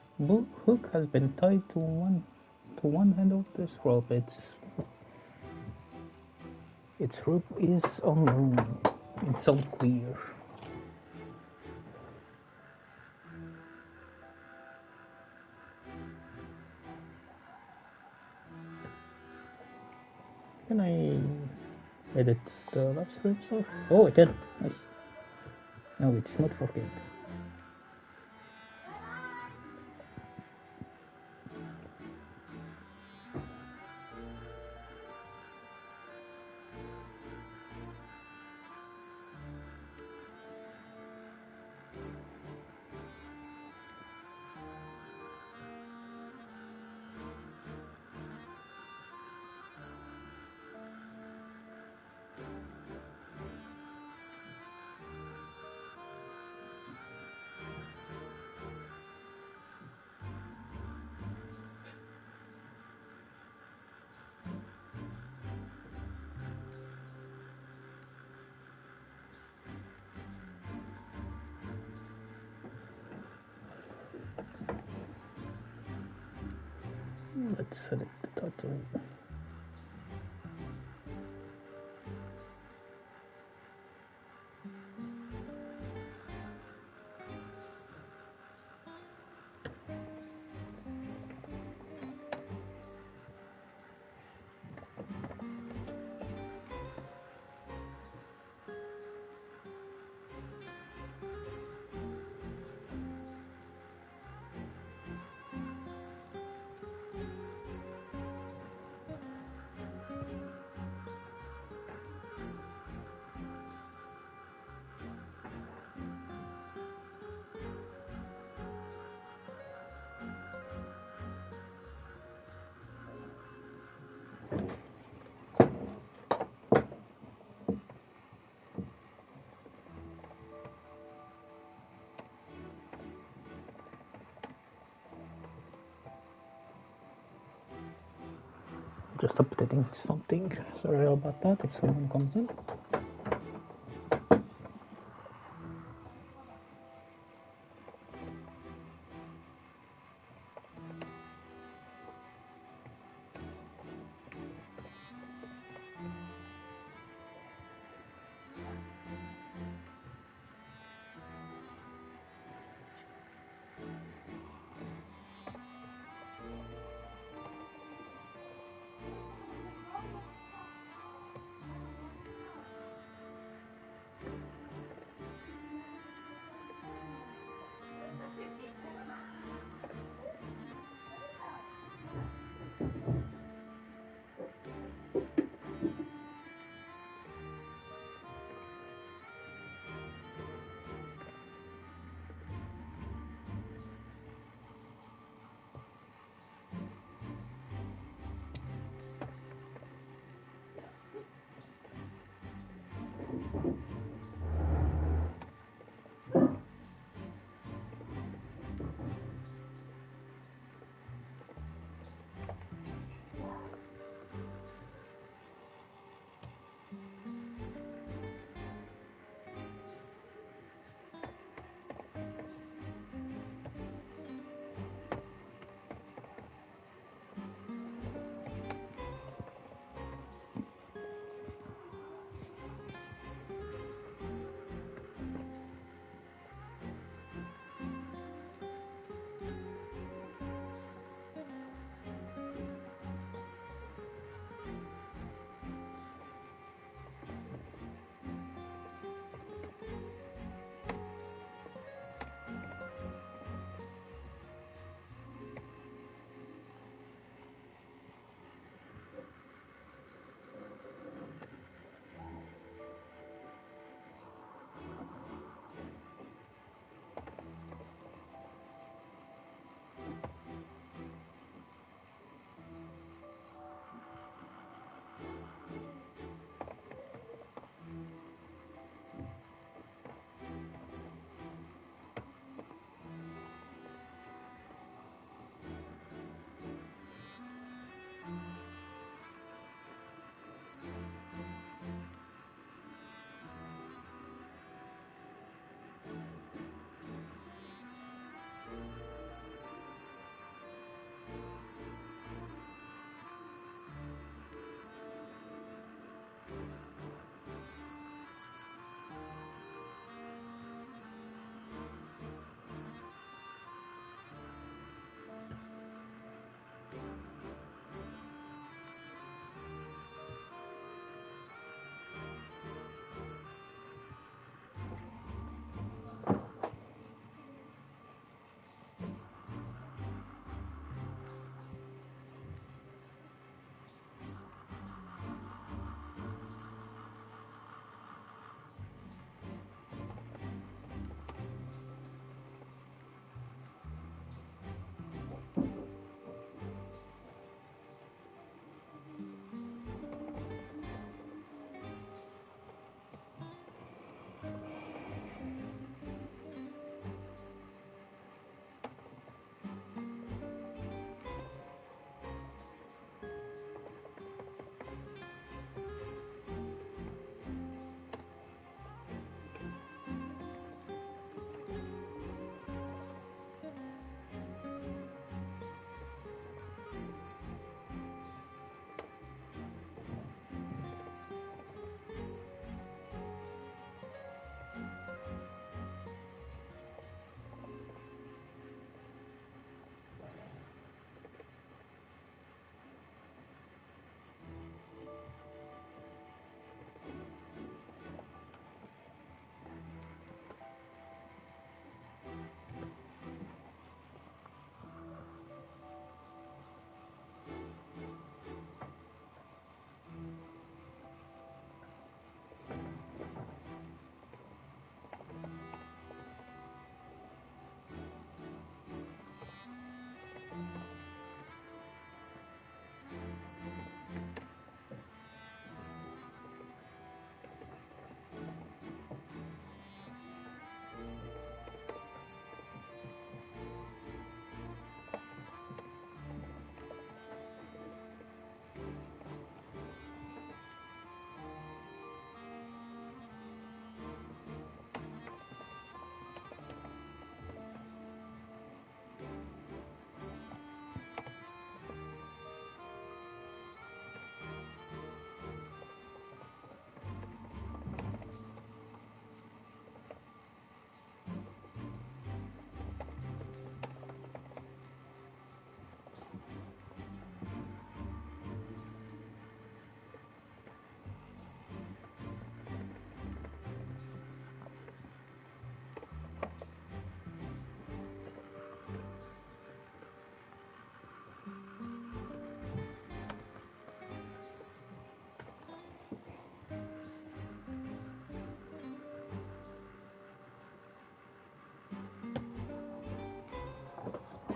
hook has been tied to one end of this rope. Its rope is unknown. It's unclear. Can I edit the live stream stuff? Oh, I can. Nice. No, it's not for kids. Let's select the title. Just updating something. Sorry about that if someone comes in.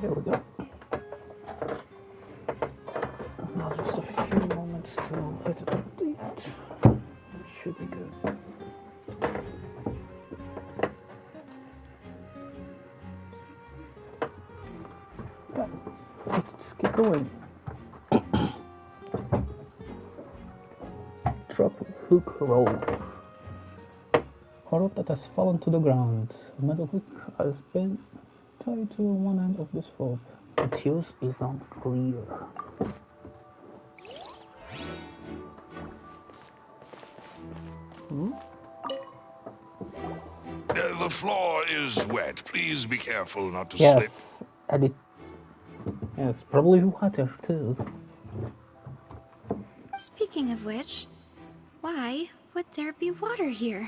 Here we go. Now just a few moments till hit it update. Should be good. Yeah, let's keep going. Drop hook rope. A rope that has fallen to the ground. A metal hook has been tied to one end of this rope. Its use is unclear. The floor is wet. Please be careful not to Yes, slip. and it... Yes, probably water too. Speaking of which, why would there be water here?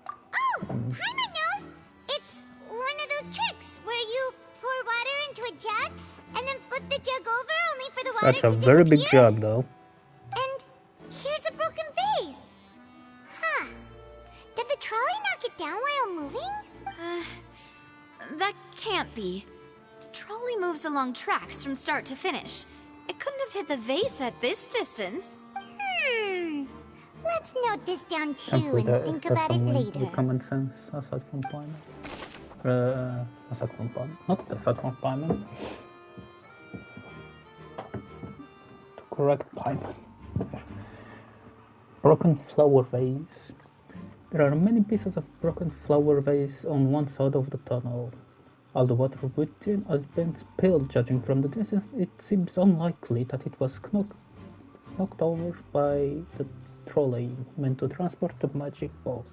Oh, Paimon knows! It's one of those tricks where you pour water into a jug and then flip the jug over only for the water That's to a very big disappear. job though. And here's a broken vase. Huh. Did the trolley knock it down while moving? That can't be. The trolley moves along tracks from start to finish. It couldn't have hit the vase at this distance. Let's note this down too Hopefully and think about it later. with common sense aside from Paimon. Aside from Paimon. Not aside from Paimon. To correct Paimon. Broken flower vase. There are many pieces of broken flower vase on one side of the tunnel. All the water within has been spilled. Judging from the distance, it seems unlikely that it was knocked over by the trolley meant to transport the magic box.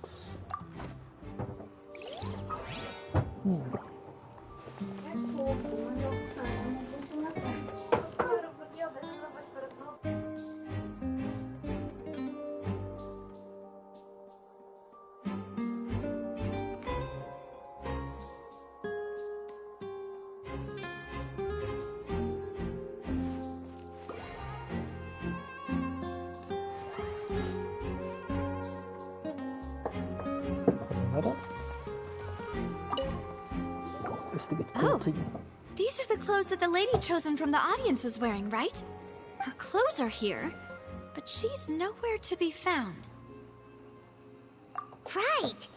Oh, these are the clothes that the lady chosen from the audience was wearing, right? Her clothes are here, but she's nowhere to be found. Right.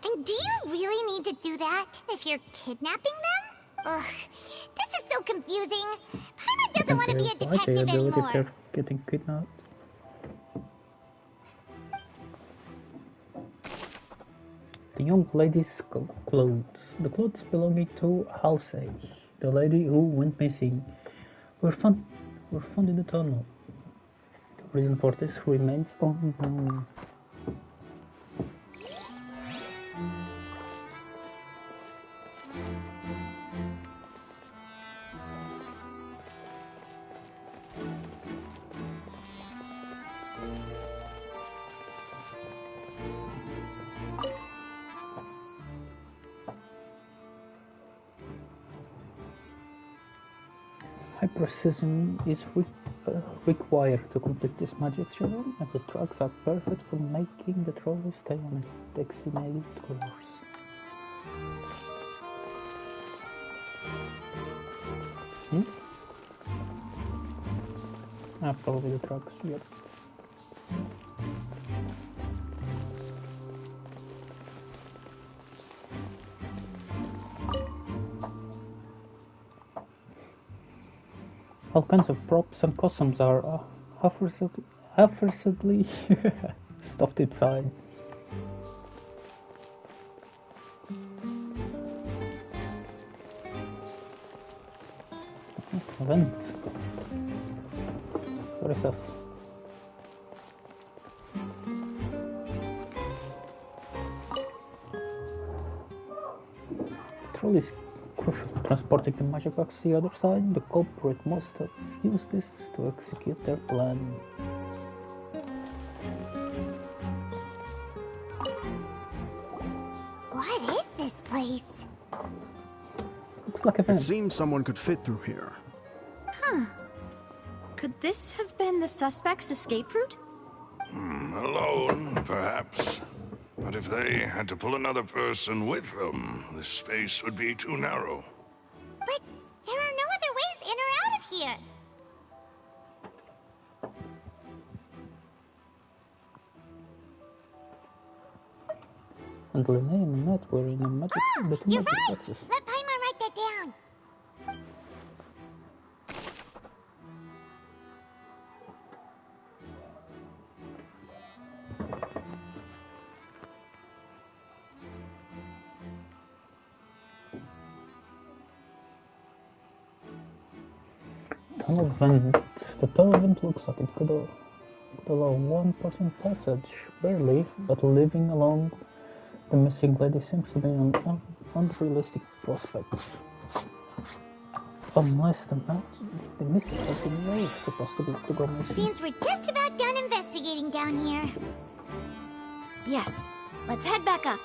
And do you really need to do that if you're kidnapping them? Ugh, this is so confusing. Paimon doesn't want to be a detective anymore. They're getting kidnapped. The young lady's clothes. The clothes belonging to Halsey, the lady who went missing, were found in the tunnel. The reason for this remains unknown. High precision is required to complete this magic show, and the tracks are perfect for making the trolley stay on a designated course. Probably the tracks, yep. All kinds of props and costumes are effortlessly stuffed inside. Event. What is this? Trolley is crucial for transporting the magic box to the other side. The culprit must have used this to execute their plan. What is this place? Looks like a vent. It seems someone could fit through here. Huh. Could this have been the suspect's escape route? Alone, perhaps. But if they had to pull another person with them, the space would be too narrow. But and Linnea and Matt were in a magic You're magic right! boxes. Let Paimon write that down. Tunnel vent. The tunnel vent looks like it could allow one-person passage, barely, but living along the missing lady seems to be an unrealistic prospect. Unless the missing lady is supposed to go missing. Seems we're just about done investigating down here. Yes, let's head back up.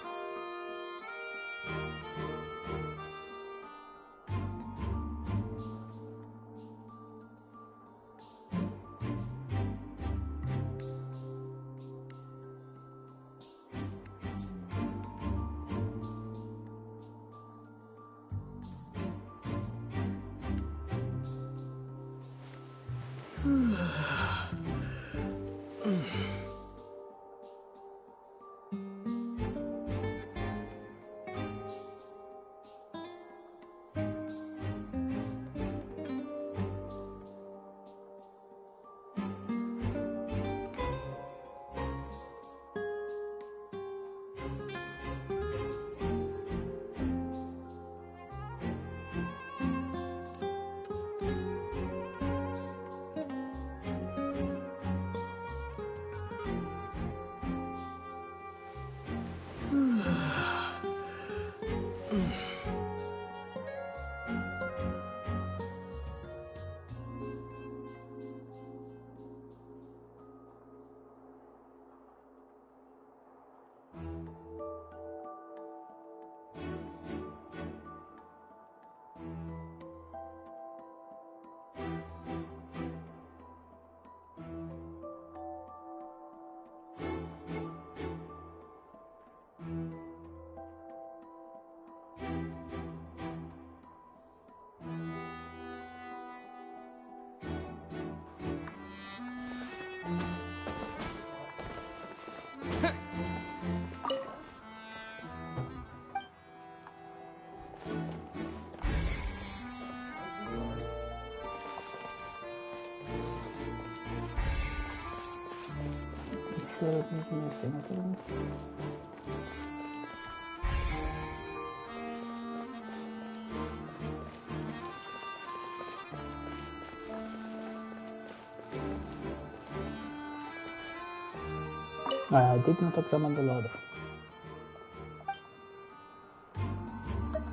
I did not examine the ladder.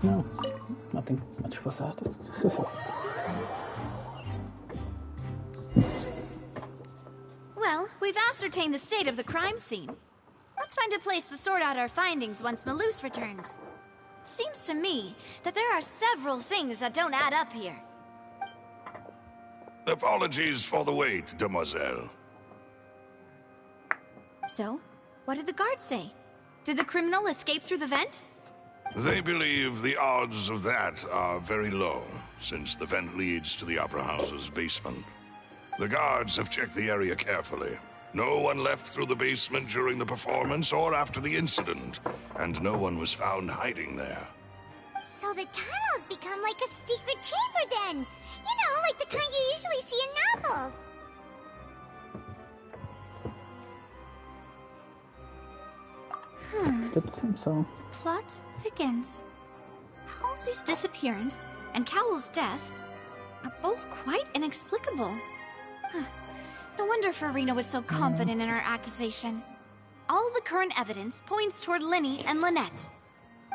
No, nothing much was added. Well, we've ascertained the state of the crime scene. Let's find a place to sort out our findings once Malus returns. Seems to me that there are several things that don't add up here. Apologies for the wait, demoiselle. So, what did the guards say? Did the criminal escape through the vent? They believe the odds of that are very low, since the vent leads to the Opera House's basement. The guards have checked the area carefully. No one left through the basement during the performance or after the incident, and no one was found hiding there. So the tunnels become like a secret chamber then! You know, like the kind you usually see in novels! So. The plot thickens. Halsey's disappearance and Cowell's death are both quite inexplicable. No wonder Farina was so confident in her accusation. All the current evidence points toward Linny and Lynette.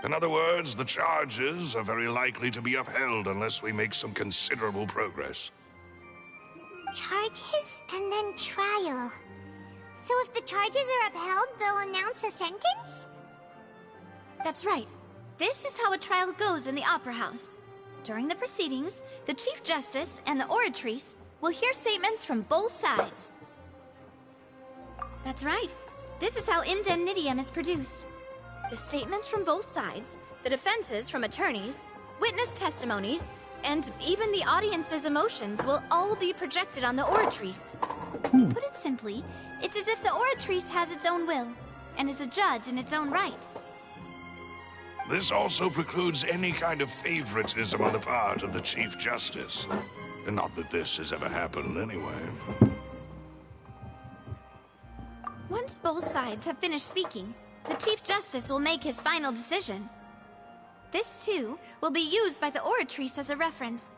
In other words, the charges are very likely to be upheld unless we make some considerable progress. Charges and then trial. So if the charges are upheld, they'll announce a sentence? That's right. This is how a trial goes in the Opera House. During the proceedings, the Chief Justice and the Oratrice will hear statements from both sides. That's right. This is how indemnitium is produced. The statements from both sides, the defenses from attorneys, witness testimonies, and even the audience's emotions will all be projected on the Oratrice. To put it simply, it's as if the Oratrice has its own will, and is a judge in its own right. This also precludes any kind of favoritism on the part of the Chief Justice. And not that this has ever happened anyway. Once both sides have finished speaking, the Chief Justice will make his final decision. This, too, will be used by the Oratrice as a reference.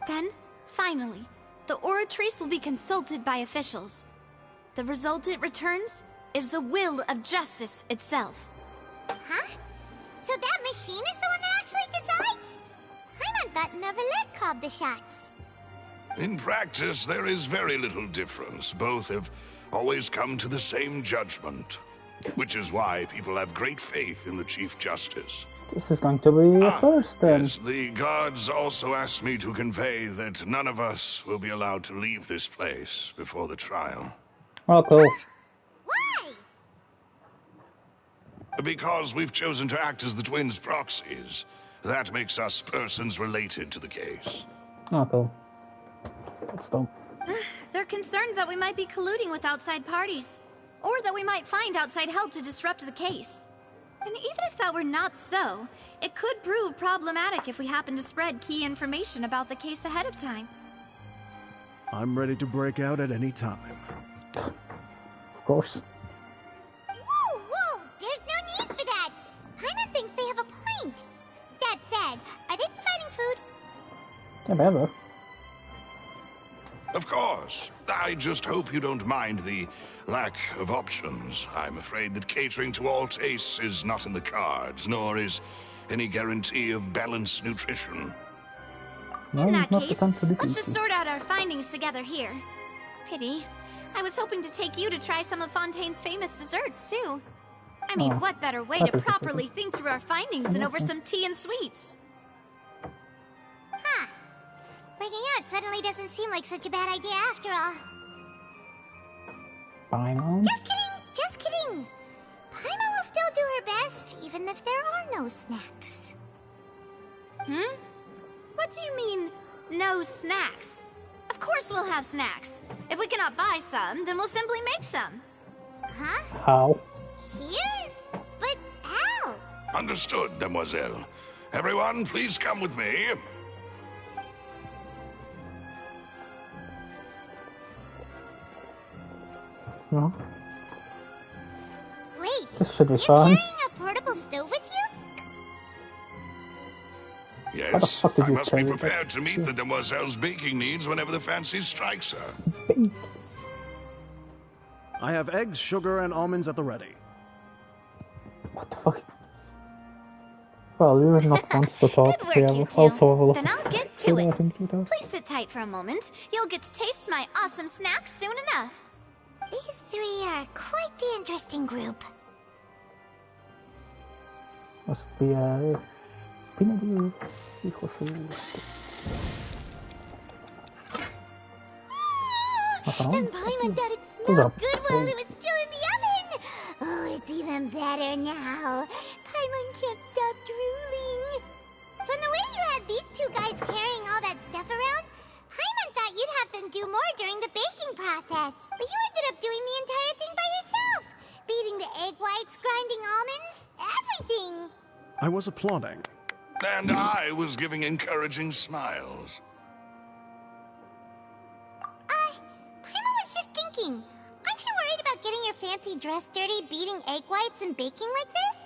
Then, finally, the Oratrice will be consulted by officials. The result it returns is the will of justice itself. Huh? So that machine is the one that actually decides? Paimon thought Neuvillette called the shots. In practice, there is very little difference. Both have always come to the same judgment. Which is why people have great faith in the Chief Justice. This is going to be a first then. Yes, the guards also asked me to convey that none of us will be allowed to leave this place before the trial. Oh, cool. Why? Because we've chosen to act as the twins' proxies. That makes us persons related to the case. Oh, cool. That's dumb. They're concerned that we might be colluding with outside parties, or that we might find outside help to disrupt the case. And even if that were not so, it could prove problematic if we happen to spread key information about the case ahead of time. I'm ready to break out at any time. Of course. Whoa, whoa! There's no need for that! Paimon thinks they have a point. That said, are they providing food? Yeah, better. Of course. I just hope you don't mind the lack of options. I'm afraid that catering to all tastes is not in the cards, nor is any guarantee of balanced nutrition. No, In that not case, the time to be let's just easy. sort out our findings together here. Pity. I was hoping to take you to try some of Fontaine's famous desserts, too. I mean, Oh, what better way that to is properly think through our findings than over some tea and sweets? Huh. Breaking out suddenly doesn't seem like such a bad idea after all. Paimon? Just kidding! Just kidding! Paimon will still do her best, even if there are no snacks. Hmm? What do you mean, no snacks? Of course we'll have snacks. If we cannot buy some, then we'll simply make some. Huh? How? Here? But how? Understood, Demoiselle. Everyone, please come with me. No? Wait, This should be you're fun. carrying a portable stove with you? How the Yes, fuck did I you must be carry that? prepared to meet the Demoiselle's baking needs whenever the fancy strikes her. I have eggs, sugar, and almonds at the ready. What the fuck? Well, you're not once to talk. Good work, Yeah, you also two. will Then I'll get do to that it. in 2000. Please sit tight for a moment. You'll get to taste my awesome snacks soon enough. These three are quite the interesting group. Must be a spinach hijo su. And Paimon thought it Hold smelled up. good while it was still in the oven. Oh, it's even better now. Paimon can't stop drooling. From the way you had these two guys carrying all that stuff around, Paimon thought you'd have them do more during the baking process. But you ended up doing the entire thing by yourself. Beating the egg whites, grinding almonds, everything. I was applauding. And I was giving encouraging smiles. Paimon was just thinking, aren't you worried about getting your fancy dress dirty beating egg whites and baking like this?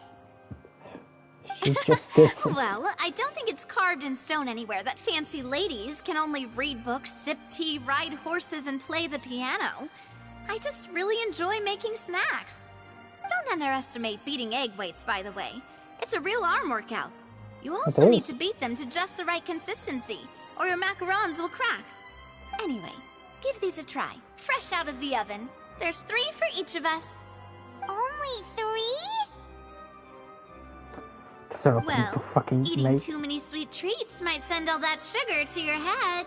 She's just different. Well, I don't think it's carved in stone anywhere that fancy ladies can only read books, sip tea, ride horses, and play the piano. I just really enjoy making snacks. Don't underestimate beating egg whites, by the way. It's a real arm workout. You also is. need to beat them to just the right consistency, or your macarons will crack. Anyway, give these a try, fresh out of the oven. There's 3 for each of us. Only 3? Syrup Well, to fucking eating make. too many sweet treats might send all that sugar to your head.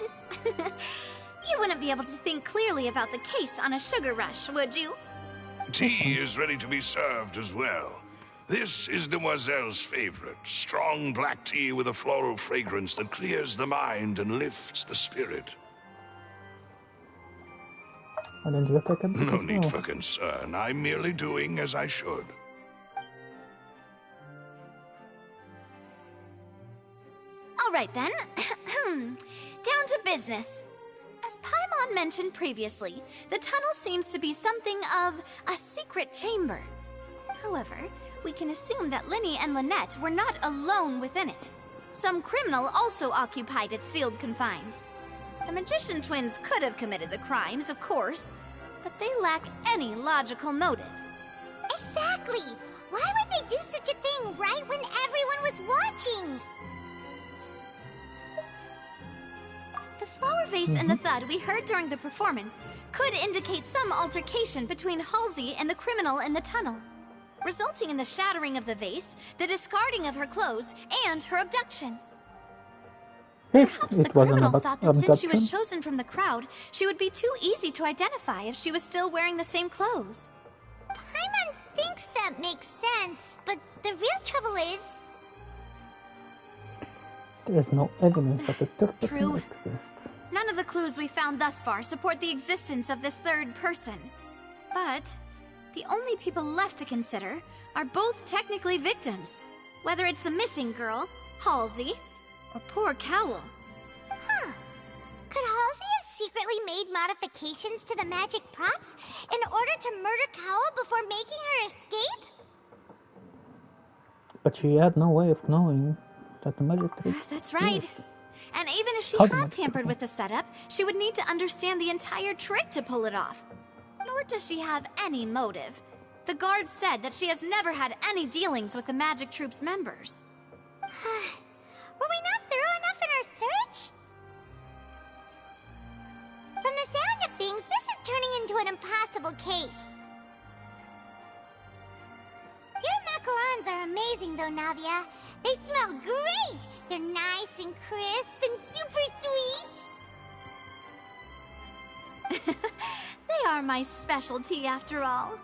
You wouldn't be able to think clearly about the case on a sugar rush, would you? Tea is ready to be served as well. This is Demoiselle's favorite, strong black tea with a floral fragrance that clears the mind and lifts the spirit. Why didn't you take it? No need for concern. I'm merely doing as I should. right then. Down to business. As Paimon mentioned previously, the tunnel seems to be something of a secret chamber. However, we can assume that Linny and Lynette were not alone within it. Some criminal also occupied its sealed confines. The magician twins could have committed the crimes, of course, but they lack any logical motive. Exactly! Why would they do such a thing right when everyone was watching? The flower vase and the thud we heard during the performance could indicate some altercation between Halsey and the criminal in the tunnel, resulting in the shattering of the vase, the discarding of her clothes, and her abduction. Perhaps the criminal thought that since she was chosen from the crowd, she would be too easy to identify if she was still wearing the same clothes. Paimon thinks that makes sense, but the real trouble is... There is no evidence that the third person True. exists. None of the clues we found thus far support the existence of this third person. But the only people left to consider are both technically victims, whether it's the missing girl, Halsey, or poor Cowell. Huh. Could Halsey have secretly made modifications to the magic props in order to murder Cowell before making her escape? But she had no way of knowing that the magic trick... That's right. And even if she had tampered with the setup, she would need to understand the entire trick to pull it off. Nor does she have any motive. The guard said that she has never had any dealings with the magic troop's members. Were we not thorough enough in our search? From the sound of things, this is turning into an impossible case. Your macarons are amazing though, Navia. They smell great! They're nice and crisp and super sweet! They are my specialty after all.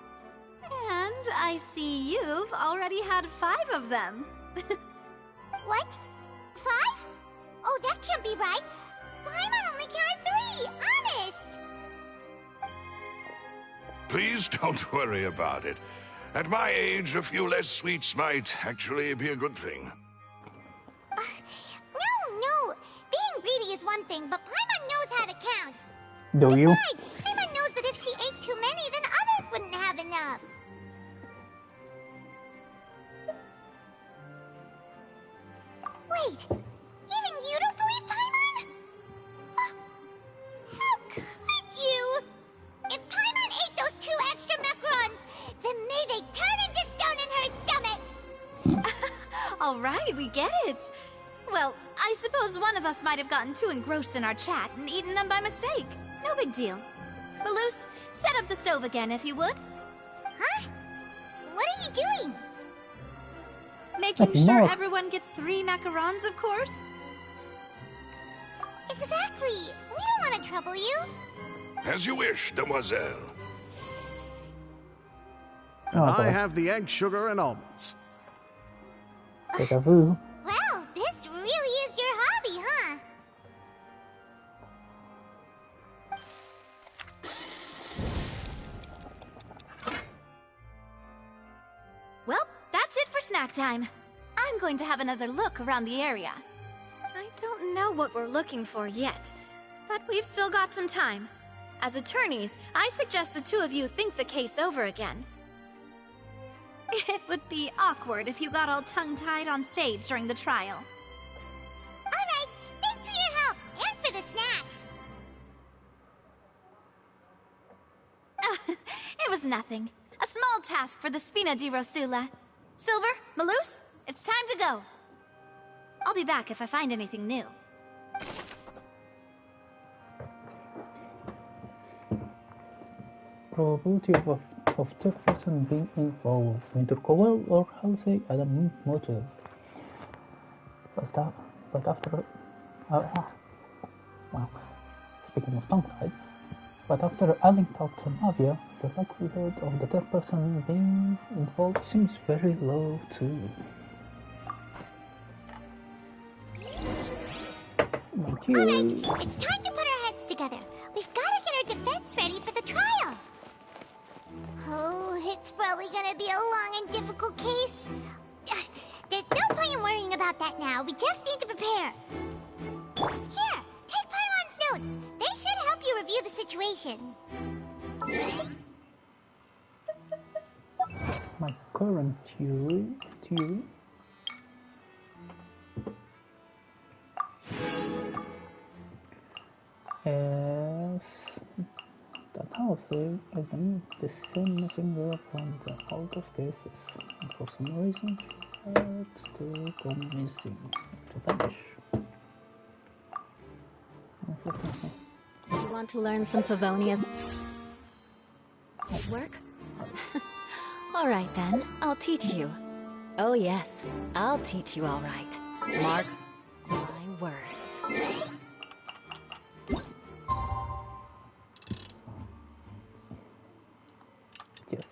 And I see you've already had 5 of them. What? 5? Oh, that can't be right. Paimon only counted 3, honest! Please don't worry about it. At my age, a few less sweets might actually be a good thing. No. Being greedy is one thing, but Paimon knows how to count. Do you? Besides, Paimon knows that if she ate too many, then others wouldn't have enough. Wait, even you don't believe Paimon? How could you? If Paimon ate those 2 extra macarons, then may they turn into stone in her stomach! All right, we get it. Well, I suppose one of us might have gotten too engrossed in our chat and eaten them by mistake. No big deal. Malus, set up the stove again, if you would. Huh? What are you doing? Making sure everyone gets 3 macarons, of course. Exactly. We don't want to trouble you. As you wish, demoiselle. And I have the egg, sugar, and almonds. Well, this really is your hobby, huh? Well, that's it for snack time. I'm going to have another look around the area. I don't know what we're looking for yet, but we've still got some time. As attorneys, I suggest the 2 of you think the case over again. It would be awkward if you got all tongue-tied on stage during the trial. Alright, thanks for your help, and for the snacks. It was nothing. A small task for the Spina di Rosula. Silver, Malus, it's time to go. I'll be back if I find anything new. Probability of third person being involved. Neither Cowell or Halsey had a motive. But after... well, speaking of tongue-tied, but after adding talk to Navia, the likelihood of the third person being involved seems very low too. Alright, it's time to put our heads together. We've got to get our defense ready for the trial. Oh, it's probably gonna be a long and difficult case. There's No point in worrying about that now. We just need to prepare. Here, take Paimon's notes. They should help you review the situation. My current theory is that Halsey is the same missing girl from the August cases, and for some reason she had to go missing, to vanish. You want to learn some Favonia's work? All right then, I'll teach you. Oh yes, I'll teach you all right. Mark my words. Yes,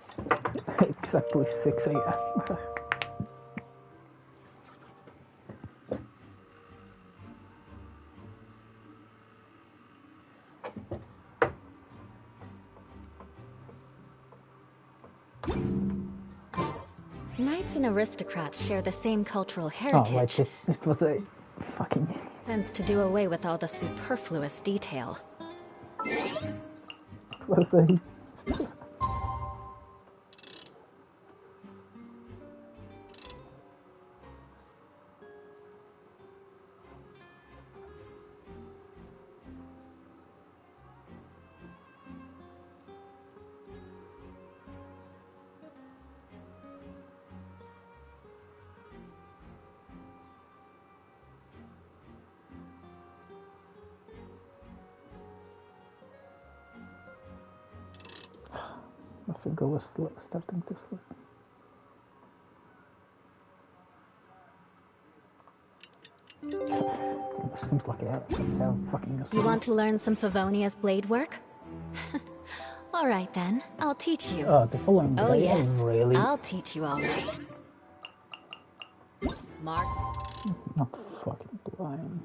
exactly 6 a.m. Knights and aristocrats share the same cultural heritage. Oh, like it was a fucking... Sense to do away with all the superfluous detail. It was a... My finger was starting to slip. It seems like I have fucking... You want to learn some Favonia's blade work? All right then, I'll teach you. The following oh day, yes, really... I'll teach you all right. Mark. Not fucking blind.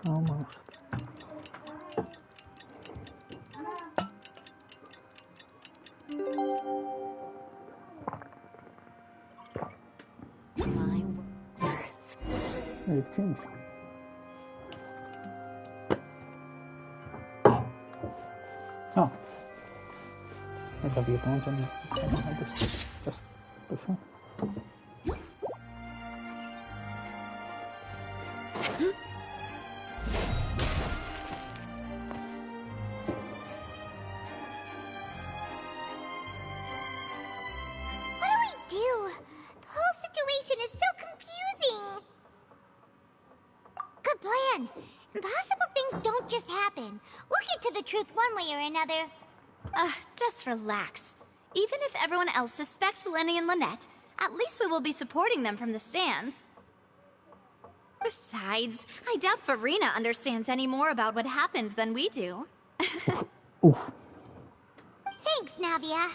Almost. My words. It changed. Oh. Maybe I'll be a bunch on just before. Just relax. Even if everyone else suspects Lenny and Lynette, at least we will be supporting them from the stands. Besides, I doubt Farina understands any more about what happened than we do. Thanks, Navia.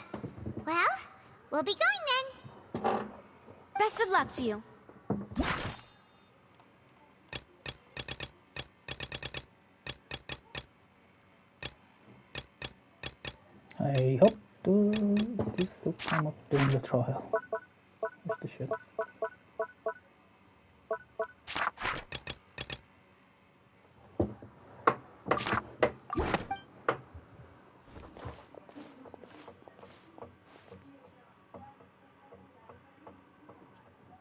Well, we'll be going then. Best of luck to you. I hope this will come up during the trial. What the shit?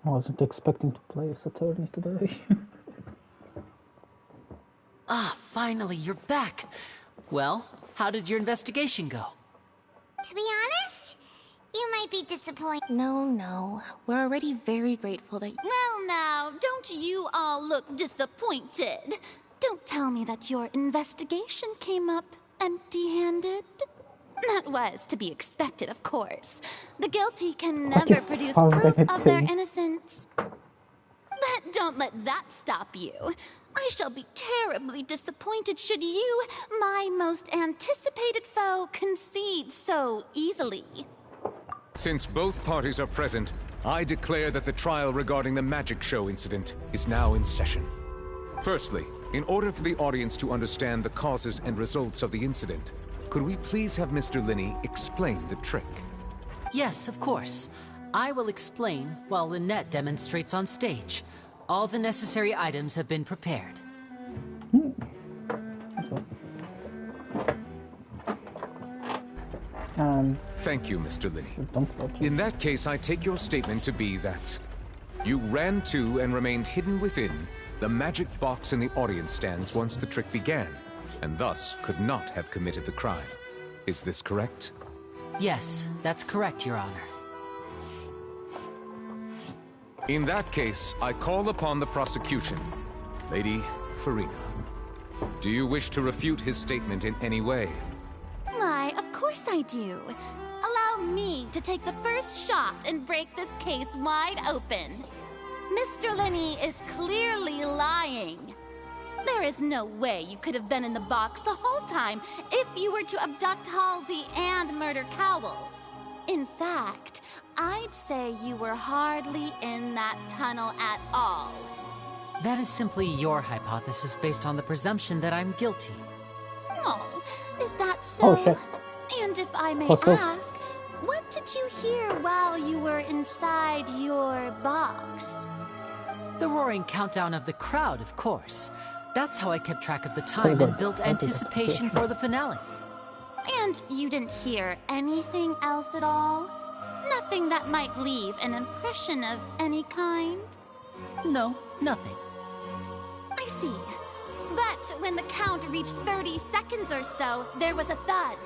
I wasn't expecting to play as attorney today. Ah, finally, you're back. Well, how did your investigation go? To be honest, You might be disappointed. No. We're already very grateful that... Well now, don't you all look disappointed. Don't tell me that your investigation came up empty-handed. That was to be expected, of course. The guilty can never produce proof of their innocence. But don't let that stop you. I shall be terribly disappointed should you, my most anticipated foe, concede so easily. Since both parties are present, I declare that the trial regarding the magic show incident is now in session. Firstly, in order for the audience to understand the causes and results of the incident, could we please have Mr. Linney explain the trick? Yes, of course. I will explain while Lynette demonstrates on stage. All the necessary items have been prepared. Thank you, Mr. Linney. In that case, I take your statement to be that you ran to and remained hidden within the magic box in the audience stands once the trick began, and thus could not have committed the crime. Is this correct? Yes, that's correct, Your Honor. In that case, I call upon the prosecution. Lady Farina, do you wish to refute his statement in any way? Why, of course I do. Allow me to take the first shot and break this case wide open. Mr. Linney is clearly lying. There is no way you could have been in the box the whole time if you were to abduct Halsey and murder Cowell. In fact, I'd say you were hardly in that tunnel at all. That is simply your hypothesis based on the presumption that I'm guilty. Oh, is that so? Oh, shit. And if I may Also, ask, what did you hear while you were inside your box? The roaring countdown of the crowd, of course. That's how I kept track of the time and built anticipation for the finale. And you didn't hear anything else at all? Nothing that might leave an impression of any kind? No, nothing. I see. But when the count reached 30 seconds or so, there was a thud.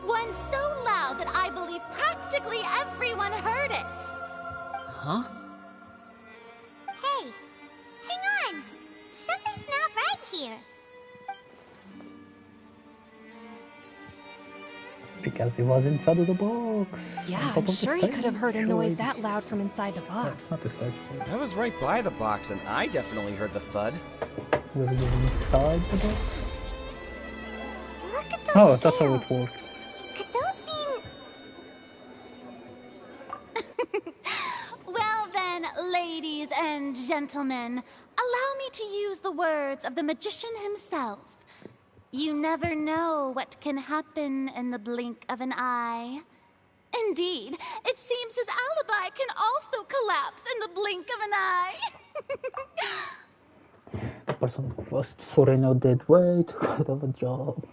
One so loud that I believe practically everyone heard it. Huh? Hey, hang on. Something's not right here. Because he was inside of the box. Yeah, I'm sure he could have heard a noise that loud from inside the box. Not the stage. I was right by the box, and I definitely heard the thud. Was he inside the box? Look at those Oh, that's how it works. Could those mean... Well then, ladies and gentlemen, allow me to use the words of the magician himself. You never know what can happen in the blink of an eye. Indeed, it seems his alibi can also collapse in the blink of an eye. The person first foreigner did way too good of a job.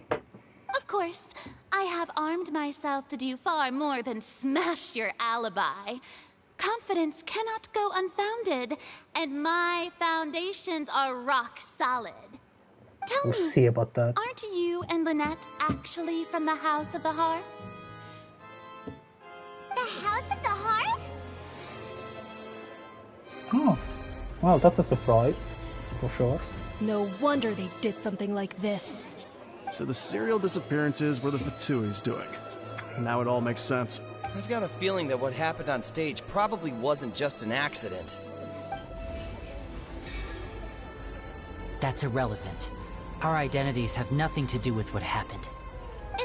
Of course, I have armed myself to do far more than smash your alibi. Confidence cannot go unfounded, and my foundations are rock solid. Tell We'll me, see about that. aren't you and Lynette actually from the House of the Hearth? The House of the Hearth? Oh, well, that's a surprise, for sure. No wonder they did something like this. So the serial disappearances were the Fatsui's doing. Now it all makes sense. I've got a feeling that what happened on stage probably wasn't just an accident. That's irrelevant. Our identities have nothing to do with what happened.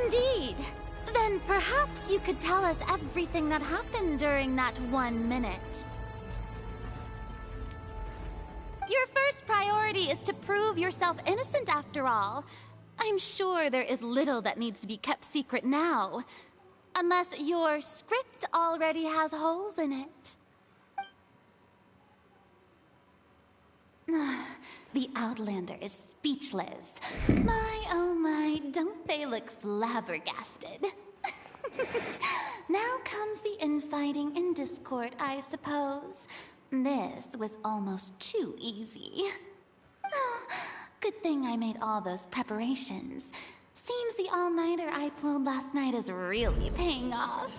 Indeed. Then perhaps you could tell us everything that happened during that 1 minute. Your first priority is to prove yourself innocent after all. I'm sure there is little that needs to be kept secret now. Unless your script already has holes in it. The Outlander is speechless. My, oh my, don't they look flabbergasted? Now comes the infighting and discord, I suppose. This was almost too easy. Good thing I made all those preparations. Seems the all-nighter I pulled last night is really paying off.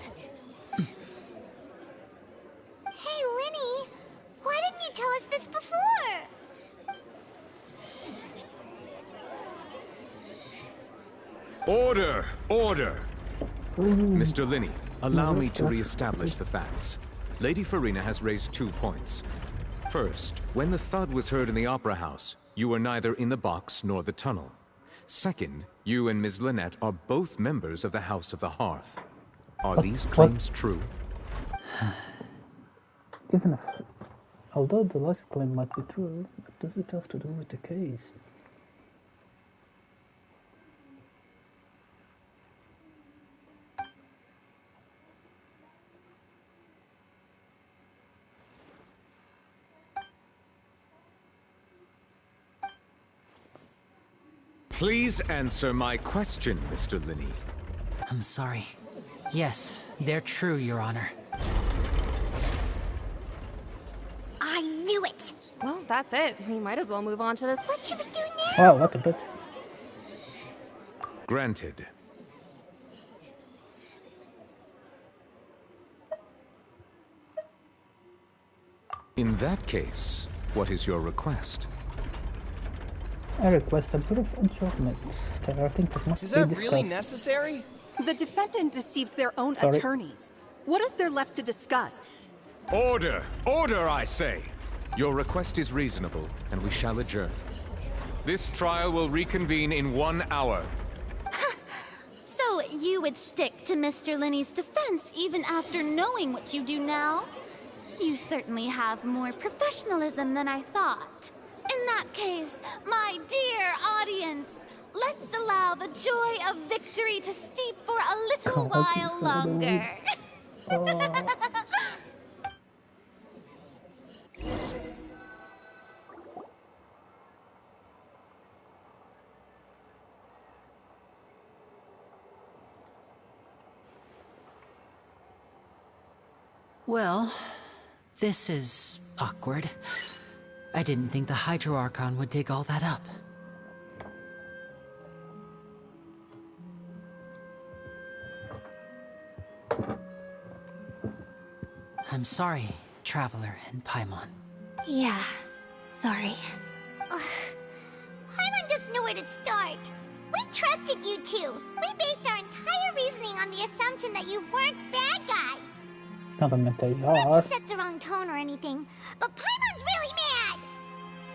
you tell us this before? Order! Order! Mr. Linney, allow me to re-establish the facts. Lady Farina has raised 2 points. First, when the thud was heard in the Opera House, you were neither in the box nor the tunnel. Second, you and Ms. Lynette are both members of the House of the Hearth. Are these claims true? Even if, although the last claim might be true, what does it have to do with the case? Please answer my question, Mr. Linney. I'm sorry. Yes, they're true, Your Honor. I knew it! Well, that's it. We might as well move on to the... What should we do now? Wow, what a bit. Granted. In that case, what is your request? I request a brief adjournment. There are things that must Is be that discussed. really necessary? The defendant deceived their own Sorry. attorneys. What is there left to discuss? Order! Order, I say! Your request is reasonable, and we shall adjourn. This trial will reconvene in 1 hour. So you would stick to Mr. Linney's defense even after knowing what you do now? You certainly have more professionalism than I thought. In that case, my dear audience, let's allow the joy of victory to steep for a little while longer. Well, this is awkward. I didn't think the Hydro Archon would dig all that up. I'm sorry, Traveler and Paimon. Yeah, sorry. Paimon doesn't know where to start. We trusted you two. We based our entire reasoning on the assumption that you weren't bad guys. Not they Not are. to set the wrong tone or anything, but Paimon's really mad.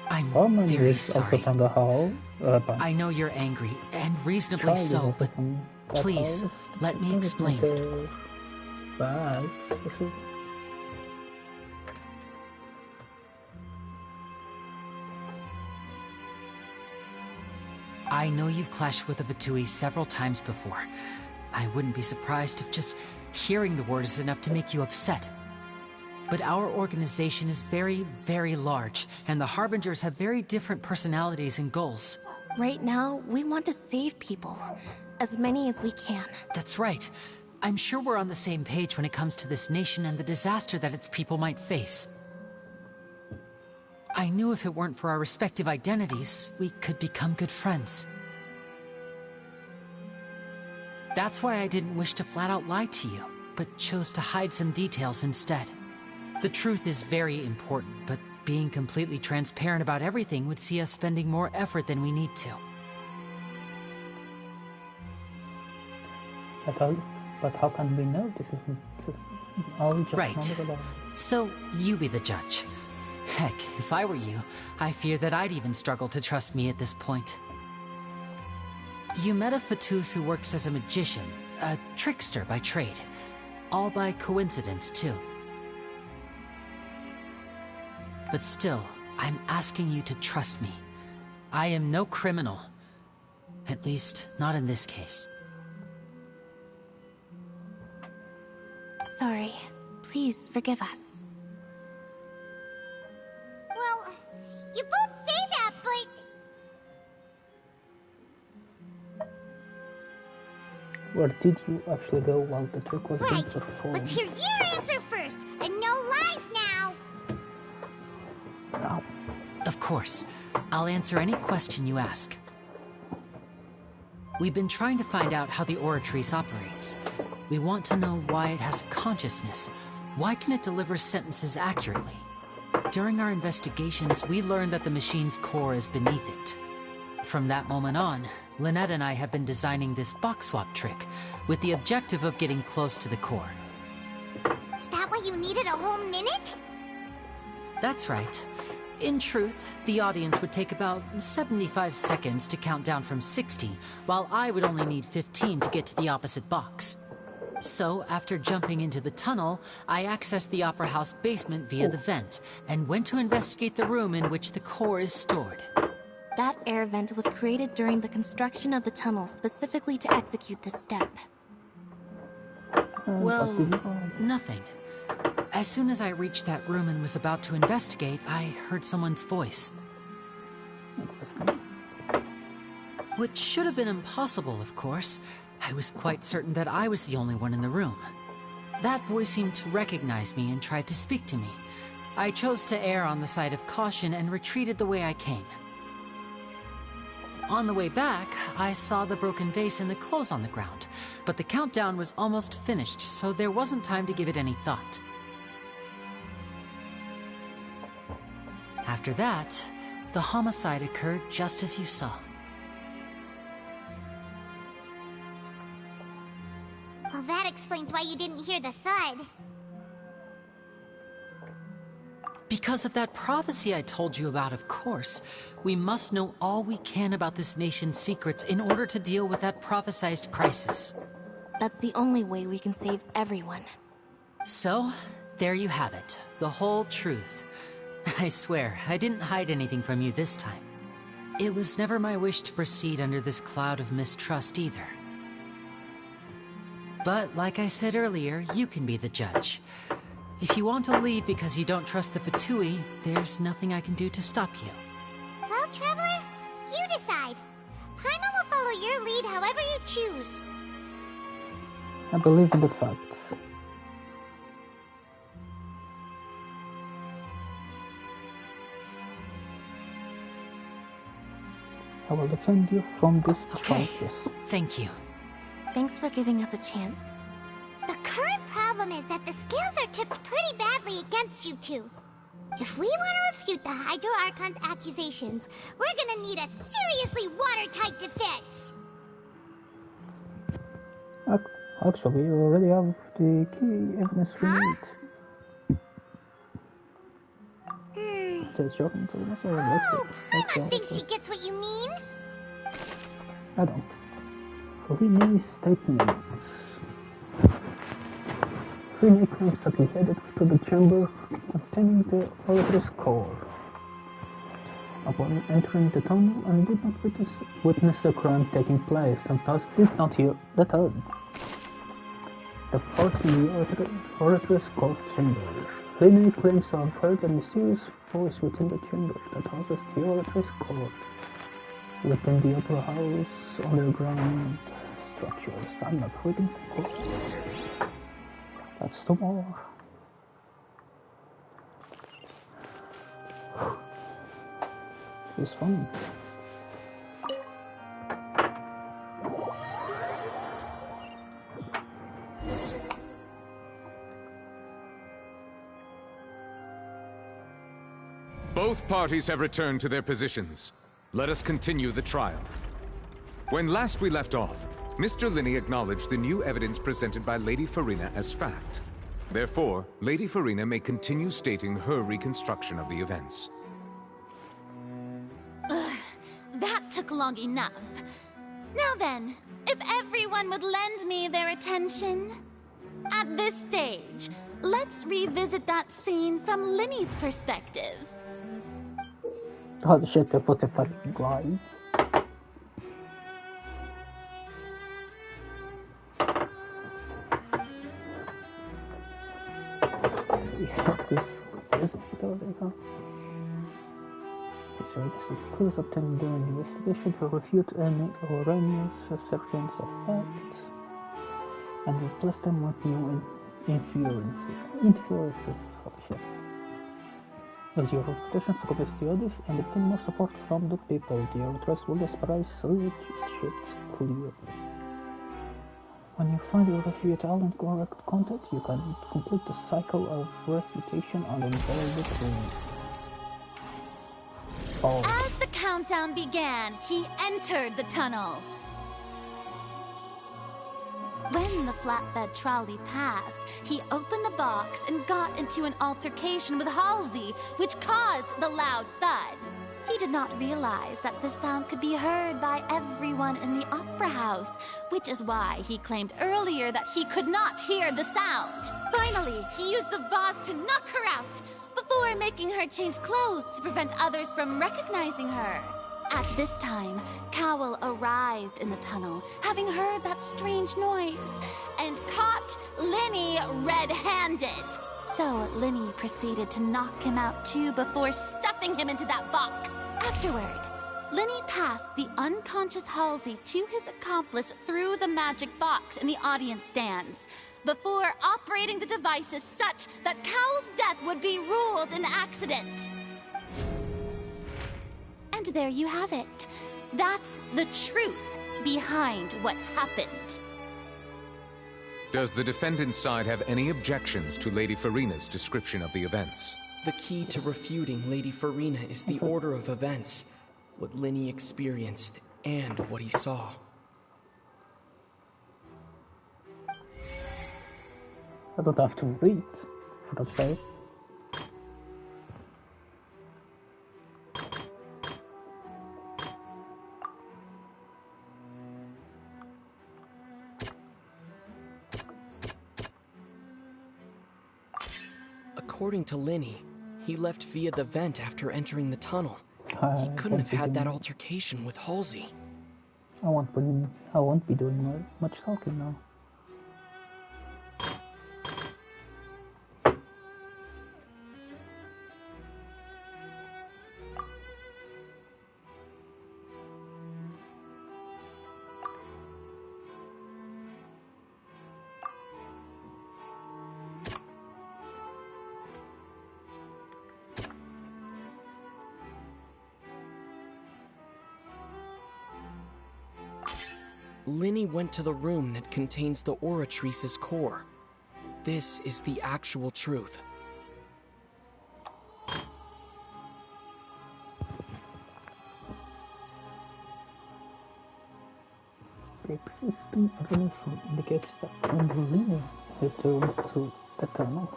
I'm Paimon very is also sorry. from the hall. I know you're angry, and reasonably Child is so, also but from that please, house. let me I think it's explain. not, bad. I know you've clashed with the Vatui several times before. I wouldn't be surprised if just hearing the word is enough to make you upset. But our organization is very, very large, and the Harbingers have very different personalities and goals. Right now, we want to save people. As many as we can. That's right. I'm sure we're on the same page when it comes to this nation and the disaster that its people might face. I knew if it weren't for our respective identities, we could become good friends. That's why I didn't wish to flat out lie to you, but chose to hide some details instead. The truth is very important, but being completely transparent about everything would see us spending more effort than we need to. But how can we know this isn't all just Right. another? So, you be the judge. Heck, if I were you, I fear that I'd even struggle to trust me at this point. You met a Fatus who works as a magician, a trickster by trade. All by coincidence, too. But still, I'm asking you to trust me. I am no criminal. At least, not in this case. Sorry. Please forgive us. Well, you both say that, but... Where did you actually go while the trick was being Right. performed? Let's hear your answer first, and no lies now. Of course. I'll answer any question you ask. We've been trying to find out how the Oratrice operates. We want to know why it has a consciousness. Why can it deliver sentences accurately? During our investigations, we learned that the machine's core is beneath it. From that moment on, Lynette and I have been designing this box swap trick with the objective of getting close to the core. Is that why you needed a whole minute? That's right. In truth, the audience would take about 75 seconds to count down from 60, while I would only need 15 to get to the opposite box. So, after jumping into the tunnel, I accessed the Opera House basement via the vent, and went to investigate the room in which the core is stored. That air vent was created during the construction of the tunnel specifically to execute this step. Well, nothing. As soon as I reached that room and was about to investigate, I heard someone's voice. Which should have been impossible, of course. I was quite certain that I was the only one in the room. That voice seemed to recognize me and tried to speak to me. I chose to err on the side of caution and retreated the way I came. On the way back, I saw the broken vase and the clothes on the ground, but the countdown was almost finished, so there wasn't time to give it any thought. After that, the homicide occurred just as you saw. Well, that explains why you didn't hear the thud. Because of that prophecy I told you about, of course. We must know all we can about this nation's secrets in order to deal with that prophesized crisis. That's the only way we can save everyone. So, there you have it. The whole truth. I swear, I didn't hide anything from you this time. It was never my wish to proceed under this cloud of mistrust either. But, like I said earlier, you can be the judge. If you want to leave because you don't trust the Fatui, there's nothing I can do to stop you. Well, Traveler, you decide. Paimon will follow your lead however you choose. I believe in the facts. I will defend you from these charges. Thank you. Thanks for giving us a chance. The current problem is that the scales are tipped pretty badly against you two. If we want to refute the Hydro Archon's accusations, we're gonna need a seriously watertight defense. Actually, we already have the key evidence we need. Paimon thinks she gets what you mean. I don't. Lini's statements. Lini claims that we headed to the chamber containing the Orator's core. Upon entering the tunnel, and did not witness the crime taking place, and thus did not hear the thud. The force in the Orator's core chamber. Lini claims to have heard a mysterious voice within the chamber that houses the Orator's core. Within the Opera House underground structures. I'm not reading the quotes. That's tomorrow. It's fun. Both parties have returned to their positions. Let us continue the trial. When last we left off, Mr. Lini acknowledged the new evidence presented by Lady Farina as fact. Therefore, Lady Farina may continue stating her reconstruction of the events. Ugh, that took long enough. Now then, if everyone would lend me their attention. At this stage, let's revisit that scene from Lini's perspective. Oh shit, they put the fucking glides. This story, huh? So this is clues obtained during the investigation to refute any erroneous assertions of fact and replace them with new inferences. Oh shit. As your reputations convince the others and obtain more support from the people, the Oratress will aspire shifts clearly. When you find or refute all incorrect content, you can complete the cycle of refutation and unveil the truth. As the countdown began, he entered the tunnel. When the flatbed trolley passed, he opened the box and got into an altercation with Halsey, which caused the loud thud. He did not realize that the sound could be heard by everyone in the opera house, which is why he claimed earlier that he could not hear the sound. Finally, he used the vase to knock her out, before making her change clothes to prevent others from recognizing her. At this time, Cowell arrived in the tunnel, having heard that strange noise, and caught Linny red-handed. So Linny proceeded to knock him out too before stuffing him into that box. Afterward, Linny passed the unconscious Halsey to his accomplice through the magic box in the audience stands, before operating the devices such that Cowell's death would be ruled an accident. And there you have it. That's the truth behind what happened. Does the defendant's side have any objections to Lady Farina's description of the events? The key to refuting Lady Farina is the order of events, what Linny experienced, and what he saw. I don't have to read, for God's sake. According to Linny, he left via the vent after entering the tunnel. He couldn't have had that altercation with Halsey. I won't be doing much talking now. Linny went to the room that contains the Oratrice's core. This is the actual truth. The existing organism indicates that when Linny returned to the tunnel,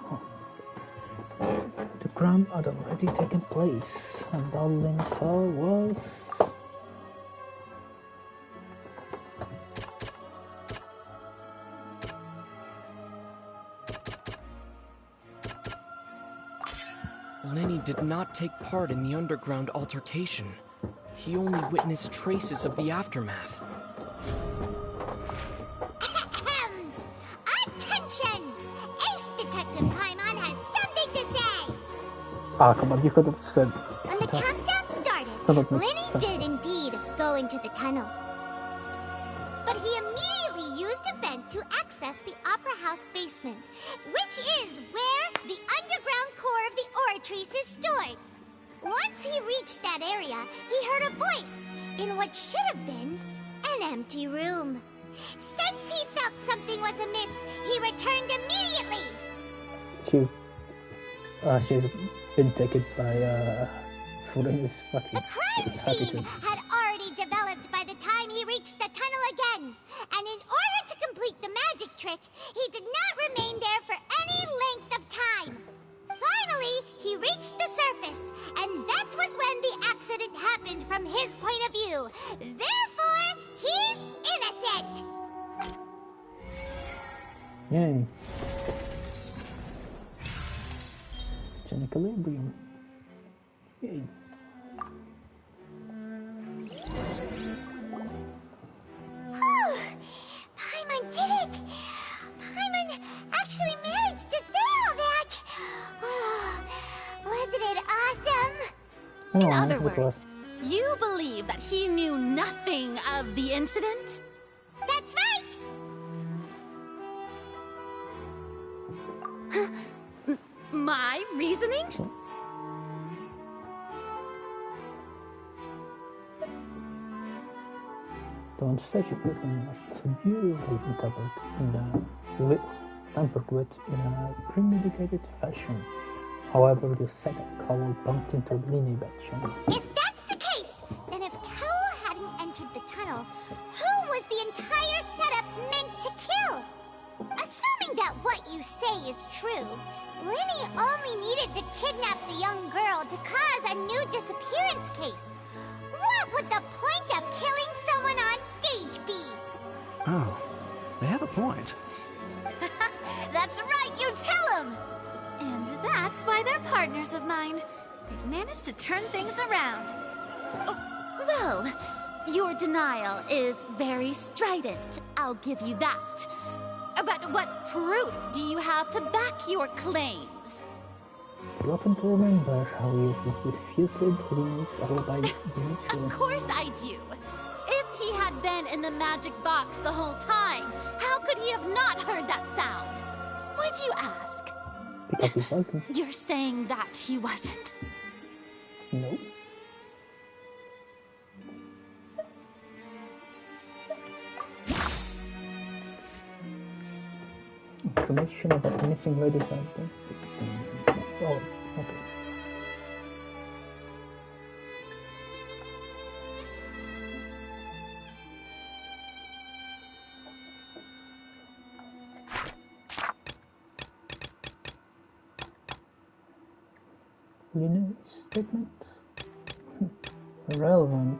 the crime had already taken place, and all Linny saw was... Linny did not take part in the underground altercation. He only witnessed traces of the aftermath. Attention! Ace Detective Paimon has something to say! Ah, come on, you could have said... When the countdown started, Linny did indeed go into the tunnel. But he immediately used a vent to access the Opera House basement, which is where the underground core of the Oratrice is stored. Once he reached that area, he heard a voice in what should have been an empty room. Since he felt something was amiss, he returned immediately. She's been taken by Farina's fucking... The crime scene had already developed by the time he reached the tunnel again, and in order to complete the magic trick, he did not remain there for any length of time. Finally, he reached the surface, and that was when the accident happened from his point of view. Therefore, he's innocent! Yay. It's an equilibrium. Yay. Paimon did it! Paimon actually managed to say all that! Oh, wasn't it awesome? In other words, you believe that he knew nothing of the incident? That's right! My reasoning? The statue building was severely tampered with in a premeditated fashion. However, the second Cowell bumped into Linny by chance. If that's say is true, Linny only needed to kidnap the young girl to cause a new disappearance case. What would the point of killing someone on stage be? Oh, they have a point. That's right, you tell them! And that's why they're partners of mine. They've managed to turn things around. Oh, well, your denial is very strident, I'll give you that. But what proof do you have to back your claims? You often remember how you refuted Linny's alibi initially. Of course I do. If he had been in the magic box the whole time, how could he have not heard that sound? Why do you ask? Because he wasn't. You're saying that he wasn't? No. Information about the missing ladies out there. Oh, okay. Linny's statement? Relevant.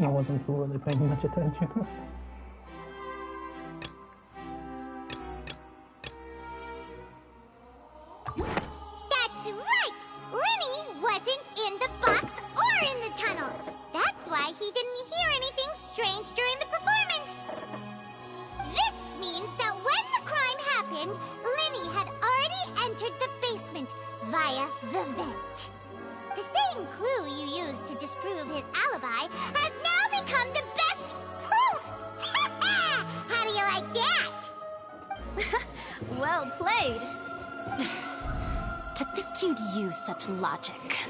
I wasn't really paying much attention. That's right! Linny wasn't in the box or in the tunnel. That's why he didn't hear anything strange during the performance. This means that when the crime happened, Linny had already entered the basement via the vent. The same clue you used to disprove his alibi has now become the best proof! How do you like that? Well played. To think you'd use such logic.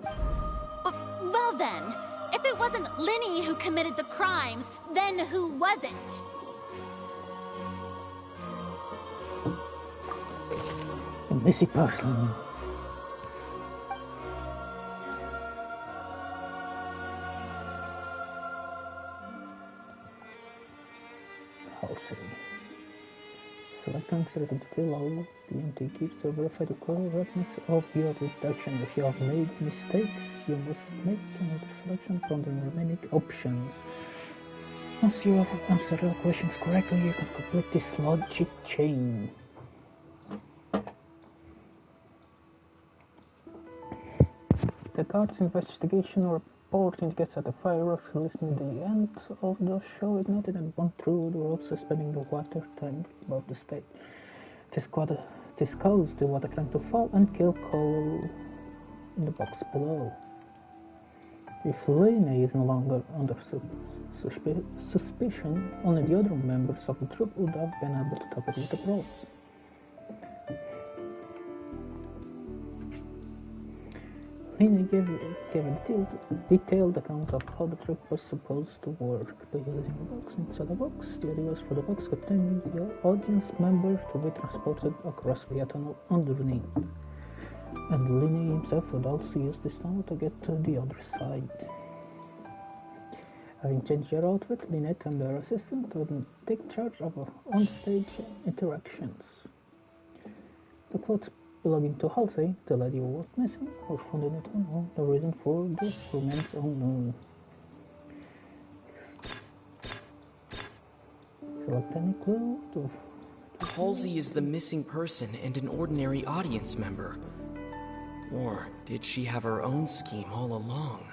Well then, if it wasn't Linny who committed the crimes, then who was it? A missing person. Halsey. Select answers that fill all the empty keys to verify the correctness of your deduction. If you have made mistakes, you must make another selection from the remaining options. Once you have answered all questions correctly, you can complete this logic chain. The guard's investigation report indicates that the fireworks released near the end of the show ignited and burned through the ropes suspending the water tank above the stage. This caused the water tank to fall and kill Cole in the box below. If Lene is no longer under suspicion, only the other members of the troupe would have been able to top it with the ropes. Lene gave a detailed account of how the trick was supposed to work. By using a box inside a box, the idea was for the box containing the audience members to be transported across via tunnel underneath. And Lene himself would also use this tunnel to get to the other side. Having changed her outfit, Lynette and her assistant would take charge of on-stage interactions. The clothes belonging to Halsey, the lady who was missing, were found in the tunnel. The reason for this remains unknown. Select any clue to... Halsey is the missing person and an ordinary audience member. Or did she have her own scheme all along?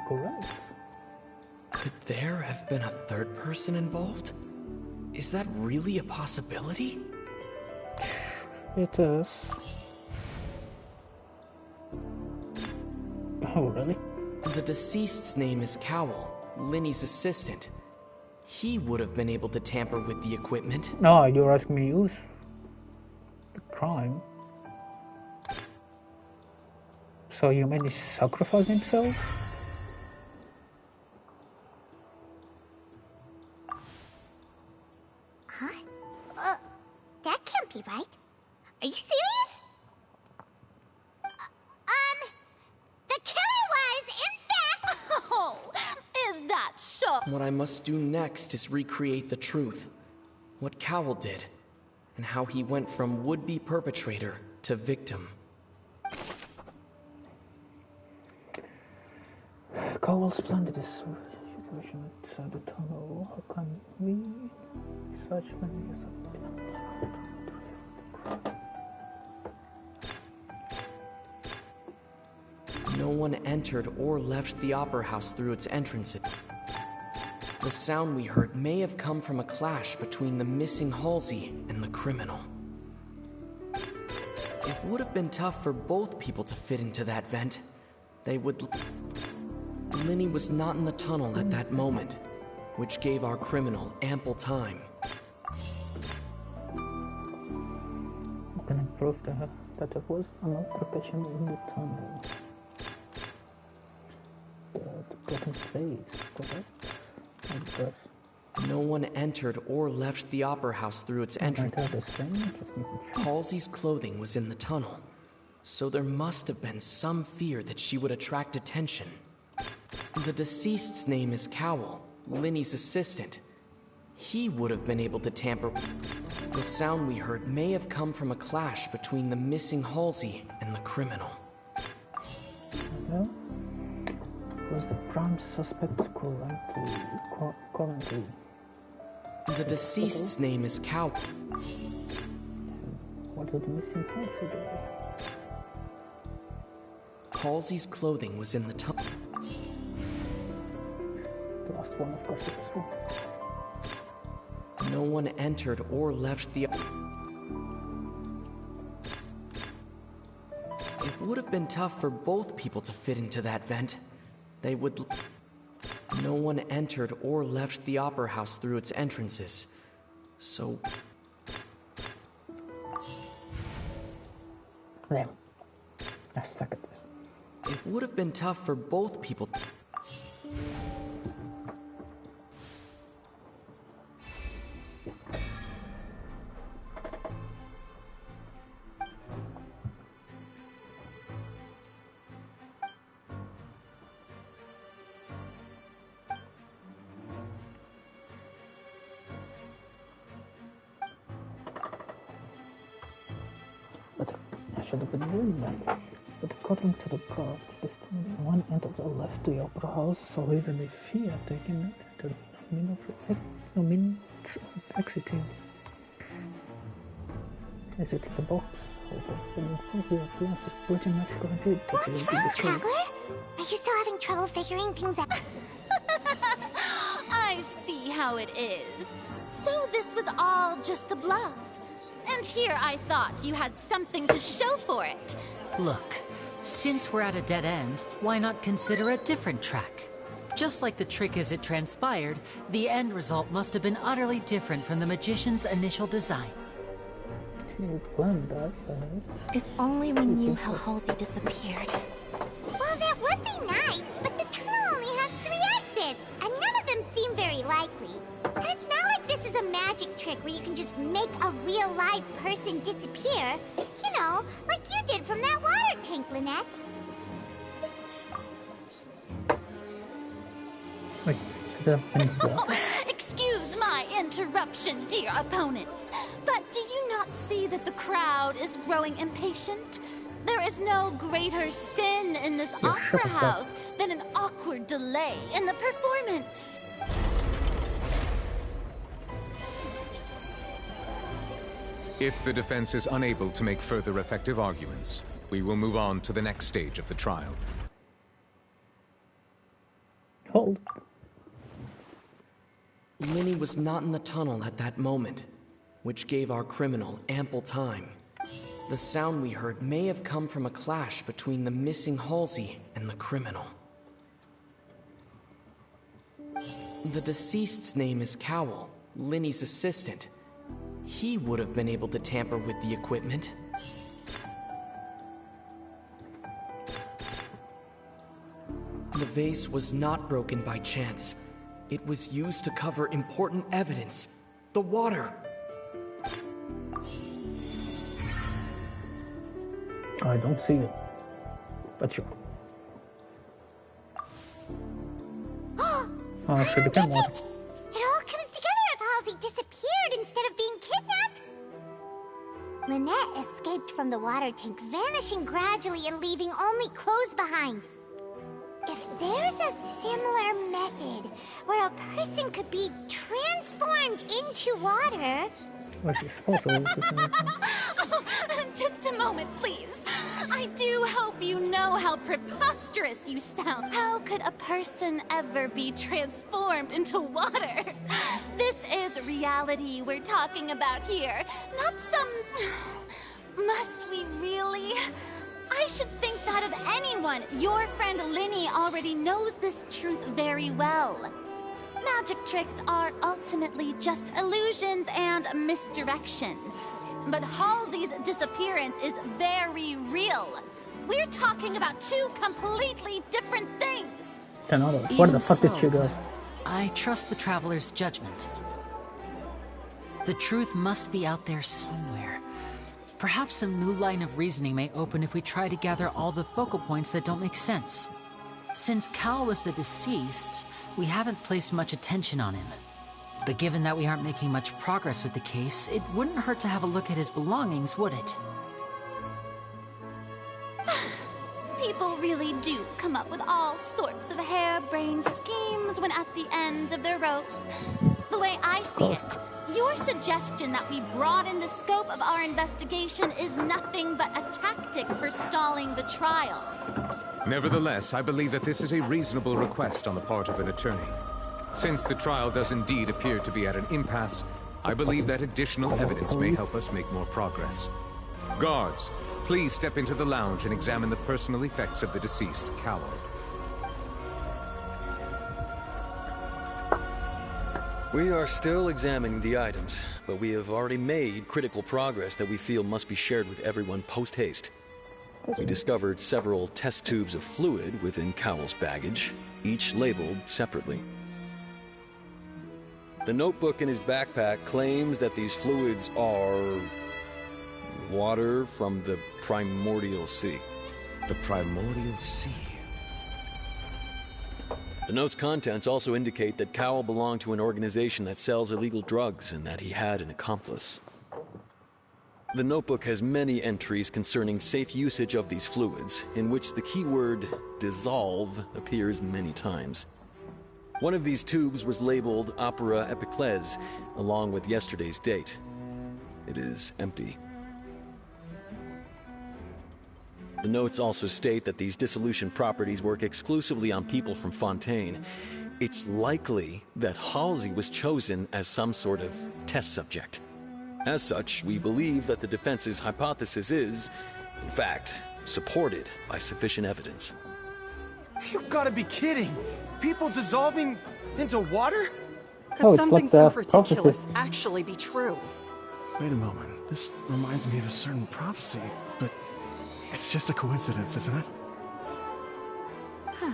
Correct. Could there have been a third person involved? Is that really a possibility? It is. Oh, really? The deceased's name is Cowell, Linny's assistant. He would have been able to tamper with the equipment. No, you're asking me who's the crime. So you mean he sacrificed himself? Huh? That can't be right. Are you serious? The killer was, in fact... Oh, is that so? What I must do next is recreate the truth. What Cowell did, and how he went from would-be perpetrator to victim. Cowell's planned this situation outside the tunnel. How can we such many as No one entered or left the Opera House through its entrances. The sound we heard may have come from a clash between the missing Halsey and the criminal. It would have been tough for both people to fit into that vent. Linny was not in the tunnel at that moment, which gave our criminal ample time. I can prove that there was an altercation in the tunnel. The broken place, correct? I guess. No one entered or left the Opera House through its entrance. Halsey's clothing was in the tunnel, so there must have been some fear that she would attract attention. The deceased's name is Cowell, Linny's assistant. He would have been able to tamper. The sound we heard may have come from a clash between the missing Halsey and the criminal. Who's the prime suspect currently? The deceased's name is Cowell. What did the missing Halsey do? Halsey's clothing was in the tunnel. The last one, of course, is true. No one entered or left the... It would have been tough for both people to fit into that vent. No one entered or left the Opera House through its entrances, so... Yeah. Let's suck at this. It would have been tough for both people... Should have been doing that. But according to the cards, this time one end of the left the Opera House, so even if he had taken it, the means of exiting. Is it the box? Pretty much guaranteed. What's wrong, Traveler? Are you still having trouble figuring things out? I see how it is. So this was all just a bluff. And here I thought you had something to show for it. Look, since we're at a dead end, why not consider a different track? Just like the trick as it transpired, the end result must have been utterly different from the magician's initial design. If only we knew how Halsey disappeared. Well, that would be nice, but the tunnel only has 3 exits, and none of them seem very likely. And it's not like this is a magic trick where you can just make a real live person disappear. You know, like you did from that water tank, Lynette. Excuse my interruption, dear opponents, but do you not see that the crowd is growing impatient? There is no greater sin in this opera house than an awkward delay in the performance. If the defense is unable to make further effective arguments, we will move on to the next stage of the trial. Hold. Linny was not in the tunnel at that moment, which gave our criminal ample time. The sound we heard may have come from a clash between the missing Halsey and the criminal. The deceased's name is Cowell, Linny's assistant. He would have been able to tamper with the equipment. The vase was not broken by chance. It was used to cover important evidence. The water. I don't see it. But sure. Should become water. It all comes together if Halsey disappeared instead of being kidnapped. Lynette escaped from the water tank, vanishing gradually and leaving only clothes behind. If there's a similar method where a person could be transformed into water... Just a moment, please. I do hope you know how preposterous you sound. How could a person ever be transformed into water? This is reality we're talking about here, not some... Must we really? I should think that of anyone. Your friend Linny already knows this truth very well. Magic tricks are ultimately just illusions and misdirection. But Halsey's disappearance is very real. We're talking about two completely different things. Where the fuck did she go? I trust the Traveler's judgment. The truth must be out there somewhere. Perhaps some new line of reasoning may open if we try to gather all the focal points that don't make sense. Since Cal was the deceased, we haven't placed much attention on him. But given that we aren't making much progress with the case, it wouldn't hurt to have a look at his belongings, would it? People really do come up with all sorts of harebrained schemes when at the end of their rope. The way I see it, your suggestion that we broaden the scope of our investigation is nothing but a tactic for stalling the trial. Nevertheless, I believe that this is a reasonable request on the part of an attorney. Since the trial does indeed appear to be at an impasse, I believe that additional evidence may help us make more progress. Guards, please step into the lounge and examine the personal effects of the deceased, Cowell. We are still examining the items, but we have already made critical progress that we feel must be shared with everyone post-haste. We discovered several test tubes of fluid within Cowell's baggage, each labeled separately. The notebook in his backpack claims that these fluids are... water from the primordial sea. The primordial sea? The note's contents also indicate that Cowell belonged to an organization that sells illegal drugs and that he had an accomplice. The notebook has many entries concerning safe usage of these fluids, in which the keyword dissolve appears many times. One of these tubes was labeled Opera Epiclese, along with yesterday's date. It is empty. The notes also state that these dissolution properties work exclusively on people from Fontaine. It's likely that Halsey was chosen as some sort of test subject. As such, we believe that the defense's hypothesis is, in fact, supported by sufficient evidence. You've got to be kidding! People dissolving into water? Could something so ridiculous actually be true? Wait a moment. This reminds me of a certain prophecy, but it's just a coincidence, isn't it? Huh.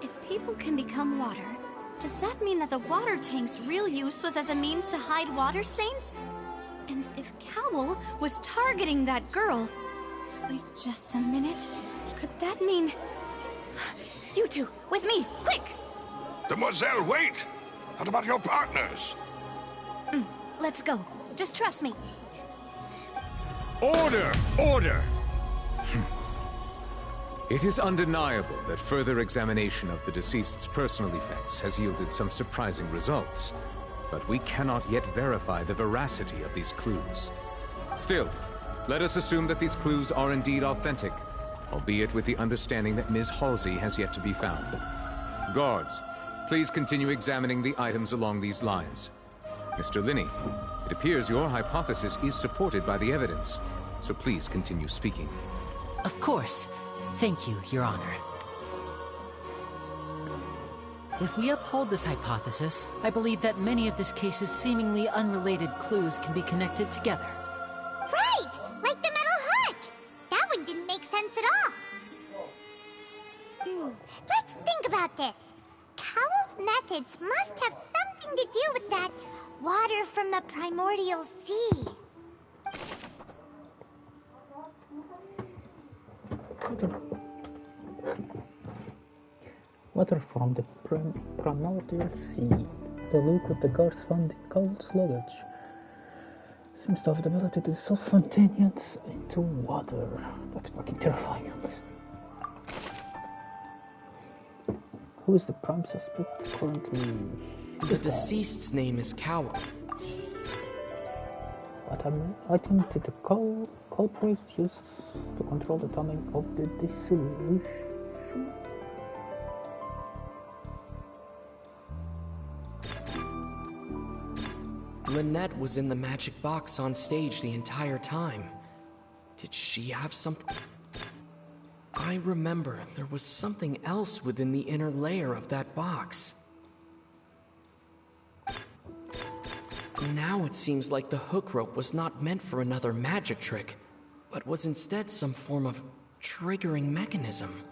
If people can become water, does that mean that the water tank's real use was as a means to hide water stains? And if Cowell was targeting that girl... Wait just a minute. Could that mean... You two, with me, quick! Demoiselle, wait! What about your partners? Let's go. Just trust me. Order! Order! It is undeniable that further examination of the deceased's personal effects has yielded some surprising results, but we cannot yet verify the veracity of these clues. Still, let us assume that these clues are indeed authentic, albeit with the understanding that Ms. Halsey has yet to be found. Guards, please continue examining the items along these lines. Mr. Linney, it appears your hypothesis is supported by the evidence, so please continue speaking. Of course. Thank you, Your Honor. If we uphold this hypothesis, I believe that many of this case's seemingly unrelated clues can be connected together. Right! Like the metal hook! That one didn't make sense at all. Let's think about this. Cowell's methods must have something to do with that water from the primordial sea. Water from the primordial sea. The liquid the guards found in Cowell's luggage seems to have the ability to dissolve spontaneous into water. That's fucking terrifying. Who is the prime suspect currently? The deceased's name is Cowell. What item did the culprit use to control the timing of the dissolution? Lynette was in the magic box on stage the entire time. Did she have something? I remember there was something else within the inner layer of that box. Now it seems like the hook rope was not meant for another magic trick, but was instead some form of triggering mechanism.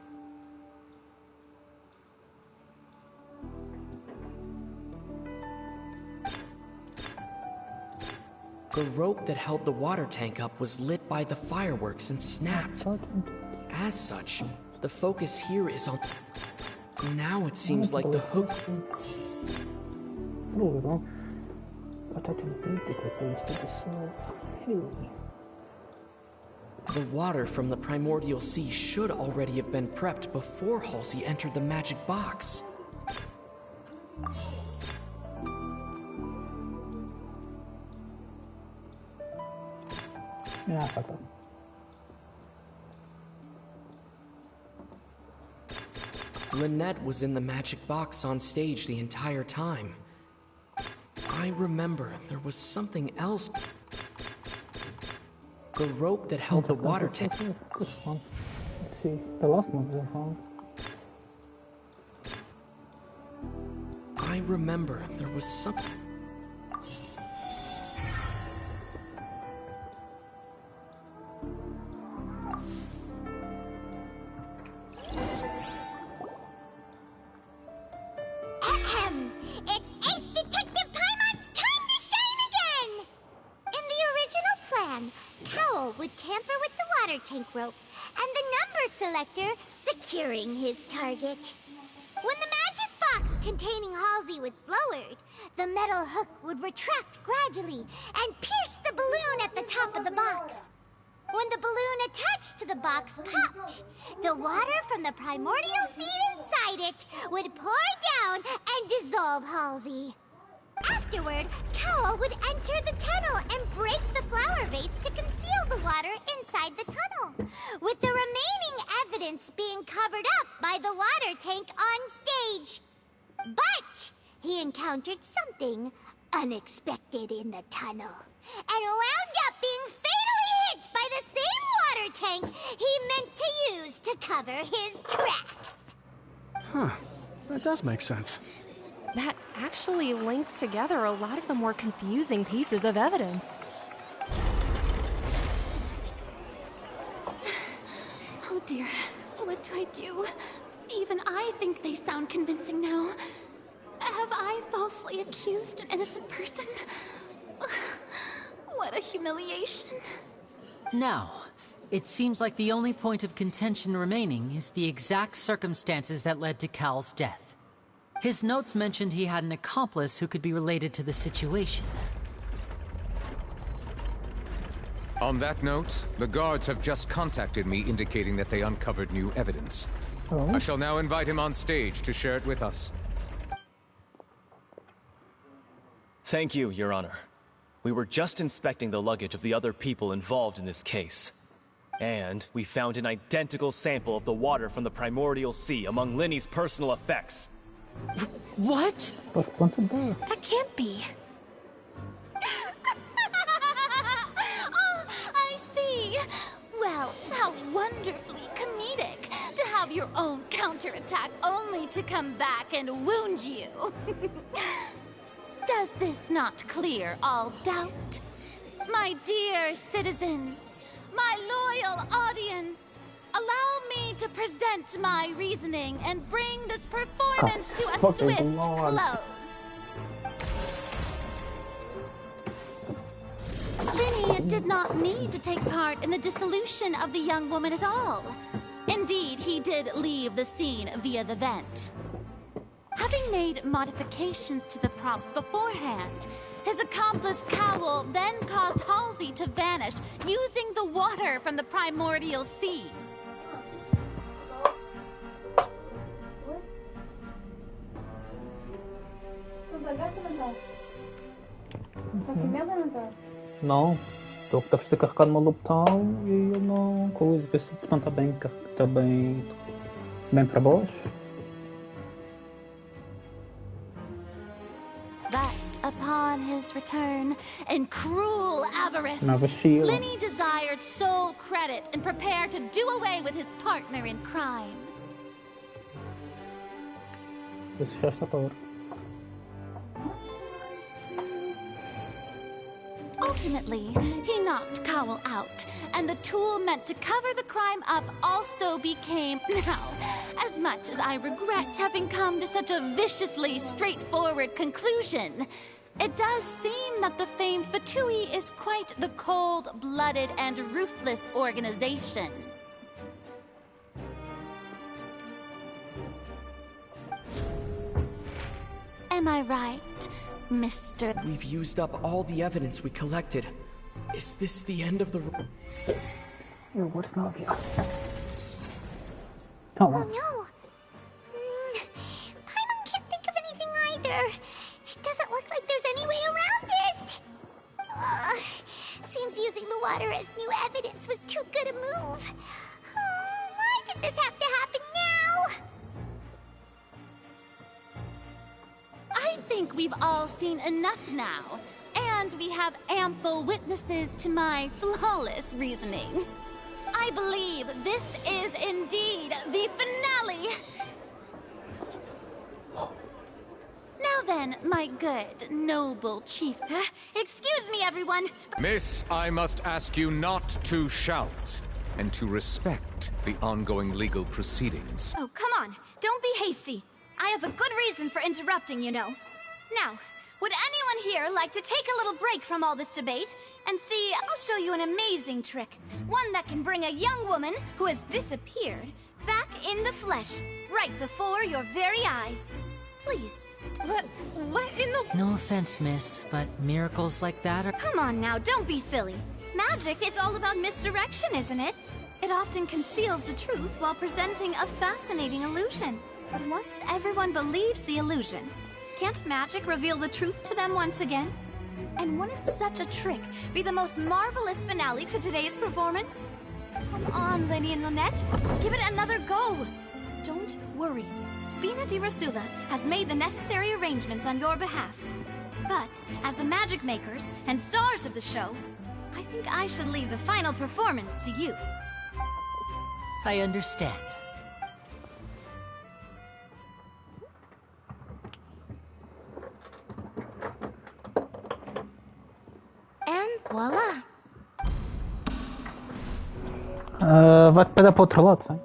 The rope that held the water tank up was lit by the fireworks and snapped. As such, the focus here is on... Now it seems like the hook... The water from the primordial sea should already have been prepped before Halsey entered the magic box. Yeah, fuck that. Lynette was in the magic box on stage the entire time. I remember there was something else. The rope that held the water tank. Let's see, the last one we found. I remember there was something. It's Ace Detective Paimon's time to shine again! In the original plan, Cowell would tamper with the water tank rope and the number selector securing his target. When the magic box containing Halsey was lowered, the metal hook would retract gradually and pierce the balloon at the top of the box. When the balloon attached to the box popped, the water from the primordial seed inside it would pour down and dissolve Halsey. Afterward, Cowell would enter the tunnel and break the flower vase to conceal the water inside the tunnel, with the remaining evidence being covered up by the water tank on stage. But he encountered something unexpected in the tunnel, and wound up being fatally hit by the same water tank he meant to use to cover his tracks. Huh. That does make sense. That actually links together a lot of the more confusing pieces of evidence. Oh dear, what do I do? Even I think they sound convincing now. Have I falsely accused an innocent person? What a humiliation. Now, it seems like the only point of contention remaining is the exact circumstances that led to Cal's death. His notes mentioned he had an accomplice who could be related to the situation. On that note, the guards have just contacted me indicating that they uncovered new evidence. I shall now invite him on stage to share it with us. Thank you, Your Honor. We were just inspecting the luggage of the other people involved in this case. And we found an identical sample of the water from the primordial sea among Linny's personal effects. What? That can't be. Oh, I see. Well, how wonderfully comedic to have your own counterattack only to come back and wound you. Does this not clear all doubt? My dear citizens, my loyal audience, allow me to present my reasoning and bring this performance to a swift close. Linny did not need to take part in the dissolution of the young woman at all. Indeed, he did leave the scene via the vent. Having made modifications to the props beforehand, his accomplice Cowell then caused Halsey to vanish using the water from the primordial sea. Não, estou a ter carregado no botão e eu não coisa, ver se o botão está bem para baixo. But upon his return, in cruel avarice, Linny desired sole credit and prepared to do away with his partner in crime. Isso já está para. Ultimately, he knocked Cowell out, and the tool meant to cover the crime up also became... Now, as much as I regret having come to such a viciously straightforward conclusion, it does seem that the famed Fatui is quite the cold-blooded and ruthless organization. Am I right, Mr. We've used up all the evidence we collected. Is this the end of the... Yo, what's Navia? Oh no! Paimon can't think of anything either. It doesn't look like there's any way around this. Seems using the water as new evidence was too good a move. Why did this have to happen now? I think we've all seen enough now, and we have ample witnesses to my flawless reasoning. I believe this is indeed the finale. Now then, my good, noble chief. Excuse me, everyone. Miss, I must ask you not to shout and to respect the ongoing legal proceedings. Oh, come on. Don't be hasty. I have a good reason for interrupting, you know. Now, would anyone here like to take a little break from all this debate and see, I'll show you an amazing trick. One that can bring a young woman who has disappeared back in the flesh, right before your very eyes. Please. What in the... No offense, miss, but miracles like that are... Come on now, don't be silly. Magic is all about misdirection, isn't it? It often conceals the truth while presenting a fascinating illusion. But once everyone believes the illusion, can't magic reveal the truth to them once again? And wouldn't such a trick be the most marvelous finale to today's performance? Come on, Lenny and Lynette. Give it another go. Don't worry. Spina di Rasula has made the necessary arrangements on your behalf. But, as the magic makers and stars of the show, I think I should leave the final performance to you. I understand. And voila. Vai-te pegar para o outro lado, sabe?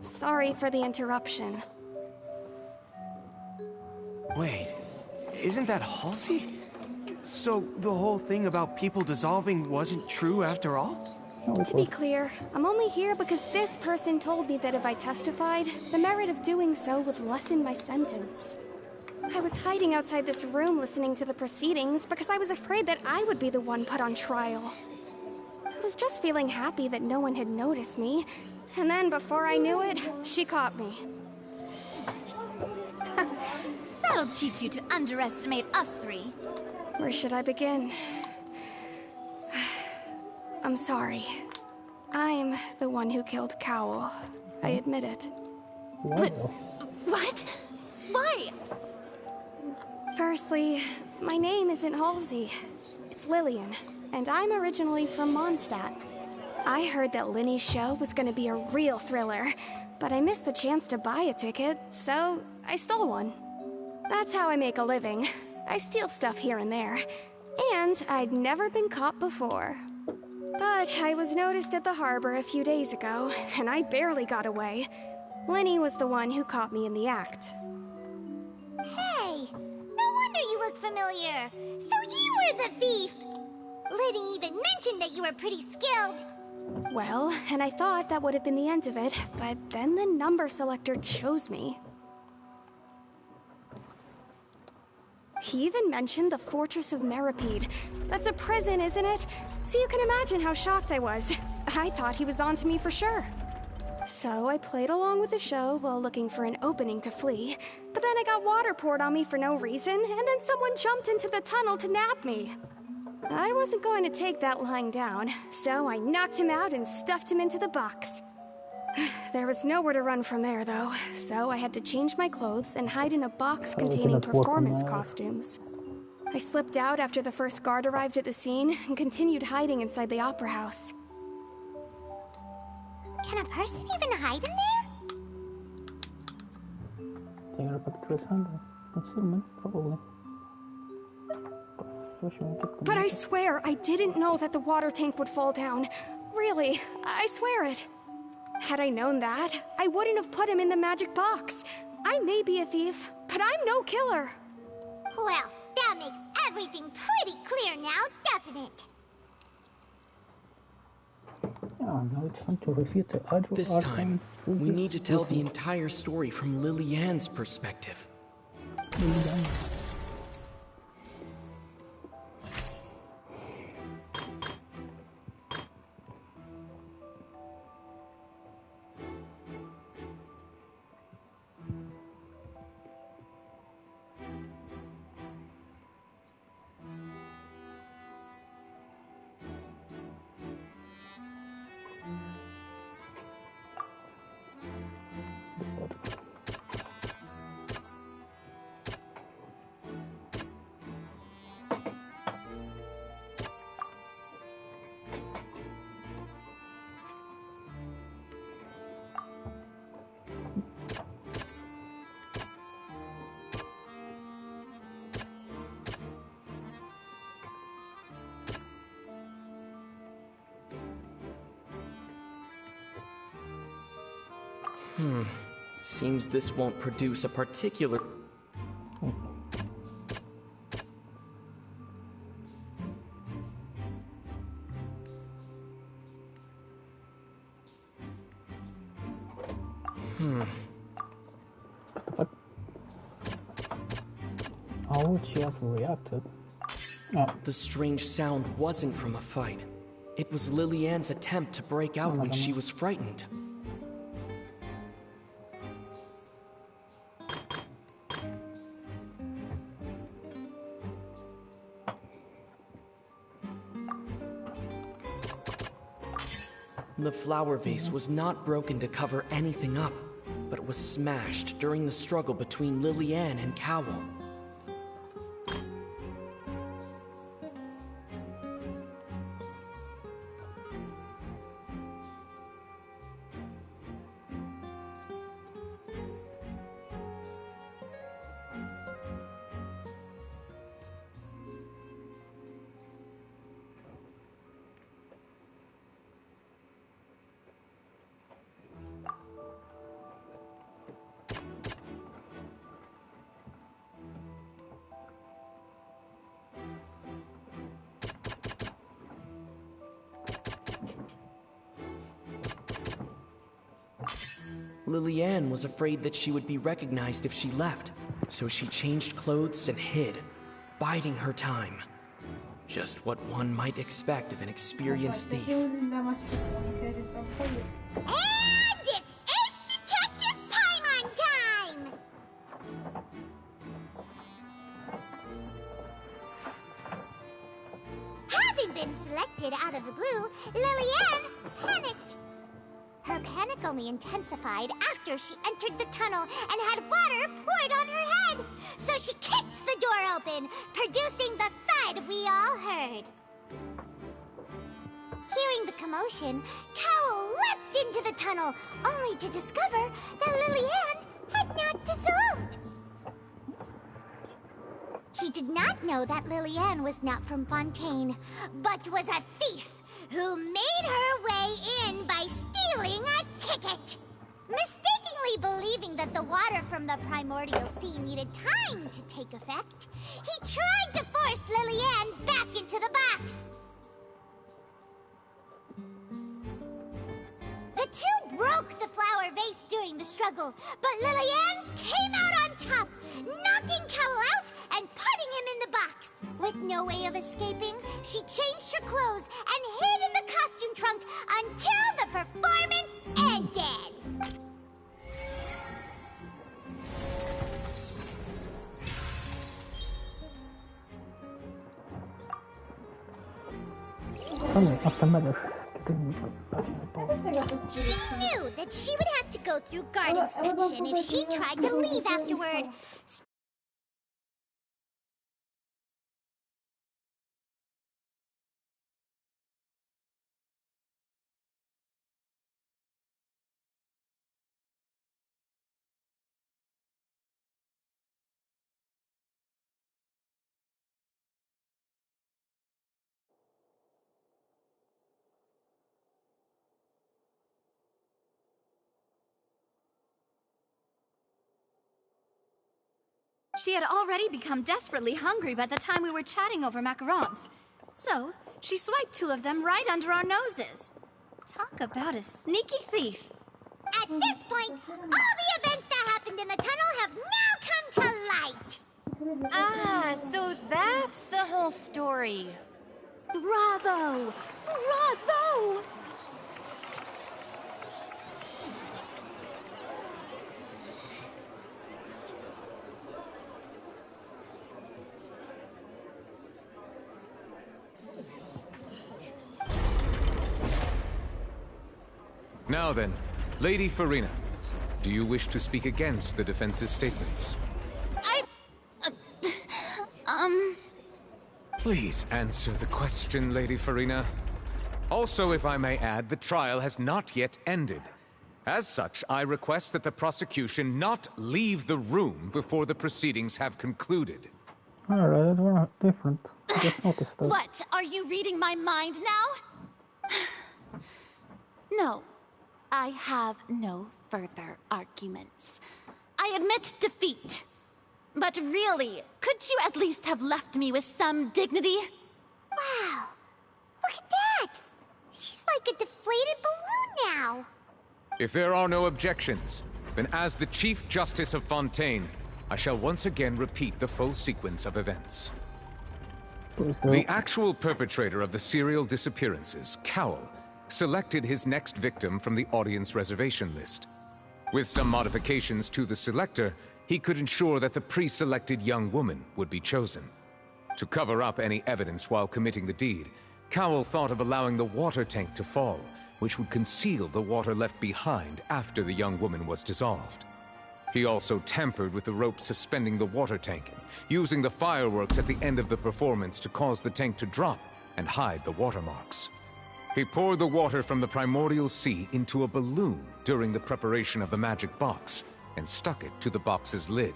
Sorry for the interruption. Wait, isn't that Halsey? So the whole thing about people dissolving wasn't true after all? To be clear, I'm only here because this person told me that if I testified, the merit of doing so would lessen my sentence. I was hiding outside this room listening to the proceedings because I was afraid that I would be the one put on trial. I was just feeling happy that no one had noticed me, and then before I knew it, she caught me. That'll teach you to underestimate us three. Where should I begin? I'm sorry. I'm the one who killed Cowl. I admit it. What? Why? Firstly, my name isn't Halsey. It's Lillian, and I'm originally from Mondstadt. I heard that Linny's show was gonna be a real thriller, but I missed the chance to buy a ticket, so I stole one. That's how I make a living. I steal stuff here and there. And I'd never been caught before. But I was noticed at the harbor a few days ago, and I barely got away. Linny was the one who caught me in the act. Hey, no wonder you look familiar. So you were the thief. Linny even mentioned that you were pretty skilled. Well, and I thought that would have been the end of it, but then the number selector chose me. He even mentioned the Fortress of Meripede. That's a prison, isn't it? So you can imagine how shocked I was. I thought he was onto me for sure. So I played along with the show while looking for an opening to flee. But then I got water poured on me for no reason, and then someone jumped into the tunnel to nab me. I wasn't going to take that lying down, so I knocked him out and stuffed him into the box. There was nowhere to run from there, though, so I had to change my clothes and hide in a box containing performance costumes. I slipped out after the first guard arrived at the scene and continued hiding inside the opera house. Can a person even hide in there? But I swear, I didn't know that the water tank would fall down. Really, I swear it. Had I known that, I wouldn't have put him in the magic box. I may be a thief, but I'm no killer. Well, that makes everything pretty clear now, doesn't it? This time, we need to tell the entire story from Lily-Ann's perspective. Seems this won't produce a particular... How would she have reacted? The strange sound wasn't from a fight. It was Lily-Ann's attempt to break out when she was frightened. The flower vase was not broken to cover anything up, but was smashed during the struggle between Lily-Ann and Cowl. Lily-Ann was afraid that she would be recognized if she left, so she changed clothes and hid, biding her time. Just what one might expect of an experienced thief. And it's Ace Detective Paimon time! having been selected out of the blue, Lillian panicked. Her panic only intensified after she entered the tunnel and had water poured on her head. So she kicked the door open, producing the thud we all heard. Hearing the commotion, Cowl leapt into the tunnel, only to discover that Lillian had not dissolved. He did not know that Lillian was not from Fontaine, but was a thief who made her way in by stealing a ticket. Mistakenly believing that the water from the primordial sea needed time to take effect, he tried to force Lillian back into the box. The two broke the flower vase during the struggle, but Lillian came out on top, knocking Cowl out and putting him in the box. With no way of escaping, she changed her clothes and hid in the costume trunk until the performance ended. She knew that she would have to go through guard inspection if she tried to leave afterward. She had already become desperately hungry by the time we were chatting over macarons. So, she swiped 2 of them right under our noses. Talk about a sneaky thief. At this point, all the events that happened in the tunnel have now come to light. Ah, so that's the whole story. Bravo! Bravo! Now then, Lady Farina, do you wish to speak against the defense's statements? Please answer the question, Lady Farina. Also, if I may add, the trial has not yet ended. As such, I request that the prosecution not leave the room before the proceedings have concluded. Alright, we're not different. Just noticed that. What? Are you reading my mind now? No. I have no further arguments. I admit defeat. But really, could you at least have left me with some dignity? Wow. Look at that. She's like a deflated balloon now. If there are no objections, then as the Chief Justice of Fontaine, I shall once again repeat the full sequence of events. The actual perpetrator of the serial disappearances, Cowl, selected his next victim from the audience reservation list. With some modifications to the selector, he could ensure that the pre-selected young woman would be chosen. To cover up any evidence while committing the deed, Cowl thought of allowing the water tank to fall, which would conceal the water left behind after the young woman was dissolved. He also tampered with the rope suspending the water tank, using the fireworks at the end of the performance to cause the tank to drop and hide the watermarks. He poured the water from the primordial sea into a balloon during the preparation of the magic box and stuck it to the box's lid.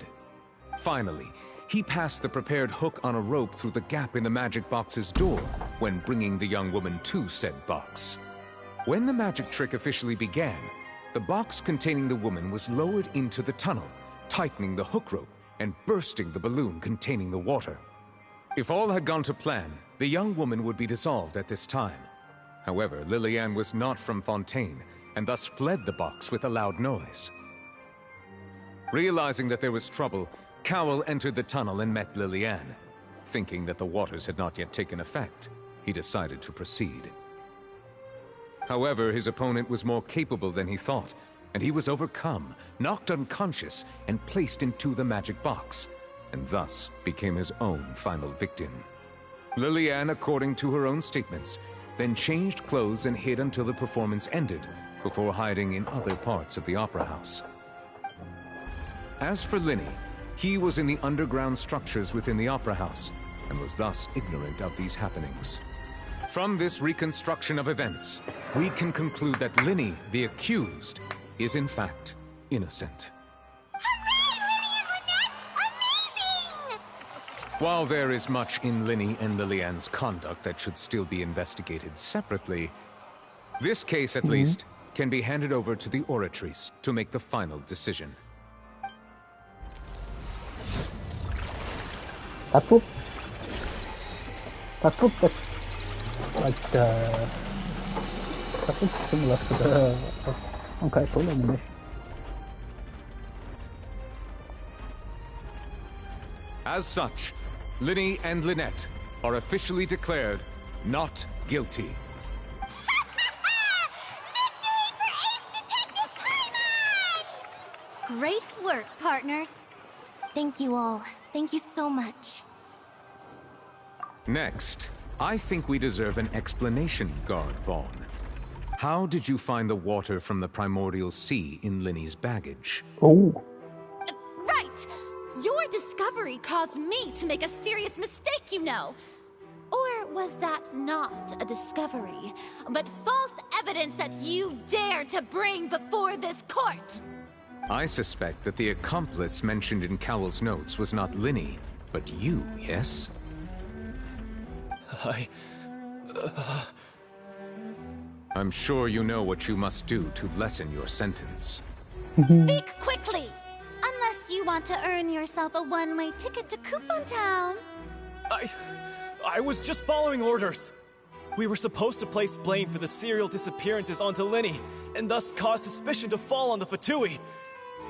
Finally, he passed the prepared hook on a rope through the gap in the magic box's door when bringing the young woman to said box. When the magic trick officially began, the box containing the woman was lowered into the tunnel, tightening the hook rope and bursting the balloon containing the water. If all had gone to plan, the young woman would be dissolved at this time. However, Lillian was not from Fontaine, and thus fled the box with a loud noise. Realizing that there was trouble, Cowl entered the tunnel and met Lillian. Thinking that the waters had not yet taken effect, he decided to proceed. However, his opponent was more capable than he thought, and he was overcome, knocked unconscious, and placed into the magic box, and thus became his own final victim. Lillian, according to her own statements, then changed clothes and hid until the performance ended, before hiding in other parts of the Opera House. As for Linny, he was in the underground structures within the Opera House, and was thus ignorant of these happenings. From this reconstruction of events, we can conclude that Linny, the accused, is in fact innocent. While there is much in Linny and Lillian's conduct that should still be investigated separately, this case, at least, can be handed over to the Oratrice to make the final decision. Takut like takut similar to the okay, full ammunition. As such, Linny and Lynette are officially declared not guilty. Great work, partners. Thank you all. Thank you so much. Next, I think we deserve an explanation, Guard Vaughn. How did you find the water from the primordial sea in Linny's baggage? Oh. Right! Your discovery caused me to make a serious mistake, you know. Or was that not a discovery, but false evidence that you dared to bring before this court? I suspect that the accomplice mentioned in Cowell's notes was not Linny, but you, yes? I'm sure you know what you must do to lessen your sentence. Speak quickly! Unless you want to earn yourself a one-way ticket to Coupon Town. I was just following orders. We were supposed to place blame for the serial disappearances onto Linny, and thus cause suspicion to fall on the Fatui.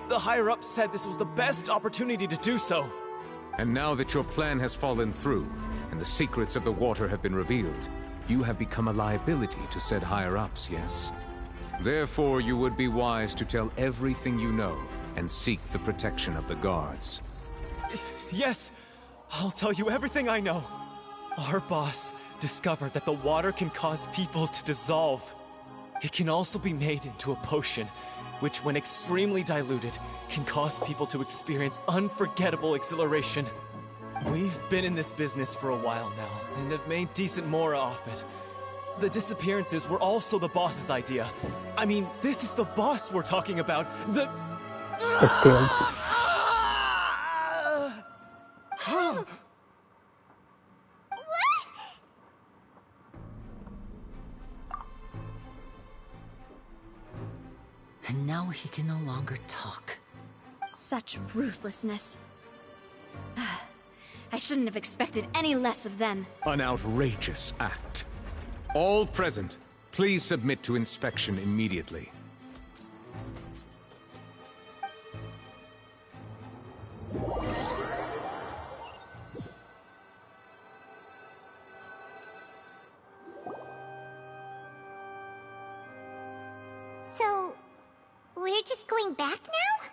The higher-ups said this was the best opportunity to do so. And now that your plan has fallen through, and the secrets of the water have been revealed, you have become a liability to said higher-ups, yes? Therefore, you would be wise to tell everything you know, and seek the protection of the guards. Yes, I'll tell you everything I know. Our boss discovered that the water can cause people to dissolve. It can also be made into a potion, which when extremely diluted, can cause people to experience unforgettable exhilaration. We've been in this business for a while now, and have made decent mora off it. The disappearances were also the boss's idea. I mean, this is the boss we're talking about. The... And now he can no longer talk. Such ruthlessness. I shouldn't have expected any less of them. An outrageous act. All present, please submit to inspection immediately. So, we're just going back now?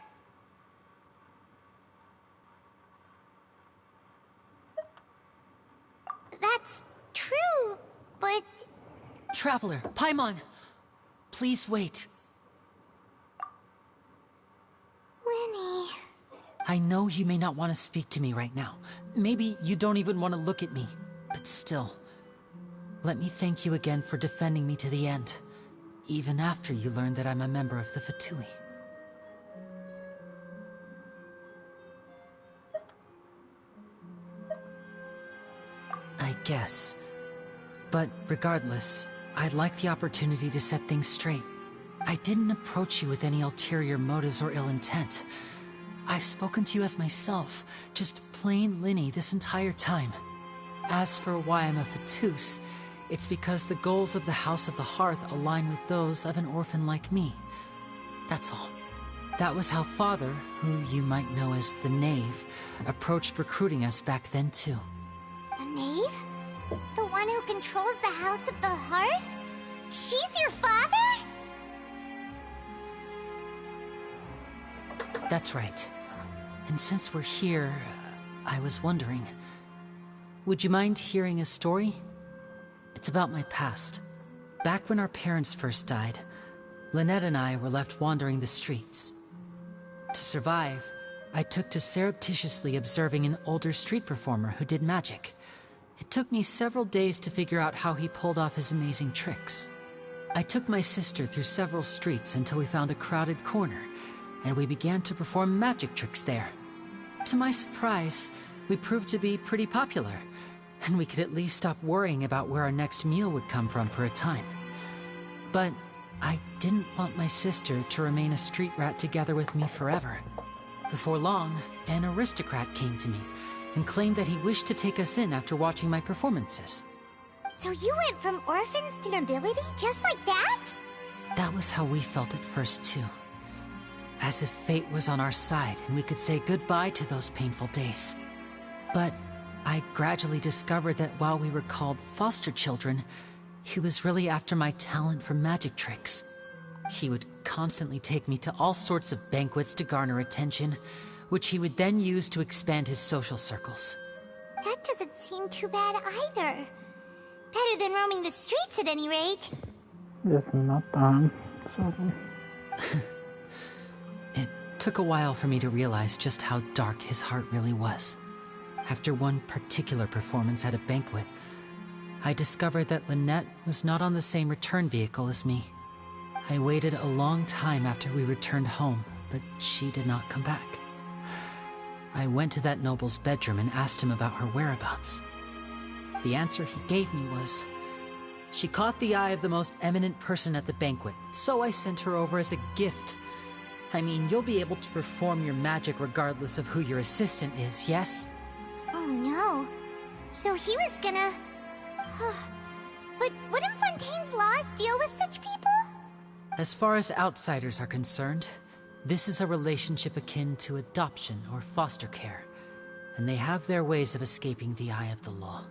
That's true, but... Traveler, Paimon, please wait. Linny... I know you may not want to speak to me right now. Maybe you don't even want to look at me. But still, let me thank you again for defending me to the end. Even after you learned that I'm a member of the Fatui. I guess. But regardless, I'd like the opportunity to set things straight. I didn't approach you with any ulterior motives or ill intent. I've spoken to you as myself, just plain Linny this entire time. As for why I'm a Fatus, it's because the goals of the House of the Hearth align with those of an orphan like me. That's all. That was how Father, who you might know as the Knave, approached recruiting us back then too. The Knave? The one who controls the House of the Hearth? She's your father? That's right. And since we're here, I was wondering, would you mind hearing a story? It's about my past. Back when our parents first died, Lynette and I were left wandering the streets. To survive, I took to surreptitiously observing an older street performer who did magic. It took me several days to figure out how he pulled off his amazing tricks. I took my sister through several streets until we found a crowded corner, and we began to perform magic tricks there. To my surprise, we proved to be pretty popular, and we could at least stop worrying about where our next meal would come from for a time. But I didn't want my sister to remain a street rat together with me forever. Before long, an aristocrat came to me and claimed that he wished to take us in after watching my performances. So you went from orphans to nobility just like that? That was how we felt at first, too. As if fate was on our side and we could say goodbye to those painful days. But I gradually discovered that while we were called foster children, he was really after my talent for magic tricks. He would constantly take me to all sorts of banquets to garner attention, which he would then use to expand his social circles. That doesn't seem too bad either. Better than roaming the streets at any rate. It's not done. Sorry. It took a while for me to realize just how dark his heart really was. After one particular performance at a banquet, I discovered that Lynette was not on the same return vehicle as me. I waited a long time after we returned home, but she did not come back. I went to that noble's bedroom and asked him about her whereabouts. The answer he gave me was, she caught the eye of the most eminent person at the banquet, so I sent her over as a gift. I mean, you'll be able to perform your magic regardless of who your assistant is, yes? Oh no. So he was gonna... But wouldn't Fontaine's laws deal with such people? As far as outsiders are concerned, this is a relationship akin to adoption or foster care, and they have their ways of escaping the eye of the law.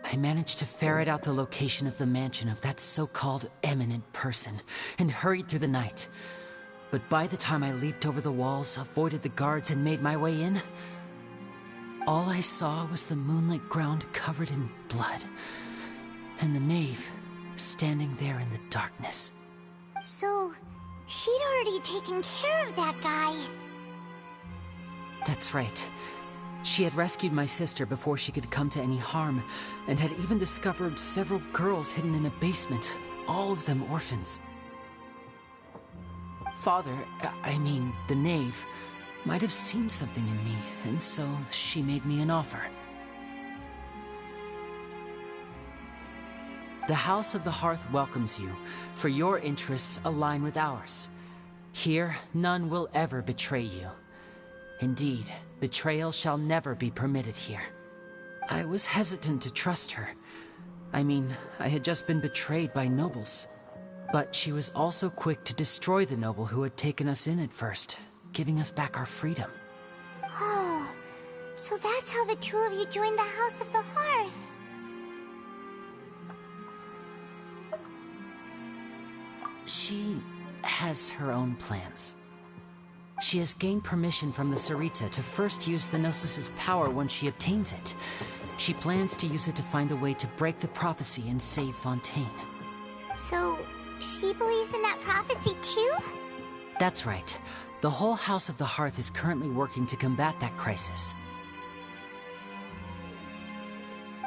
I managed to ferret out the location of the mansion of that so-called eminent person, and hurried through the night. But by the time I leaped over the walls, avoided the guards, and made my way in, all I saw was the moonlit ground covered in blood, and the knave standing there in the darkness. So, she'd already taken care of that guy. That's right. She had rescued my sister before she could come to any harm, and had even discovered several girls hidden in a basement, all of them orphans. Father, I mean, the knave, might have seen something in me, and so she made me an offer. The House of the Hearth welcomes you, for your interests align with ours. Here, none will ever betray you. Indeed, betrayal shall never be permitted here. I was hesitant to trust her. I mean, I had just been betrayed by nobles. But she was also quick to destroy the noble who had taken us in at first, giving us back our freedom. Oh, so that's how the two of you joined the House of the Hearth. She has her own plans. She has gained permission from the Sarita to first use the Gnosis' power when she obtains it. She plans to use it to find a way to break the prophecy and save Fontaine. So, she believes in that prophecy too? That's right. The whole House of the Hearth is currently working to combat that crisis.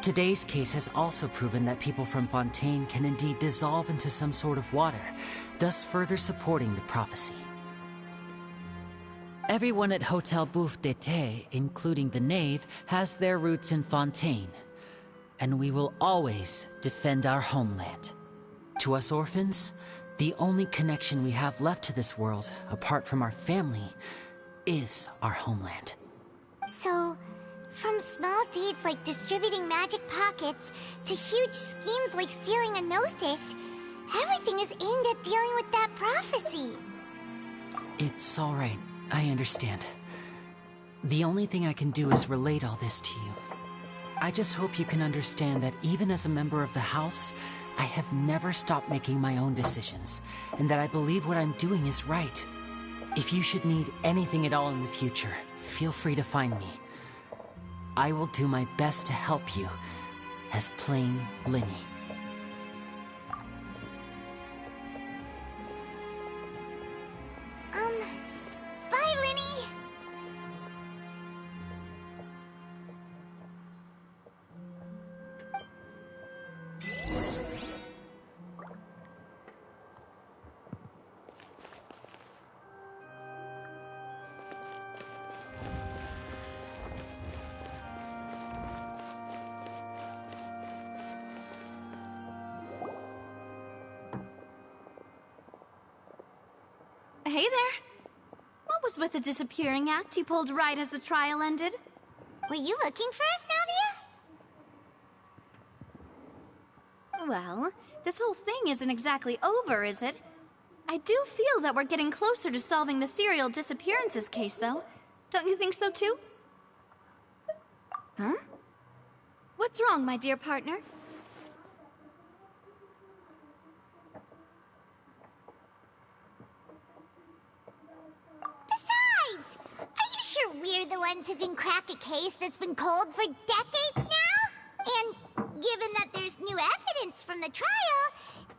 Today's case has also proven that people from Fontaine can indeed dissolve into some sort of water, thus further supporting the prophecy. Everyone at Hotel Bouffe d'été, including the knave, has their roots in Fontaine. And we will always defend our homeland. To us orphans, the only connection we have left to this world, apart from our family, is our homeland. So, from small deeds like distributing magic pockets to huge schemes like stealing a Gnosis, everything is aimed at dealing with that prophecy. It's all right. I understand. The only thing I can do is relate all this to you. I just hope you can understand that even as a member of the House, I have never stopped making my own decisions, and that I believe what I'm doing is right. If you should need anything at all in the future, feel free to find me. I will do my best to help you, as plain Linny. Bye, Linny! Hey there. What was with the disappearing act you pulled right as the trial ended? Were you looking for us, Navia? Well, this whole thing isn't exactly over, is it? I do feel that we're getting closer to solving the serial disappearances case, though. Don't you think so, too? Huh? What's wrong, my dear partner? Besides, are you sure we're the ones who can crack a case that's been cold for decades now? And given that there's new evidence from the trial,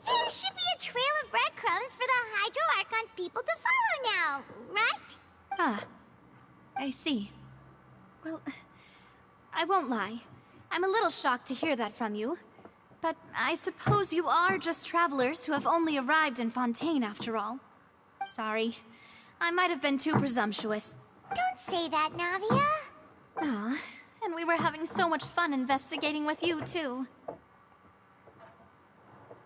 there should be a trail of breadcrumbs for the Hydro Archon's people to follow now, right? Ah, I see. Well, I won't lie. I'm a little shocked to hear that from you. But I suppose you are just travelers who have only arrived in Fontaine after all. Sorry. I might have been too presumptuous. Don't say that, Navia. Ah, and we were having so much fun investigating with you, too.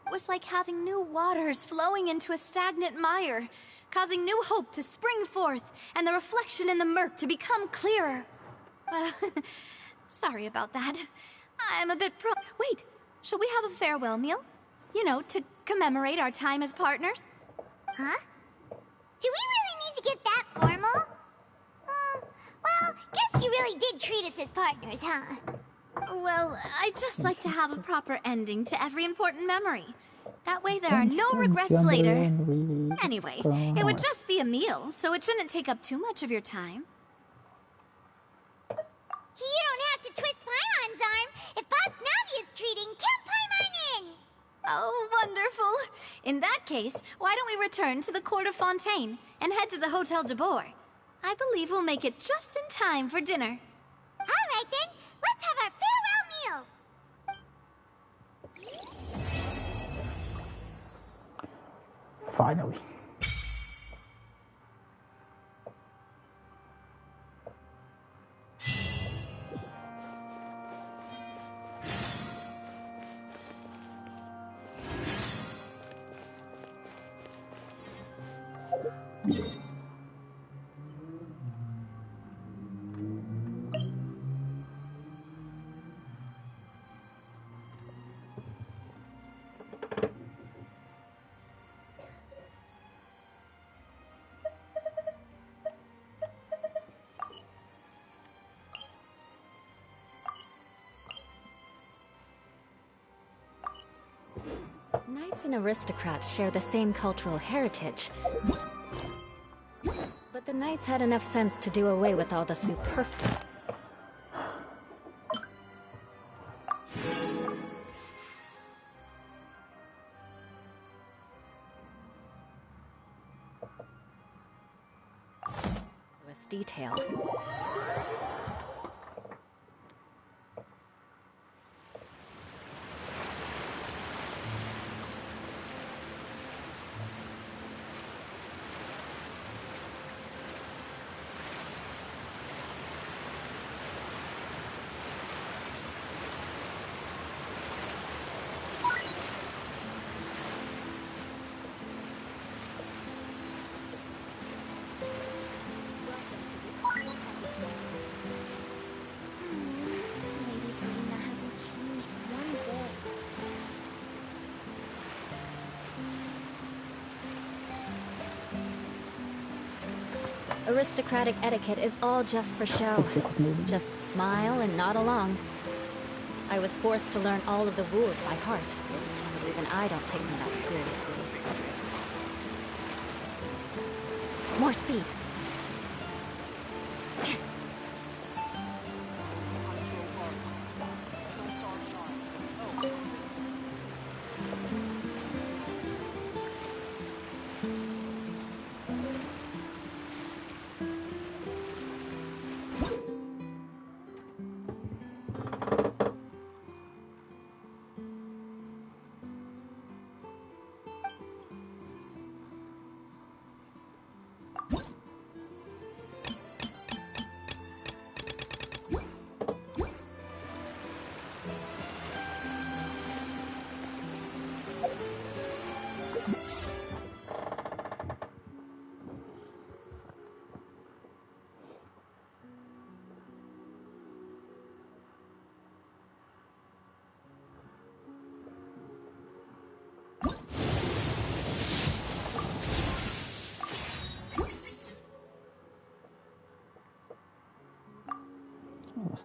It was like having new waters flowing into a stagnant mire, causing new hope to spring forth, and the reflection in the murk to become clearer. Well, sorry about that. I'm a bit Wait, shall we have a farewell meal? You know, to commemorate our time as partners? Huh? Do we really need to get that formal? Well, guess you really did treat us as partners, huh? Well, I'd just like to have a proper ending to every important memory. That way there are no regrets later. Anyway, it would just be a meal, so it shouldn't take up too much of your time. You don't have to twist Paimon's arm. If Boss Navi is treating, count Paimon in! Oh, wonderful. In that case, why don't we return to the Court of Fontaine and head to the Hotel de Boer? I believe we'll make it just in time for dinner. All right, then. Let's have our farewell meal. Finally. Knights and aristocrats share the same cultural heritage. But the knights had enough sense to do away with all the superfluous. Detail. Aristocratic etiquette is all just for show. Just smile and nod along. I was forced to learn all of the rules by heart. Even I don't take them that seriously. More speed.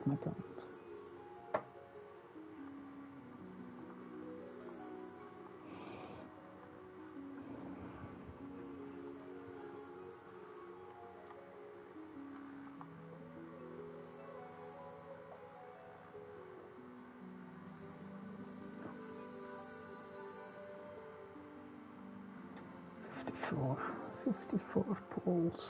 lost my count. Fifty-four poles.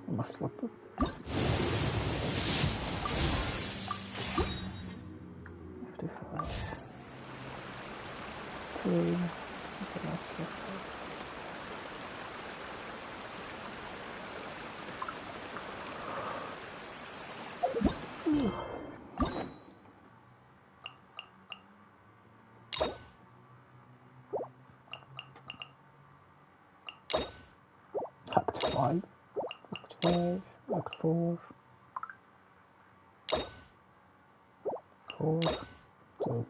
Must look good. 55. 2. Act 5. Act 5. Act 4. 4. 2.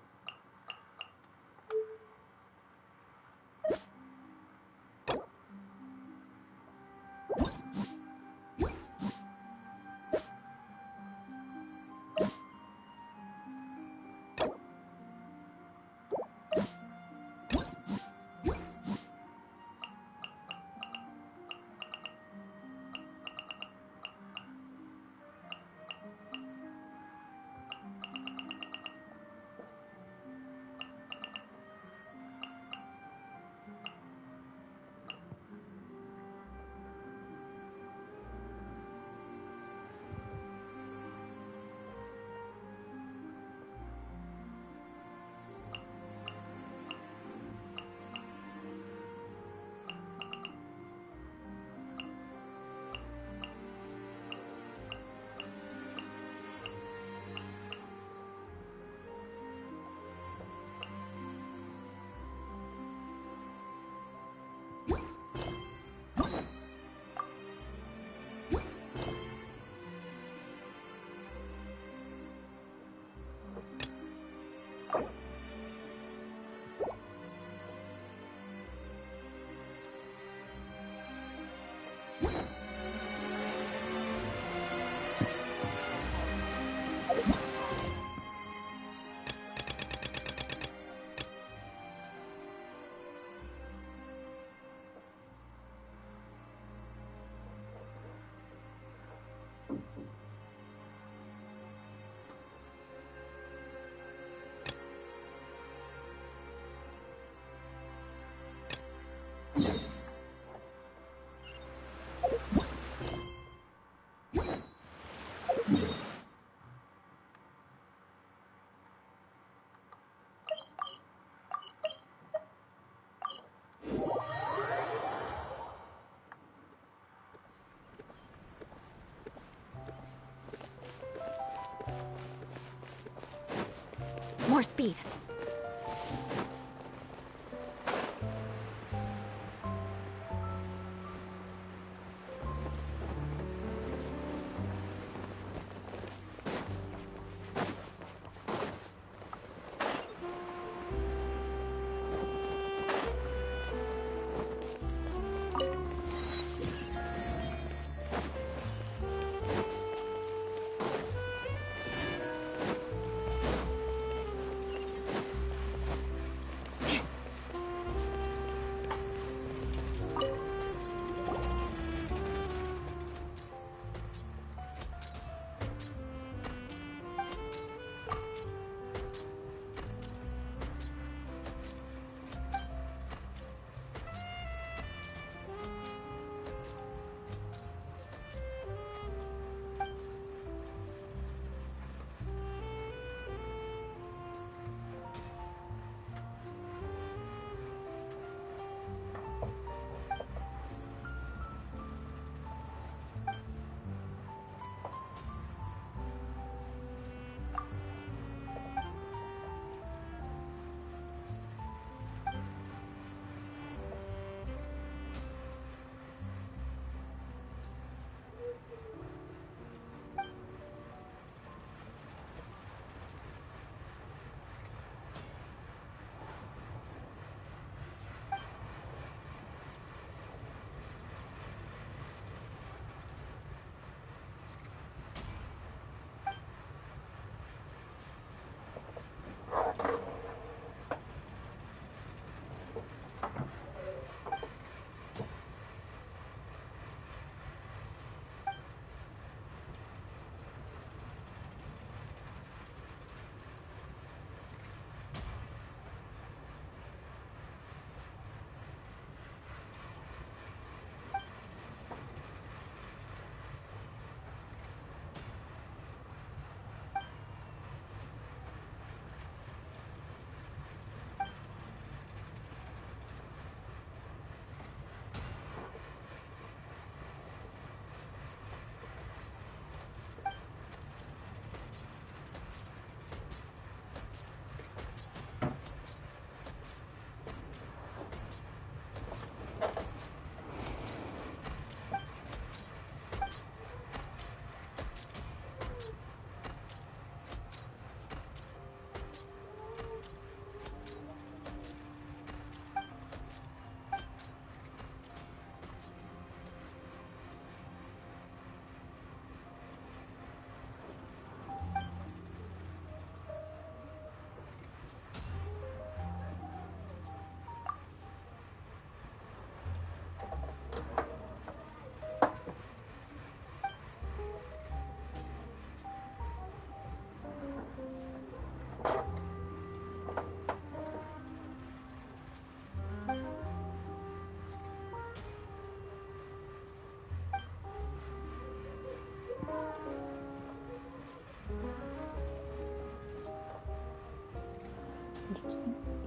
More speed.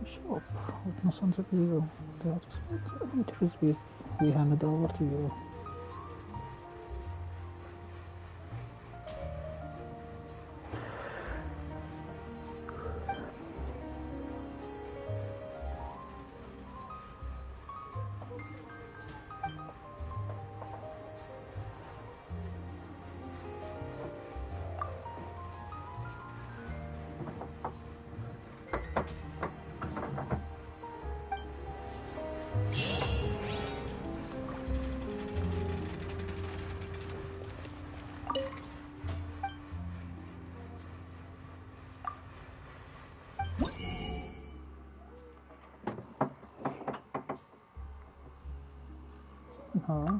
Shop with no sense of you. The items we handed over to you. Huh?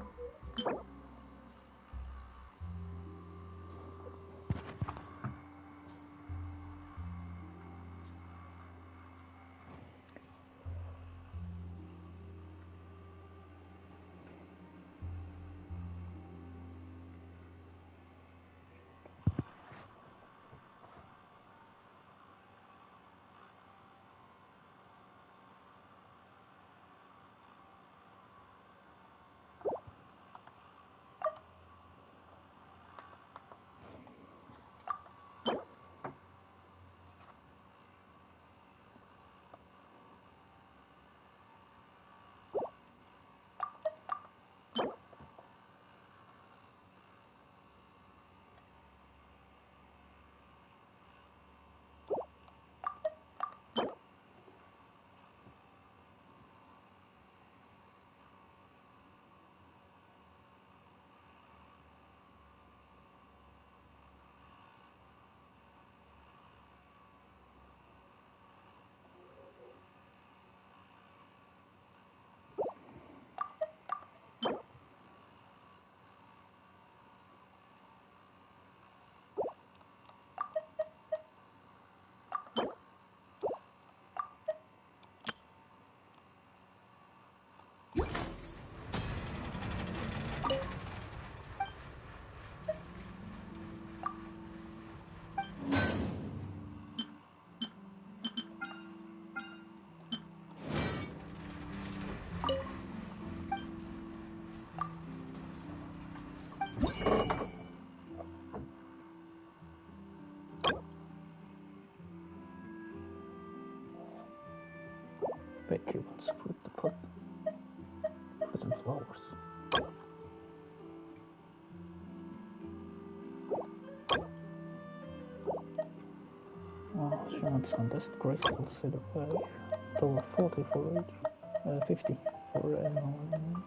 Ribbons for and flowers. Oh, she wants some best graceful set of $40 for each, 50 for everyone.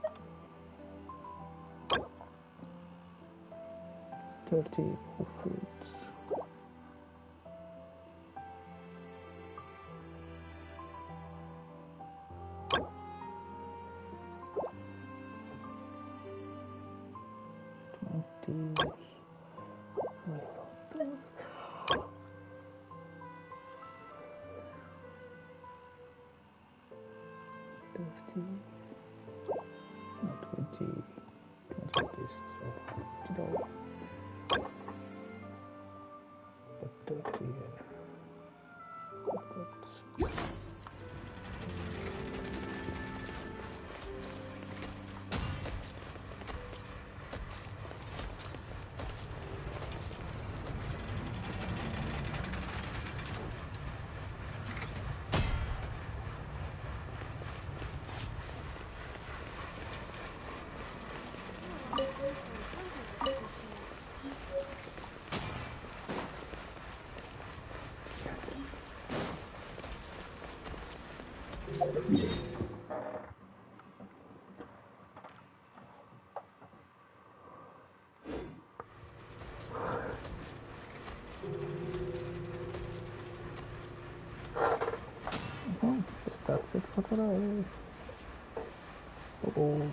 30 for fruits. Well, that's it for today. Oh.